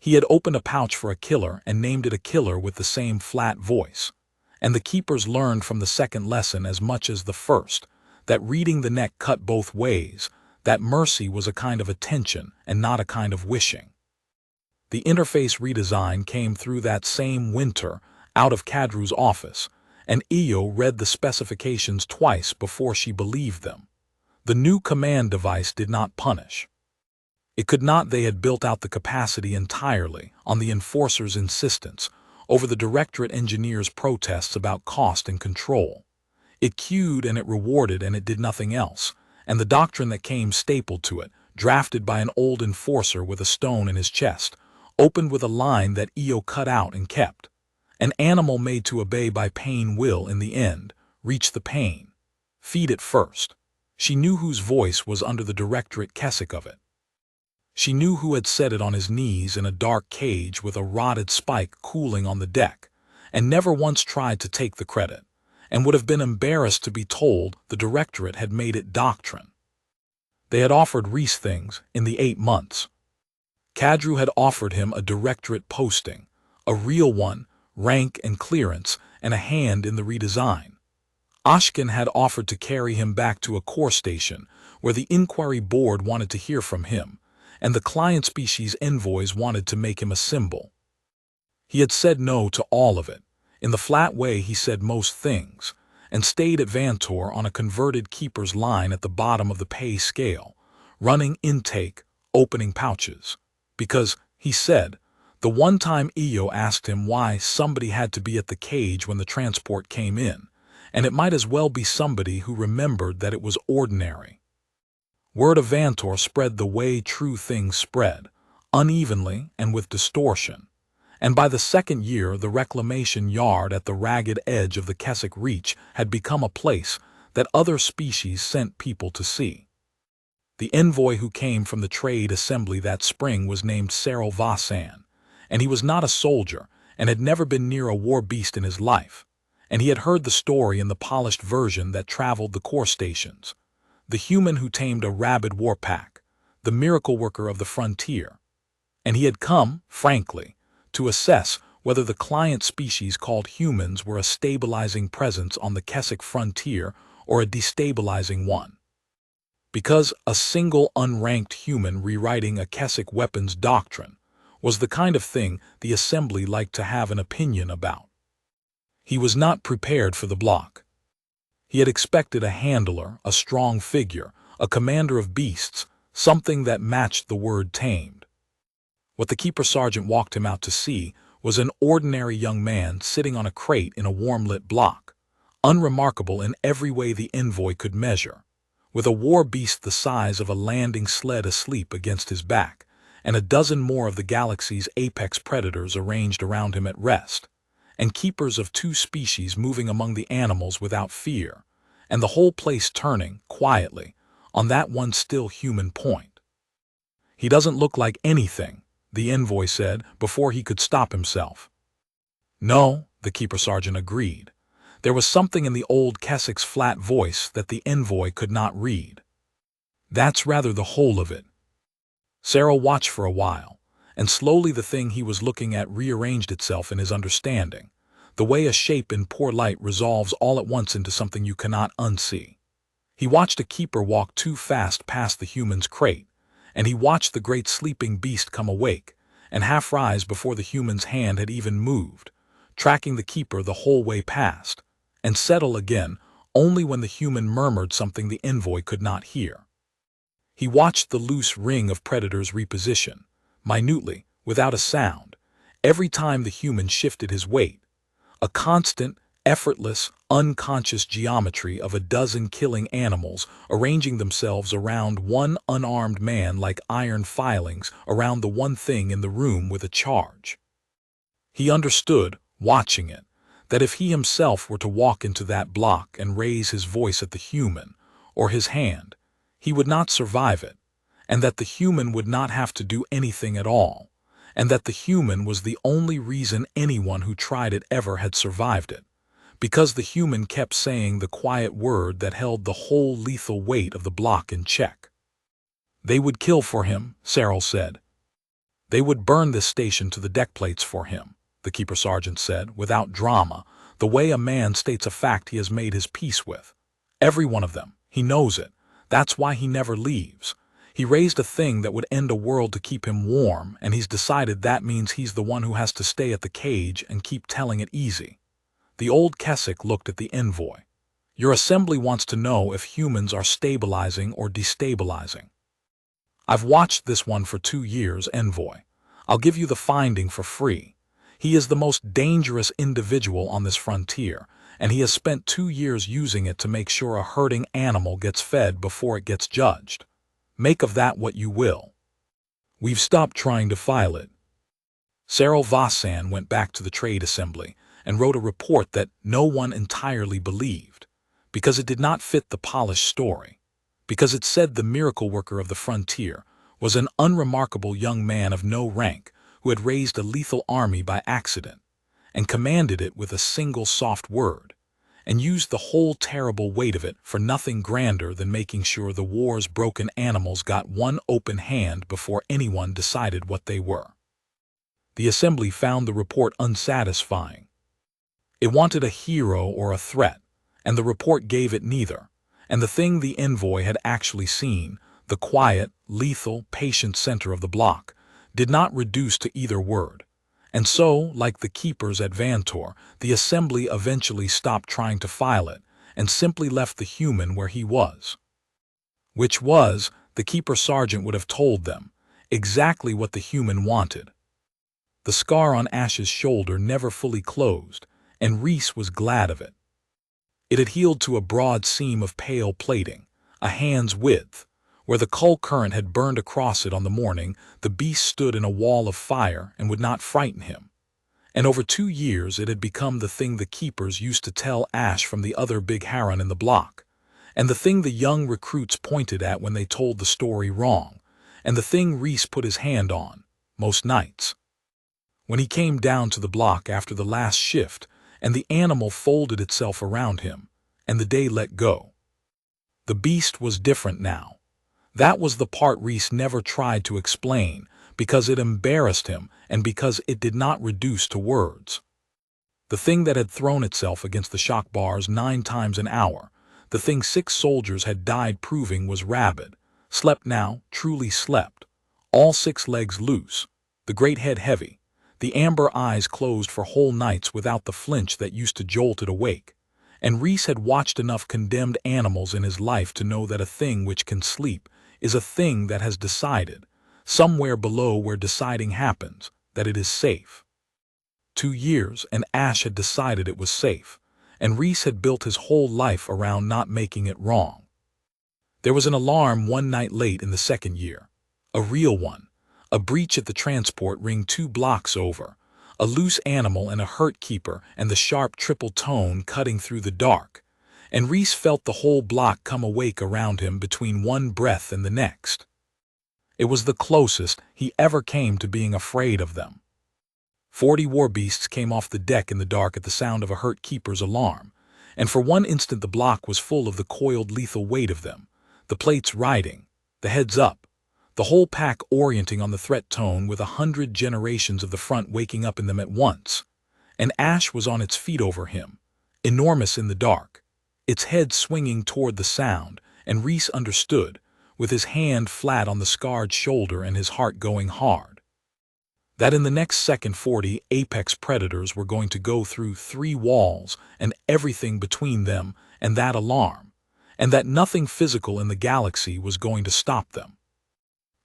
He had opened a pouch for a killer and named it a killer with the same flat voice. And the keepers learned from the second lesson as much as the first, that reading the neck cut both ways, that mercy was a kind of attention and not a kind of wishing. The interface redesign came through that same winter out of Kadru's office, and Eo read the specifications twice before she believed them. The new command device did not punish. It could not. They had built out the capacity entirely on the enforcer's insistence over the directorate engineer's protests about cost and control. It queued and it rewarded and it did nothing else, and the doctrine that came stapled to it, drafted by an old enforcer with a stone in his chest, opened with a line that Eo cut out and kept. An animal made to obey by pain will, in the end, reach the pain. Feed it first. She knew whose voice was under the directorate Keswick of it. She knew who had set it on his knees in a dark cage with a rotted spike cooling on the deck, and never once tried to take the credit, and would have been embarrassed to be told the directorate had made it doctrine. They had offered Reese things in the 8 months. Kadru had offered him a directorate posting, a real one, rank and clearance, and a hand in the redesign. Ashkin had offered to carry him back to a core station where the inquiry board wanted to hear from him, and the client species envoys wanted to make him a symbol. He had said no to all of it, in the flat way he said most things, and stayed at Vantor on a converted keeper's line at the bottom of the pay scale, running intake, opening pouches. Because, he said, the one time Eo asked him why somebody had to be at the cage when the transport came in, and it might as well be somebody who remembered that it was ordinary. Word of Vantor spread the way true things spread, unevenly and with distortion, and by the second year the reclamation yard at the ragged edge of the Keswick Reach had become a place that other species sent people to see. The envoy who came from the trade assembly that spring was named Cyril Vassan, and he was not a soldier and had never been near a war beast in his life, and he had heard the story in the polished version that traveled the core stations. The human who tamed a rabid warpack, the miracle worker of the frontier. And he had come, frankly, to assess whether the client species called humans were a stabilizing presence on the Keswick frontier or a destabilizing one. Because a single unranked human rewriting a Keswick weapons doctrine was the kind of thing the assembly liked to have an opinion about. He was not prepared for the block. He had expected a handler, a strong figure, a commander of beasts, something that matched the word tamed. What the keeper sergeant walked him out to see was an ordinary young man sitting on a crate in a warm-lit block, unremarkable in every way the envoy could measure, with a war beast the size of a landing sled asleep against his back, and a dozen more of the galaxy's apex predators arranged around him at rest, and keepers of 2 species moving among the animals without fear, and the whole place turning, quietly, on that one still human point. He doesn't look like anything, the envoy said, before he could stop himself. No, the keeper sergeant agreed. There was something in the old Keswick's flat voice that the envoy could not read. That's rather the whole of it. Cyril watched for a while, and slowly the thing he was looking at rearranged itself in his understanding, the way a shape in poor light resolves all at once into something you cannot unsee. He watched a keeper walk too fast past the human's crate, and he watched the great sleeping beast come awake, and half rise before the human's hand had even moved, tracking the keeper the whole way past, and settle again only when the human murmured something the envoy could not hear. He watched the loose ring of predators reposition, minutely, without a sound, every time the human shifted his weight, a constant, effortless, unconscious geometry of a dozen killing animals arranging themselves around one unarmed man like iron filings around the one thing in the room with a charge. He understood watching it, that if he himself were to walk into that block and raise his voice at the human, or his hand, he would not survive it, and that the human would not have to do anything at all, and that the human was the only reason anyone who tried it ever had survived it, because the human kept saying the quiet word that held the whole lethal weight of the block in check. They would kill for him, Cyril said. They would burn this station to the deckplates for him, the keeper sergeant said, without drama, the way a man states a fact he has made his peace with. Every one of them. He knows it. That's why he never leaves. He raised a thing that would end a world to keep him warm, and he's decided that means he's the one who has to stay at the cage and keep telling it easy. The old Keswick looked at the envoy. Your assembly wants to know if humans are stabilizing or destabilizing. I've watched this one for 2 years, envoy. I'll give you the finding for free. He is the most dangerous individual on this frontier, and he has spent 2 years using it to make sure a hurting animal gets fed before it gets judged. Make of that what you will. We've stopped trying to file it. Cyril Vassan went back to the trade assembly and wrote a report that no one entirely believed, because it did not fit the polished story, because it said the miracle worker of the frontier was an unremarkable young man of no rank who had raised a lethal army by accident, and commanded it with a single soft word, and used the whole terrible weight of it for nothing grander than making sure the war's broken animals got one open hand before anyone decided what they were. The assembly found the report unsatisfying. It wanted a hero or a threat, and the report gave it neither, and the thing the envoy had actually seen, the quiet, lethal, patient center of the block, did not reduce to either word. And so, like the keepers at Vantor, the assembly eventually stopped trying to file it and simply left the human where he was. Which was, the keeper sergeant would have told them, exactly what the human wanted. The scar on Ash's shoulder never fully closed, and Reese was glad of it. It had healed to a broad seam of pale plating, a hand's width. Where the coal current had burned across it on the morning, the beast stood in a wall of fire and would not frighten him. And over 2 years it had become the thing the keepers used to tell Ash from the other big heron in the block, and the thing the young recruits pointed at when they told the story wrong, and the thing Reese put his hand on, most nights. When he came down to the block after the last shift, and the animal folded itself around him, and the day let go. The beast was different now. That was the part Reese never tried to explain, because it embarrassed him and because it did not reduce to words. The thing that had thrown itself against the shock bars 9 times an hour, the thing 6 soldiers had died proving was Rabid, slept now, truly slept, all 6 legs loose, the great head heavy, the amber eyes closed for whole nights without the flinch that used to jolt it awake. And Reese had watched enough condemned animals in his life to know that a thing which can sleep is a thing that has decided, somewhere below where deciding happens, that it is safe. 2 years, and Ash had decided it was safe, and Reese had built his whole life around not making it wrong. There was an alarm one night late in the 2nd year, a real one, a breach at the transport ring 2 blocks over, a loose animal and a hurt keeper and the sharp triple tone cutting through the dark, and Reese felt the whole block come awake around him between one breath and the next. It was the closest he ever came to being afraid of them. 40 war beasts came off the deck in the dark at the sound of a hurt keeper's alarm, and for one instant the block was full of the coiled lethal weight of them, the plates riding, the heads up, the whole pack orienting on the threat tone with 100 generations of the front waking up in them at once. And Ash was on its feet over him, enormous in the dark, its head swinging toward the sound, and Reese understood, with his hand flat on the scarred shoulder and his heart going hard, that in the next second 40 apex predators were going to go through 3 walls and everything between them and that alarm, and that nothing physical in the galaxy was going to stop them.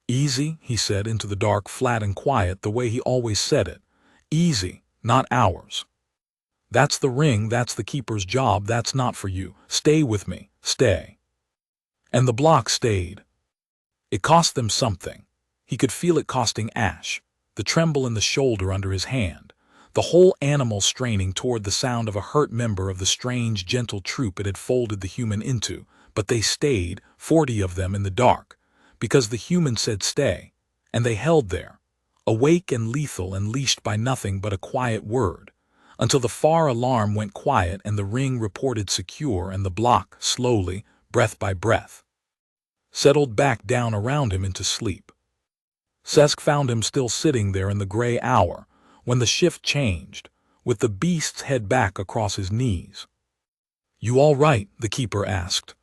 Easy, he said into the dark, flat and quiet, the way he always said it. Easy, not ours. That's the ring, that's the keeper's job, that's not for you. Stay with me, stay. And the block stayed. It cost them something. He could feel it costing Ash, the tremble in the shoulder under his hand, the whole animal straining toward the sound of a hurt member of the strange, gentle troop it had folded the human into, but they stayed, 40 of them in the dark, because the human said stay, and they held there, awake and lethal and leashed by nothing but a quiet word, until the far alarm went quiet and the ring reported secure and the block, slowly, breath by breath, settled back down around him into sleep. Cesc found him still sitting there in the gray hour, when the shift changed, with the beast's head back across his knees. "You all right?" the keeper asked.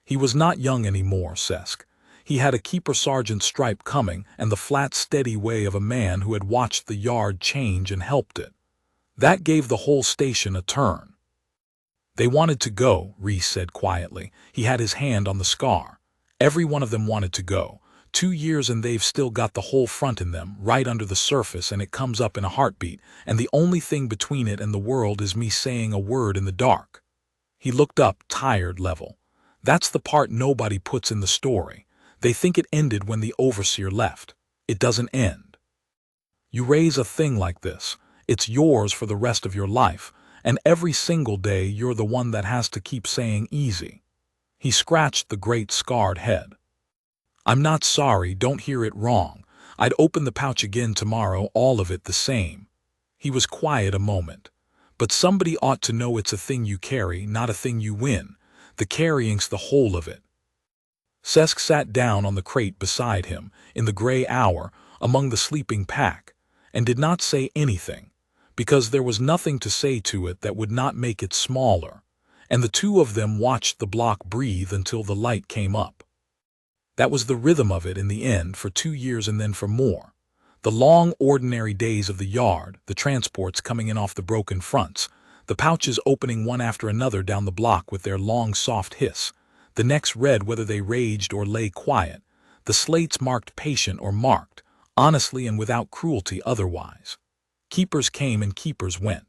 He was not young anymore, Cesc. He had a keeper sergeant's stripe coming and the flat, steady way of a man who had watched the yard change and helped it. That gave the whole station a turn. "They wanted to go," Reese said quietly. He had his hand on the scar. "Every one of them wanted to go. 2 years and they've still got the whole front in them, right under the surface, and it comes up in a heartbeat, and the only thing between it and the world is me saying a word in the dark." He looked up, tired, level. "That's the part nobody puts in the story. They think it ended when the overseer left. It doesn't end. You raise a thing like this. It's yours for the rest of your life, and every single day you're the one that has to keep saying easy." He scratched the great scarred head. "I'm not sorry, don't hear it wrong. I'd open the pouch again tomorrow, all of it the same." He was quiet a moment. "But somebody ought to know it's a thing you carry, not a thing you win. The carrying's the whole of it." Cesc sat down on the crate beside him, in the gray hour, among the sleeping pack, and did not say anything, because there was nothing to say to it that would not make it smaller, and the two of them watched the block breathe until the light came up. That was the rhythm of it in the end, for 2 years and then for more. The long, ordinary days of the yard, the transports coming in off the broken fronts, the pouches opening one after another down the block with their long, soft hiss, the necks red whether they raged or lay quiet, the slates marked patient or marked, honestly and without cruelty otherwise. Keepers came and keepers went.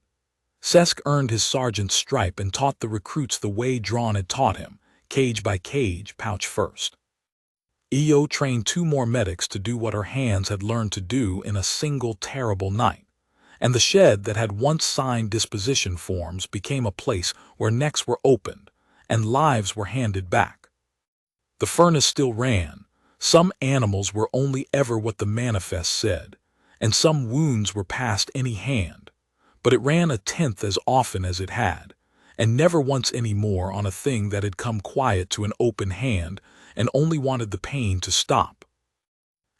Cesc earned his sergeant's stripe and taught the recruits the way Drawn had taught him, cage by cage, pouch first. EO trained 2 more medics to do what her hands had learned to do in a single terrible night, and the shed that had once signed disposition forms became a place where necks were opened and lives were handed back. The furnace still ran. Some animals were only ever what the manifest said, and some wounds were past any hand, but it ran 1/10 as often as it had, and never once any more on a thing that had come quiet to an open hand and only wanted the pain to stop.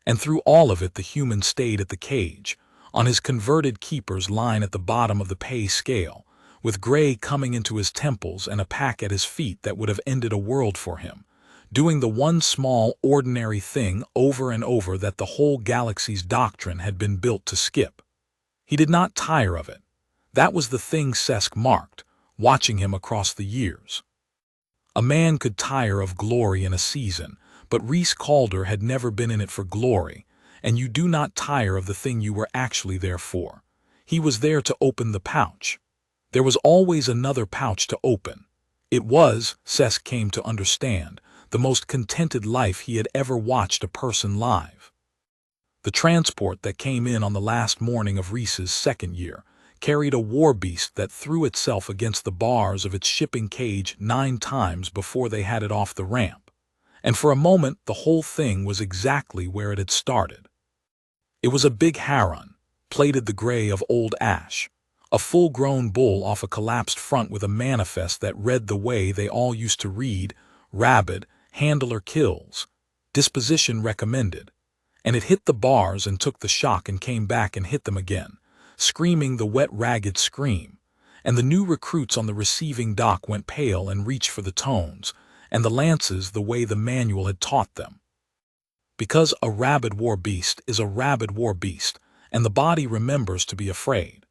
And through all of it the human stayed at the cage, on his converted keeper's line at the bottom of the pay scale, with gray coming into his temples and a pack at his feet that would have ended a world for him, doing the one small, ordinary thing over and over that the whole galaxy's doctrine had been built to skip. He did not tire of it. That was the thing Cesc marked, watching him across the years. A man could tire of glory in a season, but Reese Calder had never been in it for glory, and you do not tire of the thing you were actually there for. He was there to open the pouch. There was always another pouch to open. It was, Cesc came to understand, the most contented life he had ever watched a person live. The transport that came in on the last morning of Reese's 2nd year carried a war beast that threw itself against the bars of its shipping cage 9 times before they had it off the ramp, and for a moment the whole thing was exactly where it had started. It was a big Haron, plated the gray of old ash, a full-grown bull off a collapsed front with a manifest that read the way they all used to read: Rabid, handler kills, disposition recommended, and it hit the bars and took the shock and came back and hit them again, screaming the wet, ragged scream, and the new recruits on the receiving dock went pale and reached for the tones, and the lances the way the manual had taught them. Because a rabid war beast is a rabid war beast, and the body remembers to be afraid.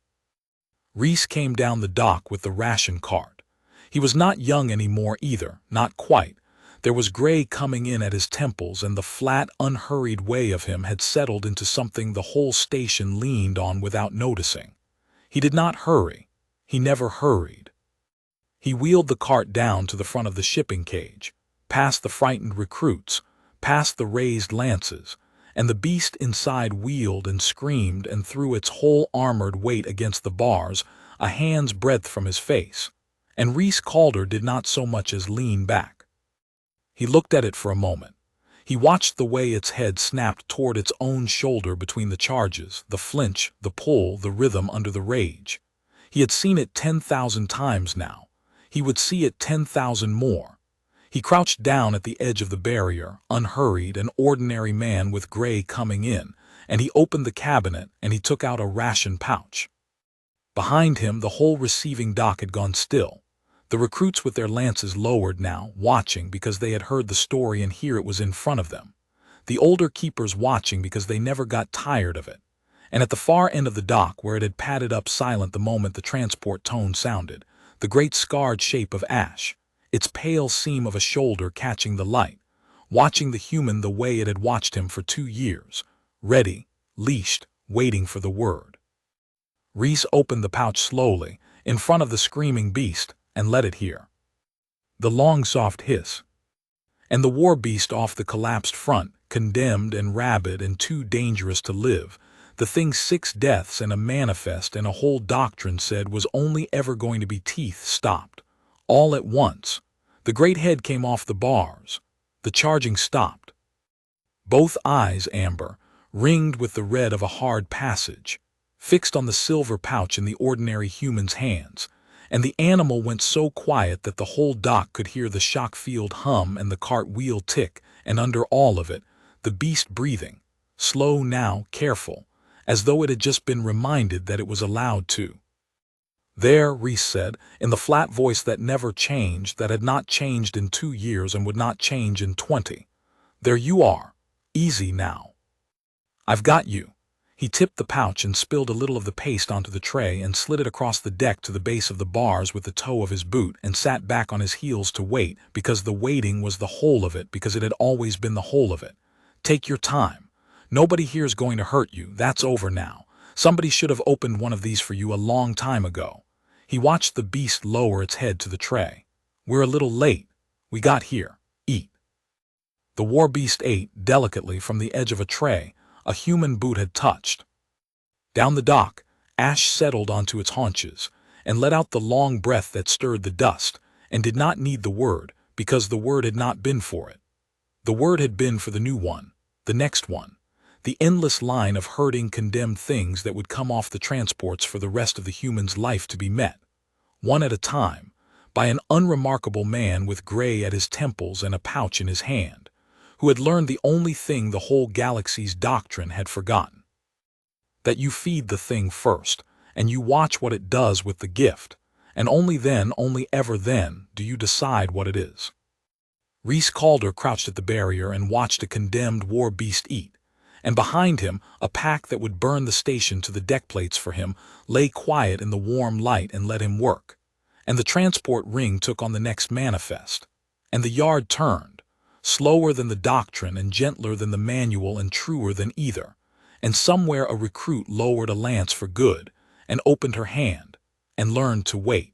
Reese came down the dock with the ration cart. He was not young anymore either, not quite. There was gray coming in at his temples, and the flat, unhurried way of him had settled into something the whole station leaned on without noticing. He did not hurry. He never hurried. He wheeled the cart down to the front of the shipping cage, past the frightened recruits, past the raised lances, and the beast inside wheeled and screamed and threw its whole armored weight against the bars, a hand's breadth from his face, and Reese Calder did not so much as lean back. He looked at it for a moment. He watched the way its head snapped toward its own shoulder between the charges, the flinch, the pull, the rhythm under the rage. He had seen it 10,000 times now. He would see it 10,000 more. He crouched down at the edge of the barrier, unhurried, an ordinary man with gray coming in, and he opened the cabinet and he took out a ration pouch. Behind him, the whole receiving dock had gone still. The recruits with their lances lowered now, watching because they had heard the story and here it was in front of them. The older keepers watching because they never got tired of it. And at the far end of the dock, where it had padded up silent the moment the transport tone sounded, the great scarred shape of Ash, its pale seam of a shoulder catching the light, watching the human the way it had watched him for 2 years, ready, leashed, waiting for the word. Reese opened the pouch slowly, in front of the screaming beast, and let it hear. The long soft hiss. And the war beast off the collapsed front, condemned and rabid and too dangerous to live, the thing's 6 deaths and a manifest and a whole doctrine said was only ever going to be teeth stopped. All at once. The great head came off the bars. The charging stopped. Both eyes, amber, ringed with the red of a hard passage, fixed on the silver pouch in the ordinary human's hands, and the animal went so quiet that the whole dock could hear the shock field hum and the cart wheel tick, and under all of it, the beast breathing, slow now, careful, as though it had just been reminded that it was allowed to. There, Reese said, in the flat voice that never changed, that had not changed in 2 years and would not change in 20. There you are. Easy now. I've got you. He tipped the pouch and spilled a little of the paste onto the tray and slid it across the deck to the base of the bars with the toe of his boot and sat back on his heels to wait, because the waiting was the whole of it, because it had always been the whole of it. Take your time. Nobody here's going to hurt you. That's over now. Somebody should have opened one of these for you a long time ago. He watched the beast lower its head to the tray. We're a little late. We got here. Eat. The war beast ate, delicately, from the edge of a tray a human boot had touched. Down the dock, Ash settled onto its haunches, and let out the long breath that stirred the dust, and did not need the word, because the word had not been for it. The word had been for the new one, the next one, the endless line of hurting, condemned things that would come off the transports for the rest of the human's life to be met, one at a time, by an unremarkable man with gray at his temples and a pouch in his hand, who had learned the only thing the whole galaxy's doctrine had forgotten. That you feed the thing first, and you watch what it does with the gift, and only then, only ever then, do you decide what it is. Reese Calder crouched at the barrier and watched a condemned war beast eat, and behind him, a pack that would burn the station to the deckplates for him lay quiet in the warm light and let him work, and the transport ring took on the next manifest, and the yard turned, slower than the doctrine and gentler than the manual and truer than either, and somewhere a recruit lowered a lance for good, and opened her hand, and learned to wait.